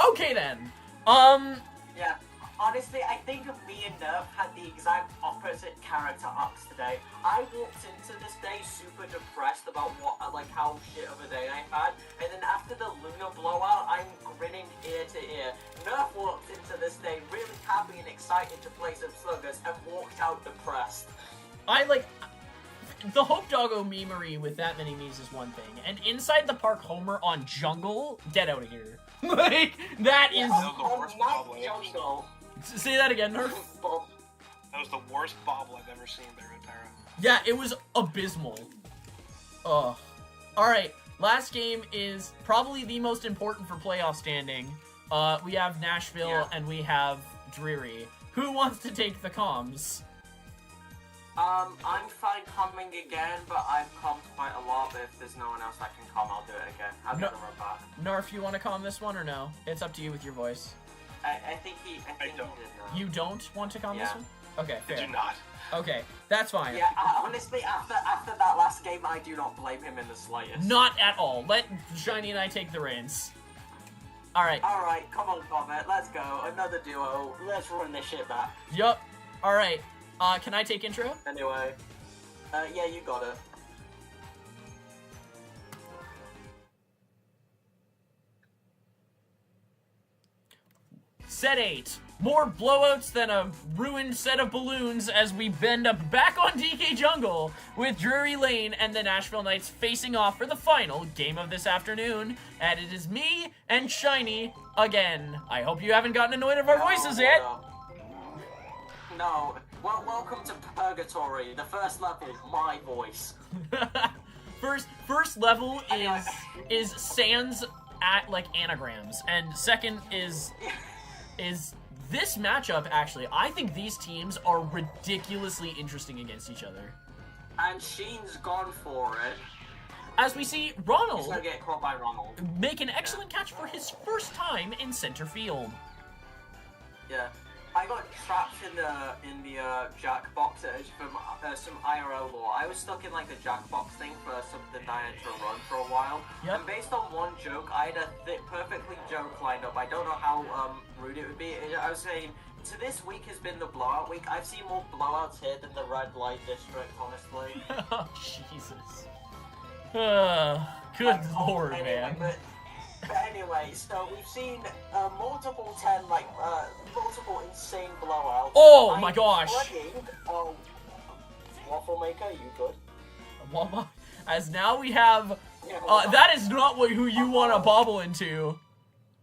Okay then. Yeah. Honestly, I think me and Nerf had the exact opposite character arcs today. I walked into this day super depressed about how shit of a day I had, and then after the Luna blowout, I'm grinning ear to ear. Nerf walked into this day really happy and excited to play some Sluggers, and walked out depressed. The Hope Doggo memery with that many memes is one thing, and Inside the Park Homer on Jungle, get out of here. That is... Jungle. Say that again, Nerf. That was the worst bobble I've ever seen there in Terra. Yeah, it was abysmal. Ugh. Alright, last game is probably the most important for playoff standing. We have Nashville and we have Dreary. Who wants to take the comms? I'm fine coming again, but I've commed quite a lot, but if there's no one else that can come, I'll do it again. I'm gonna run back. Narf, you want to comm this one or no? It's up to you with your voice. I think he did not. You don't want to comm this one? Okay, fair. I do not. Okay, that's fine. Yeah, honestly, after that last game, I do not blame him in the slightest. Not at all. Let Shiny and I take the reins. Alright. Alright, come on, Comet, let's go. Another duo. Let's run this shit back. Yup. Alright. Can I take intro? Anyway. Yeah, you got it. Set 8. More blowouts than a ruined set of balloons as we bend up back on DK Jungle with Drury Lane and the Nashville Knights facing off for the final game of this afternoon. And it is me and Shiny again. I hope you haven't gotten annoyed of our voices yet. No. Well, welcome to Purgatory. The first level, my voice. First level is sans at anagrams, and second is this matchup. Actually, I think these teams are ridiculously interesting against each other. And Sheen's gone for it. As we see Ronald He's gonna get caught by Ronald. Make an excellent catch for his first time in center field. Yeah. I got trapped in the Jackbox from some IRL lore. I was stuck in the Jackbox thing for something I had to run for a while. Yep. And based on one joke, I had a perfectly joke lined up. I don't know how rude it would be. I was saying, so this week has been the blowout week. I've seen more blowouts here than the Red Light District, honestly. Oh, Jesus. Good lord, anyway, man. But anyway, so we've seen multiple multiple insane blowouts. Oh my gosh! Waffle Maker, you good? As now we have, that is not who you want to bobble into.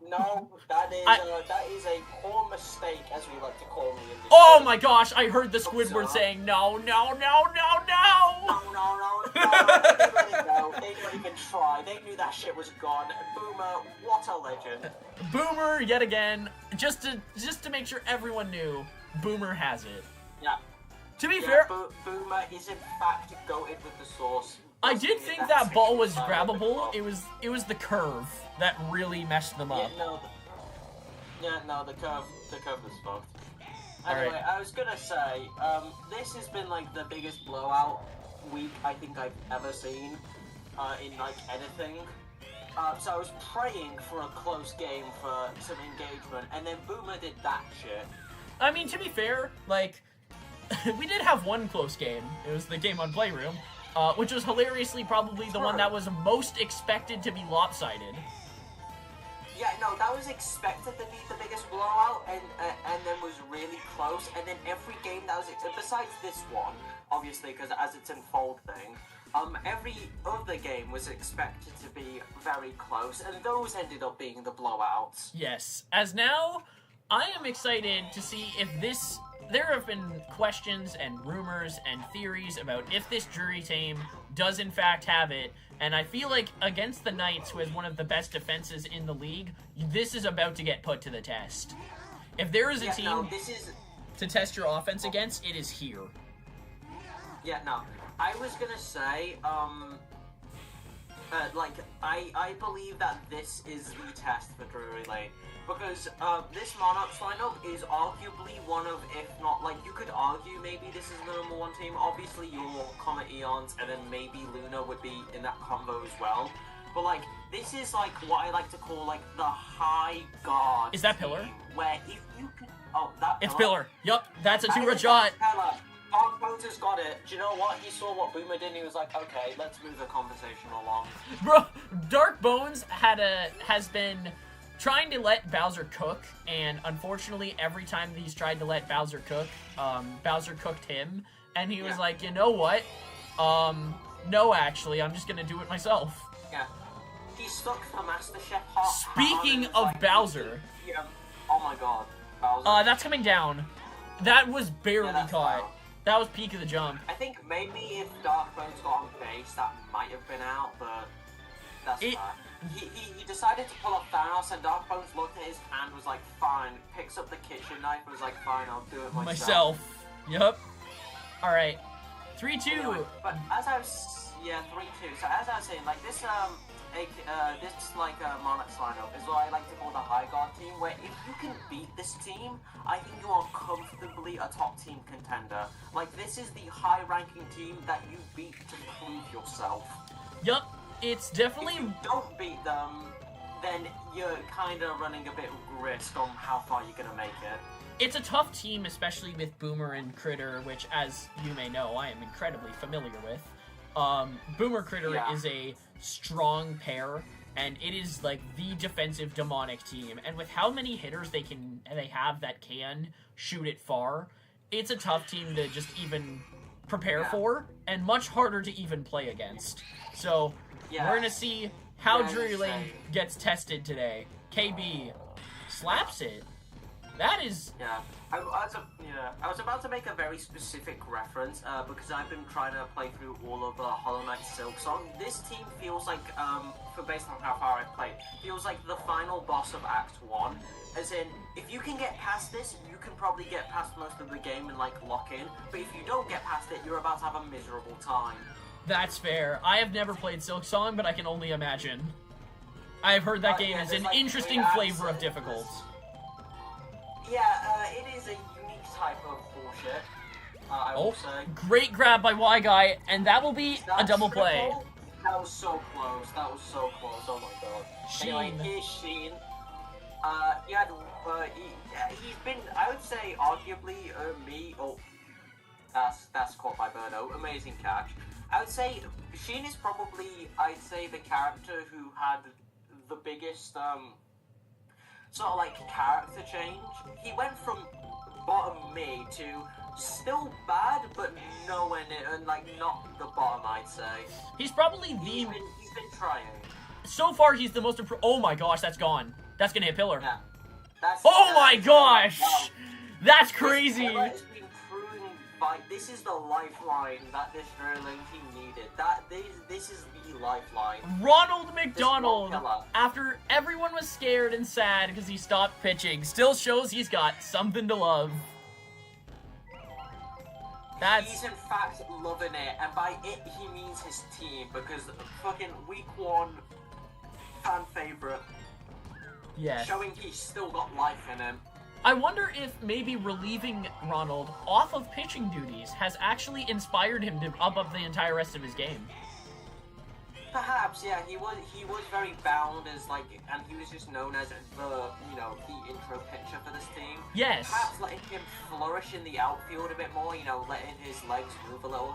No, that is a poor mistake, as we like to call the industry. Oh my gosh! I heard the Squidward saying no, no, no, no, no. No. They let it go. They didn't even try. They knew that shit was gone. Boomer, what a legend. Boomer yet again. Just to make sure everyone knew, Boomer has it. Yeah. To be fair, Boomer is in fact goated with the sauce. I did think that ball was grabbable. It was the curve that really messed them up. The curve was fucked. Anyway, Alright. I was gonna say, this has been the biggest blowout week I think I've ever seen in anything. So I was praying for a close game for some engagement, and then Boomer did that shit. I mean, to be fair, we did have one close game. It was the game on Playroom, which was hilariously probably the one that was most expected to be lopsided. Yeah, no, that was expected to be the biggest blowout, and then was really close. And then every game that was, besides this one, obviously, because as it's an Fold thing, every other game was expected to be very close, and those ended up being the blowouts. Yes, as now I am excited to see if this... There have been questions and rumors and theories about if this Drury team does in fact have it, and I feel like against the Knights, who has one of the best defenses in the league, this is about to get put to the test. If there is a team to test your offense against, it is here. Yeah, no. I was gonna say, I believe that this is the test for Drury Lane. Because this Monarchs lineup is arguably one of, if not, like, you could argue maybe this is the number one team. Obviously, your Comet Eons and then maybe Luna would be in that combo as well. But, like, this is, like, what I like to call, like, the high guard. Is that Pillar? Team, where if you could... Oh, that Pillar? It's Pillar. Yup, that's a two-red shot. Dark Bones has got it. Do you know what? He saw what Boomer did and he was like, okay, let's move the conversation along. Bro, Dark Bones has been... trying to let Bowser cook, and unfortunately, every time he's tried to let Bowser cook, Bowser cooked him, and he was like, you know what? No, actually, I'm just gonna do it myself. Yeah. He's stuck for Master Chef Hot. Speaking of like, Bowser. Yeah. Oh my god. Bowser. That's coming down. That was barely caught. Out. That was peak of the jump. I think maybe if Dark Bones got on base, that might have been out, but that's fine. He decided to pull up Thanos, and Dark Bones looked at his hand, was like, fine. Picks up the kitchen knife, was like, fine, I'll do it myself. Yep. Alright. 3-2. Anyway, but as I was... Yeah, 3-2. So as I was saying, like, this Monarchs lineup is what I like to call the high guard team, where if you can beat this team, I think you are comfortably a top team contender. Like, this is the high-ranking team that you beat to prove yourself. Yup. It's definitely... If you don't beat them, then you're kind of running a bit of risk on how far you're going to make it. It's a tough team, especially with Boomer and Critter, which, as you may know, I am incredibly familiar with. Boomer Critter is a strong pair, and it is, like, the defensive demonic team. And with how many hitters they have that can shoot it far, it's a tough team to just even prepare for, and much harder to even play against. So... we're going to see how Drury Lane gets tested today. KB slaps it. That is... Yeah. I was about to make a very specific reference, because I've been trying to play through all of the Hollow Knight Silk Song. This team feels like, based on how far I've played, feels like the final boss of Act 1. As in, if you can get past this, you can probably get past most of the game and, like, lock in. But if you don't get past it, you're about to have a miserable time. That's fair. I have never played Silk Song, but I can only imagine. I have heard that game is an interesting flavor of difficult. Yeah, it is a unique type of bullshit, I will say. Great grab by Y-Guy, and that will be a double play. That was so close, oh my god. Sheen. Anyway, here's Sheen. He's been, I would say, arguably, that's caught by Birdo, amazing catch. I would say Sheen is probably, the character who had the biggest, sort of like character change. He went from bottom me to still bad, but nowhere near, and like not the bottom, I'd say. He's probably He's been trying. So far, he's the most oh my gosh, that's gone. That's gonna hit Pillar. Yeah. My gosh! That's crazy! This is the lifeline that this Drury Lane team needed. This is the lifeline. Ronald McDonald, after everyone was scared and sad because he stopped pitching, still shows he's got something to love. He's in fact loving it, and by it he means his team, because fucking week 1 fan favorite. Yes. Showing he's still got life in him. I wonder if maybe relieving Ronald off of pitching duties has actually inspired him to up the entire rest of his game. Perhaps, yeah, he was very bound as, like, and he was just known as the intro pitcher for this team. Yes. Perhaps letting him flourish in the outfield a bit more, letting his legs move a little,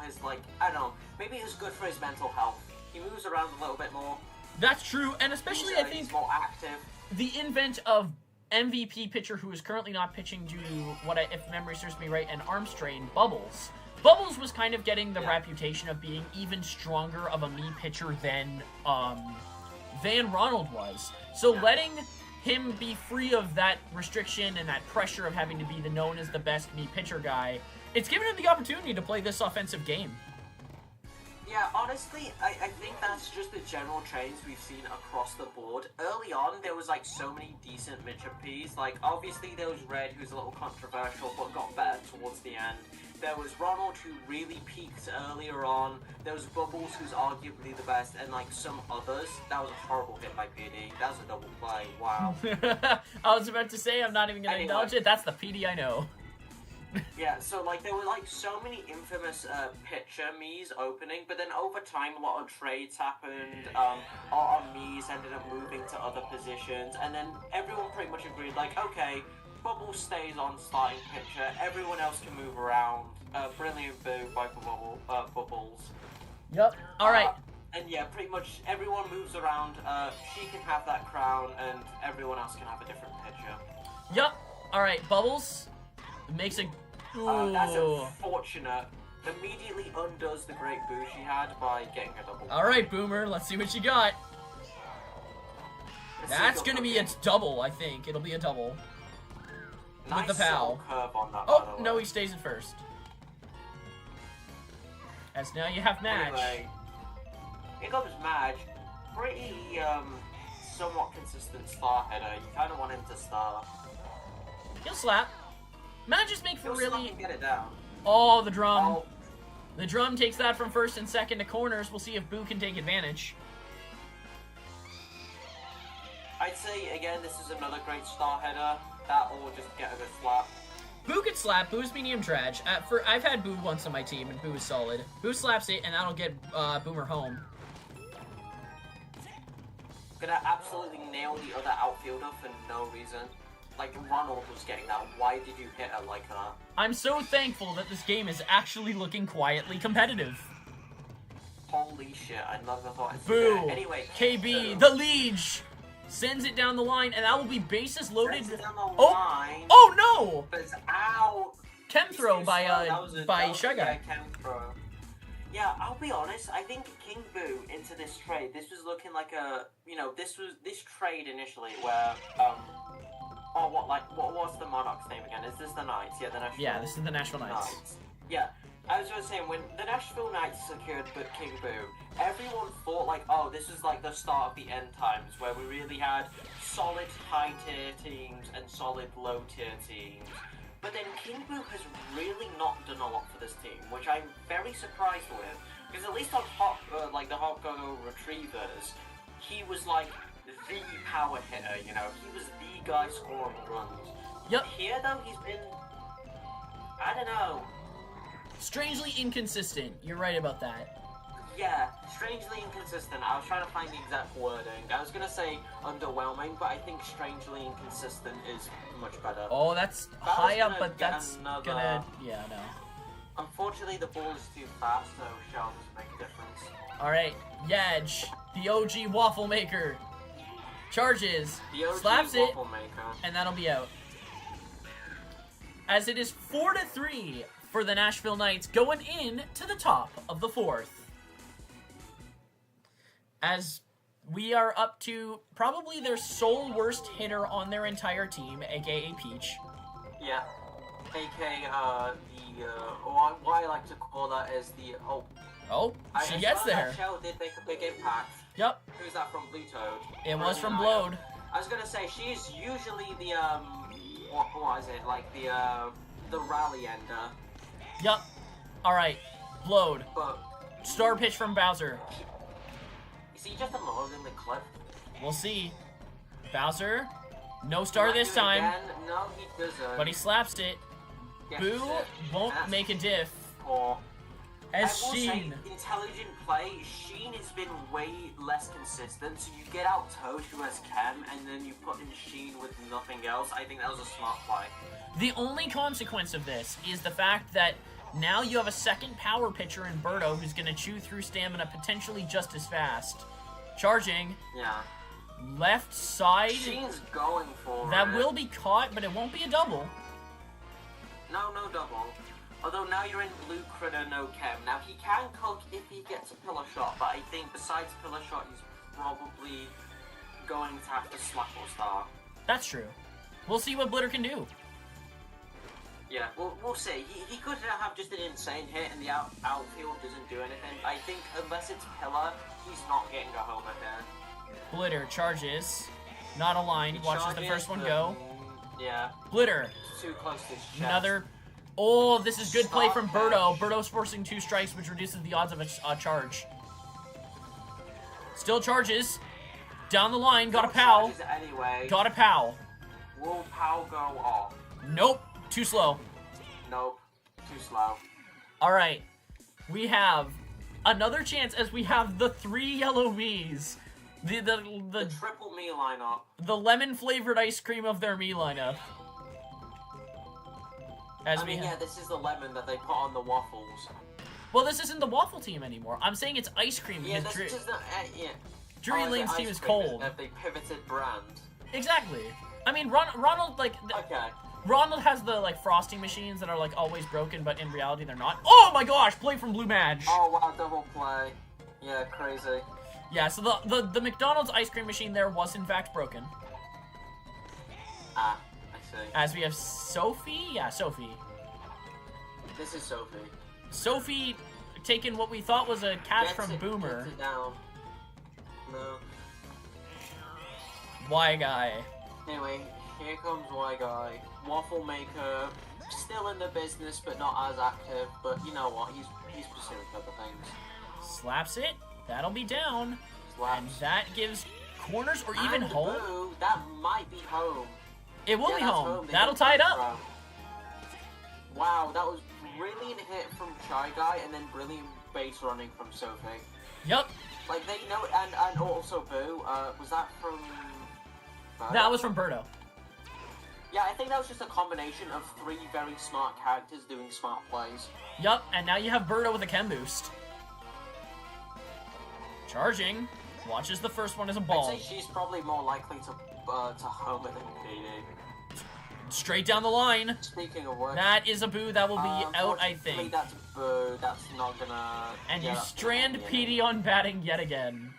I don't know, maybe it was good for his mental health. He moves around a little bit more. That's true, and especially I think he's more active. The invent of MVP pitcher who is currently not pitching due to if memory serves me right, an arm strain, Bubbles. Bubbles was kind of getting the reputation of being even stronger of a me pitcher than Ronald was. So letting him be free of that restriction and that pressure of having to be the known as the best me pitcher guy, it's given him the opportunity to play this offensive game. Yeah, honestly, I think that's just the general trends we've seen across the board. Early on, there was, like, so many decent Mitchup Ps. Like, obviously, there was Red, who's a little controversial, but got better towards the end. There was Ronald, who really peaked earlier on. There was Bubbles, who's arguably the best, and, like, some others. That was a horrible hit by PD. That was a double play. Wow. I was about to say, I'm not even going to Anyway. acknowledge it. That's the PD I know. Yeah, so like there were like so many infamous pitcher Miis opening, but then over time a lot of trades happened. A lot of Miis ended up moving to other positions, and then everyone pretty much agreed like, okay, Bubbles stays on starting pitcher, everyone else can move around. Brilliant boo by Bubbles. Yep. All right. And yeah, pretty much everyone moves around. She can have that crown, and everyone else can have a different pitcher. Yep. All right. Bubbles makes a. That's Ooh. unfortunate. Immediately undoes the great boo she had by getting a double. All right, Boomer. Let's see what you got. That's gonna be a double, I think. It'll be a double. nice with the pal. little curve on that, Oh, by the no, way. he stays at first. As now you have match. Anyway, here comes Madge. Pretty, somewhat consistent star header. You kind of want him to star. He'll slap. Matches make for He'll slap really... and get it down. Oh, the drum. Oh, The drum takes that from first and second to corners. We'll see if Boo can take advantage. I'd say, again, this is another great star header. That or just get a good slap. Boo could slap. Boo's medium trash. I've had Boo once on my team, and Boo is solid. Boo slaps it, and that'll get Boomer home. Gonna absolutely nail the other outfielder for no reason. Like, Ronald was getting that. Why did you hit her like that? I'm so thankful that this game is actually looking quietly competitive. Holy shit, I never thought I'd see Boo. that. Anyway, KB, Boo. the Liege, sends it down the line, and that will be bases loaded. Sends it down the Oh, line, oh no! but it's out. Chem He's throw too by slow. That was Shy Guy. yeah, chem throw. Yeah, I'll be honest. I think King Boo into this trade. This was looking like a, this trade initially where, what was the Monarch's name again? Is this the Knights? Yeah, the Nashville. Yeah, this is the Nashville Knights. Yeah, I was just saying when the Nashville Knights secured King Boo, everyone thought like, oh, this is like the start of the end times where we really had solid high tier teams and solid low tier teams. But then King Boo has really not done a lot for this team, which I'm very surprised with. Because at least on the Hot Go Retrievers, he was like the power hitter, He was the guy scoring runs. Yep. Here though, he's been, I don't know. Strangely inconsistent. You're right about that. Yeah, strangely inconsistent. I was trying to find the exact wording. I was gonna say underwhelming, but I think strangely inconsistent is much better. Oh, that's That was high up, gonna but get that's another- gonna... Yeah, no. Unfortunately, the ball is too fast, so shell doesn't make a difference. Alright, Yaj, the OG waffle maker, charges, The OG slaps it, waffle maker. and that'll be out. As it is 4-3 for the Nashville Knights, going in to the top of the fourth. As we are up to probably their sole worst hitter on their entire team, aka Peach. Yeah. AK, what I like to call that is the, Oh, she gets there. That shell did make a big impact. Yep, Who's that from, Blue Toad? it was from Iron. Blode. I was gonna say, she's usually the, what is it, like the rally ender, Yep. Alright, Blode. but Star pitch from Bowser. is he just alone in the clip? We'll see. Bowser, no star Might this do it time, again. No, he doesn't. but he slaps it. Gets Boo it. won't That's make a diff. poor. As I will say, Sheen. intelligent play, Sheen has been way less consistent, so you get out Toad who has Chem, and then you put in Sheen with nothing else. I think that was a smart play. The only consequence of this is the fact that now you have a second power pitcher in Birdo who's going to chew through stamina potentially just as fast. Charging, Yeah. left side. Sheen's going for That it. will be caught, but it won't be a double. No double. Although now you're in Blue Critter, no Chem. Now he can cook if he gets a pillar shot, but I think besides pillar shot, he's probably going to have to slap or star. That's true. We'll see what Blitter can do. Yeah, we'll see. He could have just an insane hit and the outfield doesn't do anything. I think unless it's Pillar, he's not getting a homer here. Blitter charges. Not aligned. Watches the first one go. Yeah. Blitter. Too close to his chest. Another. Oh, this is good play from Birdo. Birdo's forcing 2 strikes, which reduces the odds of a charge. Still charges. Down the line. Got a pow. Anyway. Got a pow. Will pow go off? Nope. Too slow. Nope. Too slow. Alright. We have another chance as we have the 3 yellow Miis. The triple Mii lineup. The lemon flavored ice cream of their Mii lineup. Yeah, this is the lemon that they put on the waffles. Well, this isn't the waffle team anymore. I'm saying it's ice cream. Yeah, this is not. Yeah. Drury Lane's team is cold. If they pivoted brand. Exactly. I mean, Ronald Okay. Ronald has the frosting machines that are always broken, but in reality they're not. Oh my gosh! Play from Blue Madge. Oh wow, double play. Yeah, crazy. Yeah, so the McDonald's ice cream machine there was in fact broken. Ah, I see. As we have Sophie? Yeah, Sophie. This is Sophie. Sophie taking what we thought was a catch from Boomer. Gets it down. No. Y guy. Anyway, here comes Y guy. Waffle maker, still in the business but not as active. But you know what? He's pursuing other things. Slaps it. That'll be down. Slaps. And that gives corners or even home. Boo, that might be home. It will be home. They That'll got tie it front up. row. Wow, that was brilliant hit from Shy Guy and then brilliant base running from Sophie. Yep. They know, and also Boo. Was that from? That was from Birdo. Yeah, I think that was just a combination of 3 very smart characters doing smart plays. Yup, and now you have Birdo with a chem boost. Charging. Watches the first one as a ball. I'd say she's probably more likely to home it than PD. Straight down the line. Speaking of which, that is a boo that will be out, I think. That's Boo. That's not gonna... And you strand PD on batting yet again.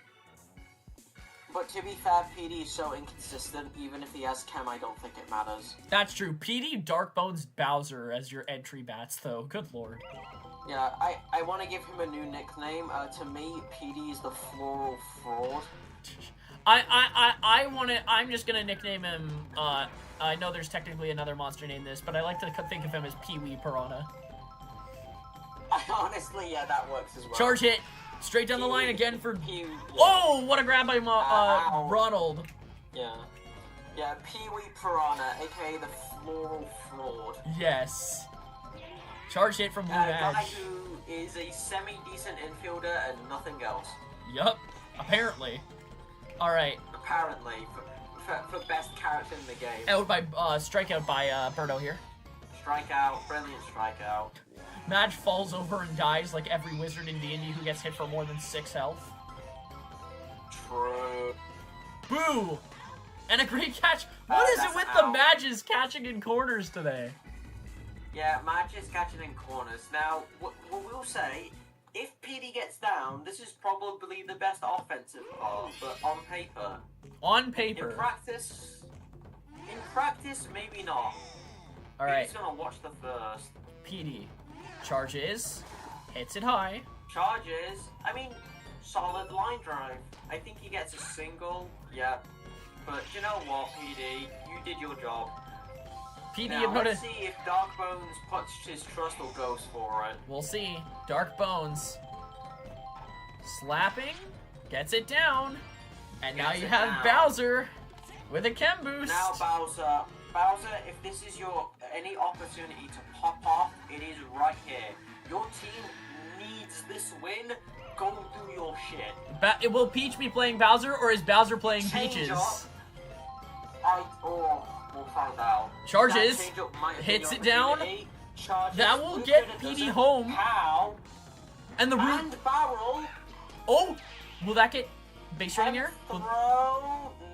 But to be fair, PD is so inconsistent, even if he has chem, I don't think it matters. That's true. PD Dark Bones Bowser as your entry bats, though. Good lord. Yeah, I want to give him a new nickname. To me, PD is the Floral Fraud. I'm just gonna nickname him, I know there's technically another monster named this, but I like to think of him as Pee-wee Piranha. Honestly, yeah, that works as well. Charge hit. Straight down the line again for... Yeah. Oh, what a grab by Ronald. Yeah. Yeah, Pee-wee Piranha, aka the Floral Fraud. Yes. Charge hit from Blue guy Madge. who is a semi-decent infielder and nothing else. Yup. Apparently. Alright. Apparently. For best character in the game. Out by, strikeout by, Birdo here. Strikeout. Brilliant strikeout. Madge falls over and dies like every wizard in D&D who gets hit for more than 6 health. True. Boo! And a great catch. What is it with the Madges catching in corners today? Yeah, Madge is catching in corners. Now, what we'll say, if PD gets down, this is probably the best offensive part, but on paper. On paper. In practice, maybe not. Alright. He's gonna watch the first. PD. Charges. Hits it high. Charges. I mean, solid line drive. I think he gets a single. Yeah. But you know what, PD? You did your job. PD, now, let's see if Dark Bones puts his trust or goes for it. We'll see. Dark Bones. Slapping. Gets it down. And now you have Bowser with a chem boost. Now Bowser, if this is your any opportunity to pop off, it is right here. Your team needs this win. Go do your shit. Will Peach be playing Bowser, or is Bowser playing Peaches? We'll find out. Charges. Hits it down. Charges. That will get PD home. How? And the root. And barrel. Oh! Will that get base running here?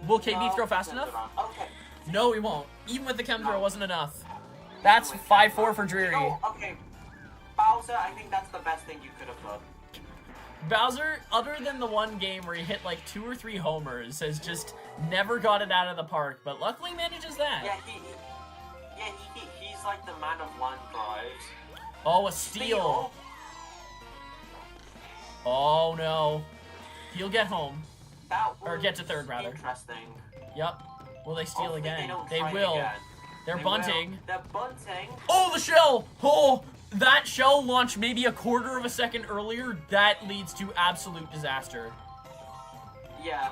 Will KB throw fast enough? Okay. No, he won't. Even with the chem throw, it wasn't enough. That's 5-4 for Dreary. Okay. Bowser, I think that's the best thing you could have done. Bowser, other than the one game where he hit like 2 or 3 homers, has just never got it out of the park, but luckily manages that. Yeah, he's like the man of line drives. Oh, a steal. Oh no. He'll get home. Or get to third, rather. Interesting. Yep. Will they steal again? They will. Again. They're bunting. Will. They're bunting. Oh, the shell! Oh, that shell launched maybe a quarter of a second earlier. That leads to absolute disaster. Yeah.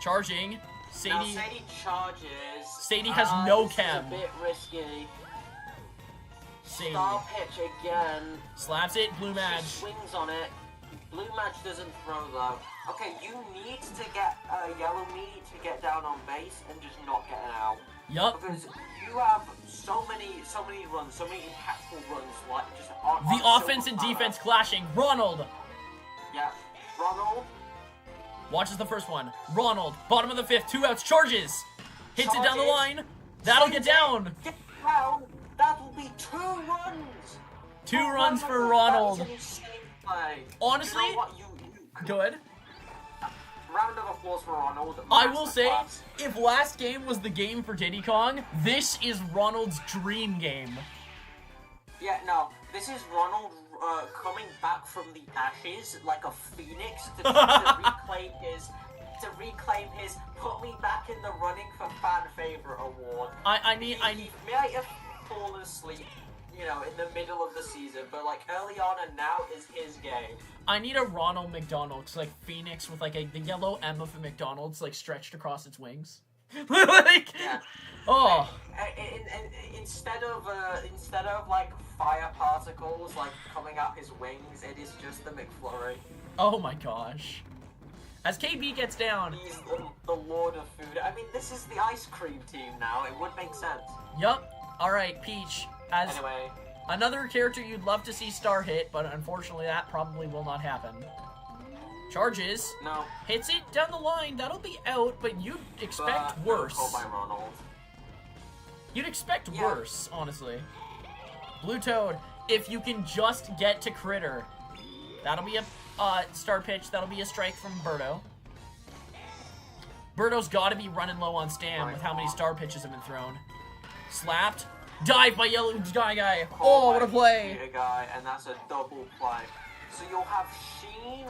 Charging. Sadie. Now Sadie charges. Sadie has no this chem. Is a bit risky. Sadie. Star pitch again. Slaps it. Blue match. She swings on it. Blue match doesn't throw though. Okay, you need to get Yellow Me to get down on base and just not get it out. Yup. Because you have so many runs, so many impactful runs, like just on The offense and defense clashing. Ronald. Yeah, Ronald. Watches the first one. Ronald, bottom of the 5th, 2 outs, charges. Hits it down the line. That'll get down. Get down. That will be 2 runs. 2 runs for Ronald. That was an insane play. Honestly, you know what? good. Round of applause for Ronald. I will say, Masterclass. if last game was the game for Diddy Kong, this is Ronald's dream game. Yeah, no, this is Ronald coming back from the ashes like a phoenix to reclaim his put me back in the running for fan favorite award. He might have fallen asleep, you know, in the middle of the season, but like early on and now is his game. I need a Ronald McDonald's, like Phoenix with like the yellow M of a McDonald's like stretched across its wings. Like, yeah. Oh. Instead of like fire particles like coming out his wings, it is just the McFlurry. Oh my gosh. As KB gets down. He's the lord of food. I mean, this is the ice cream team now. It would make sense. Yup. Alright, Peach. As Anyway. another character you'd love to see star hit, but unfortunately that probably will not happen. Charges. No. Hits it down the line. That'll be out, but you'd expect worse. No call by Ronald. You'd expect worse, honestly. Blue Toad, if you can just get to Critter. That'll be a star pitch. That'll be a strike from Birdo. Birdo's got to be running low on stam with how many star pitches have been thrown. Slapped. Dive by Yellow Guy. Oh, what a play. Guy, and that's a double play. So you'll have Sheen,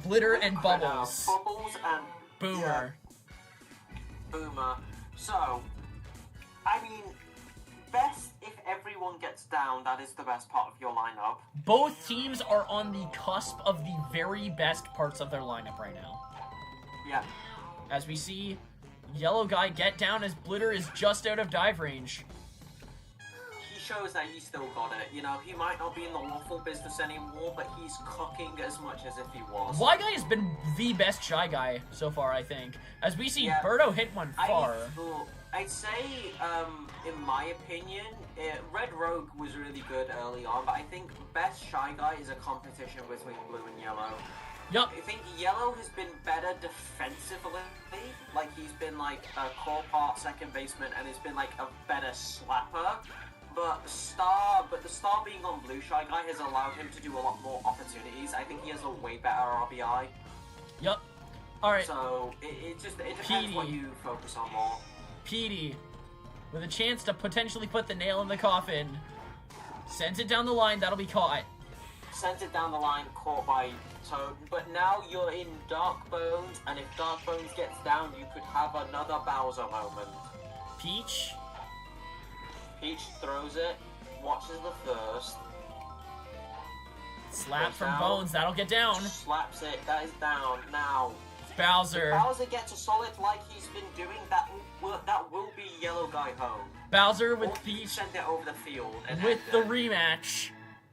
Glitter and Bubbles. Bubbles and Boomer. Yeah, Boomer. So, I mean, best if everyone gets down, that is the best part of your lineup. Both teams are on the cusp of the very best parts of their lineup right now. Yeah. As we see Yellow Guy get down as Blitter is just out of dive range. He shows that he's still got it. You know, he might not be in the waffle business anymore, but he's cooking as much as if he was. Y Guy has been the best Shy Guy so far, I think. As we see Birdo hit one far. I'd say, in my opinion, Red Rogue was really good early on, but I think best Shy Guy is a competition between Blue and Yellow. Yup. I think Yellow has been better defensively, like he's been like a core part second baseman, and he's been like a better slapper. But the star being on Blue Shy Guy has allowed him to do a lot more opportunities. I think he has a way better RBI. Yup. Alright. So it depends what you focus on more. Petey, with a chance to potentially put the nail in the coffin, sends it down the line. That'll be caught. Sent it down the line, caught by Toad. But now you're in Dark Bones, and if Dark Bones gets down, you could have another Bowser moment. Peach throws it, watches the first. Slap from Bones. That'll get down. Slaps it. That is down. Now, Bowser. if Bowser gets a solid like he's been doing, that will be Yellow Guy home. Bowser with or Peach. Send it over the field. And with the rematch.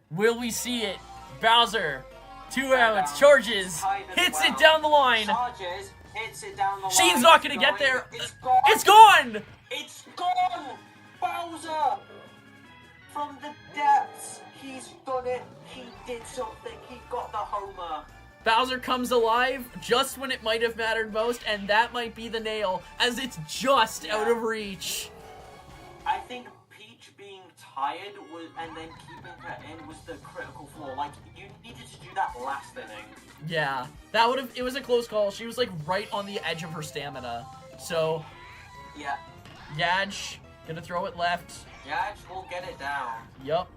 Will we see it? Bowser. 2 outs. Charges. Hits it down the line. Charges. Hits it down the line. Sheen's not going to get there. It's gone. It's gone. It's gone. Bowser. From the depths. He's done it. He did something. He got the homer. Bowser comes alive just when it might have mattered most, and that might be the nail, as it's just out of reach. I think Peach Peach being tired and then keeping her in was the critical flaw. Like, you needed to do that last inning. Yeah, that would have. It was a close call. She was like right on the edge of her stamina. So, Yeah. Yaj gonna throw it left. Yeah, we'll get it down. Yup.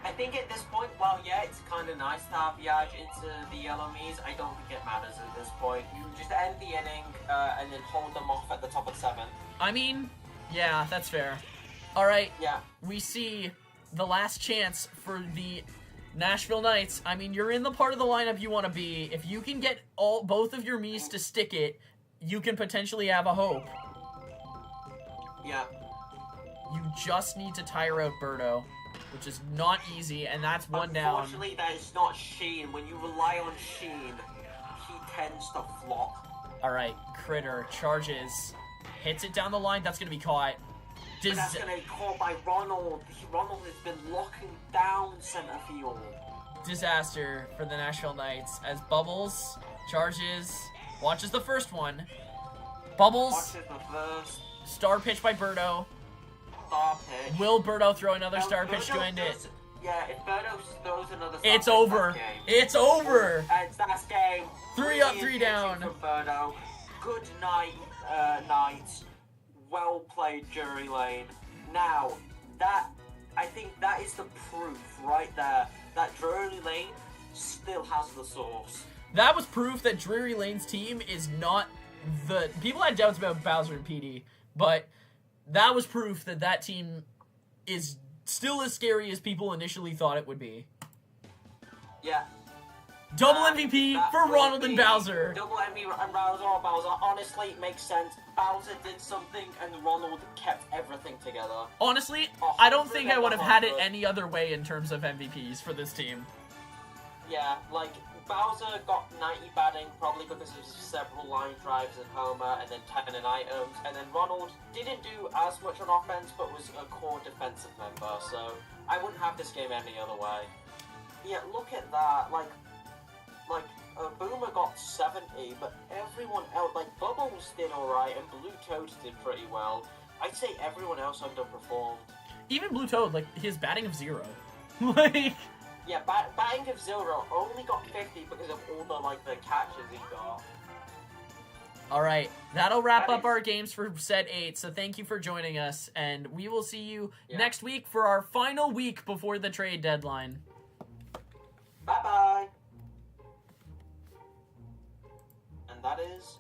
I think at this point, well, yeah, it's kind of nice to have Yaj into the yellow Miis. I don't think it matters at this point. You just end the inning and then hold them off at the top of 7. I mean, yeah, that's fair. All right. Yeah. We see the last chance for the Nashville Knights. I mean, you're in the part of the lineup you want to be. If you can get both of your Miis to stick it, you can potentially have a hope. Yeah. You just need to tire out Birdo, which is not easy, and that's one down. Unfortunately, that is not Sheen. When you rely on Sheen, he tends to flop. All right, Critter charges, hits it down the line. That's going to be caught. But that's going to be caught by Ronald. Ronald has been locking down center field. Disaster for the Nashville Knights as Bubbles charges, watches the first one. Bubbles, Watches the first star pitch by Birdo. star pitch. Will Birdo throw another Now, star pitch to Birdo end it? does- Yeah, if Birdo throws another star It's pitch, over. that's game. It's over. That's game. 3 up, 3 Brilliant down. pitching from Birdo. Good night, Knights. Well played, Drury Lane. Now, I think that is the proof right there that Drury Lane still has the sauce. That was proof that Drury Lane's team is not the... People had doubts about Bowser and PD, but that was proof that that team is still as scary as people initially thought it would be. Yeah. Double MVP That for will Ronald and be Bowser. Double MVP and Bowser. Honestly, it makes sense. Bowser did something and Ronald kept everything together. Honestly, Oh, I don't think I would have had it 100. any other way in terms of MVPs for this team. Yeah, like, Bowser got 90 batting probably because of several line drives and homer and then 10 in items. And then Ronald didn't do as much on offense but was a core defensive member. So I wouldn't have this game any other way. Yeah, look at that. Like Boomer got 70, but everyone else, like Bubbles did alright and Blue Toads did pretty well. I'd say everyone else underperformed. Even Blue Toad, like, his batting of 0. Like... Yeah, batting of 0 only got 50 because of all the catches he got. Alright, that'll wrap That up is- our games for set 8, so thank you for joining us, and we will see you Yeah. next week for our final week before the trade deadline. Bye-bye. And that is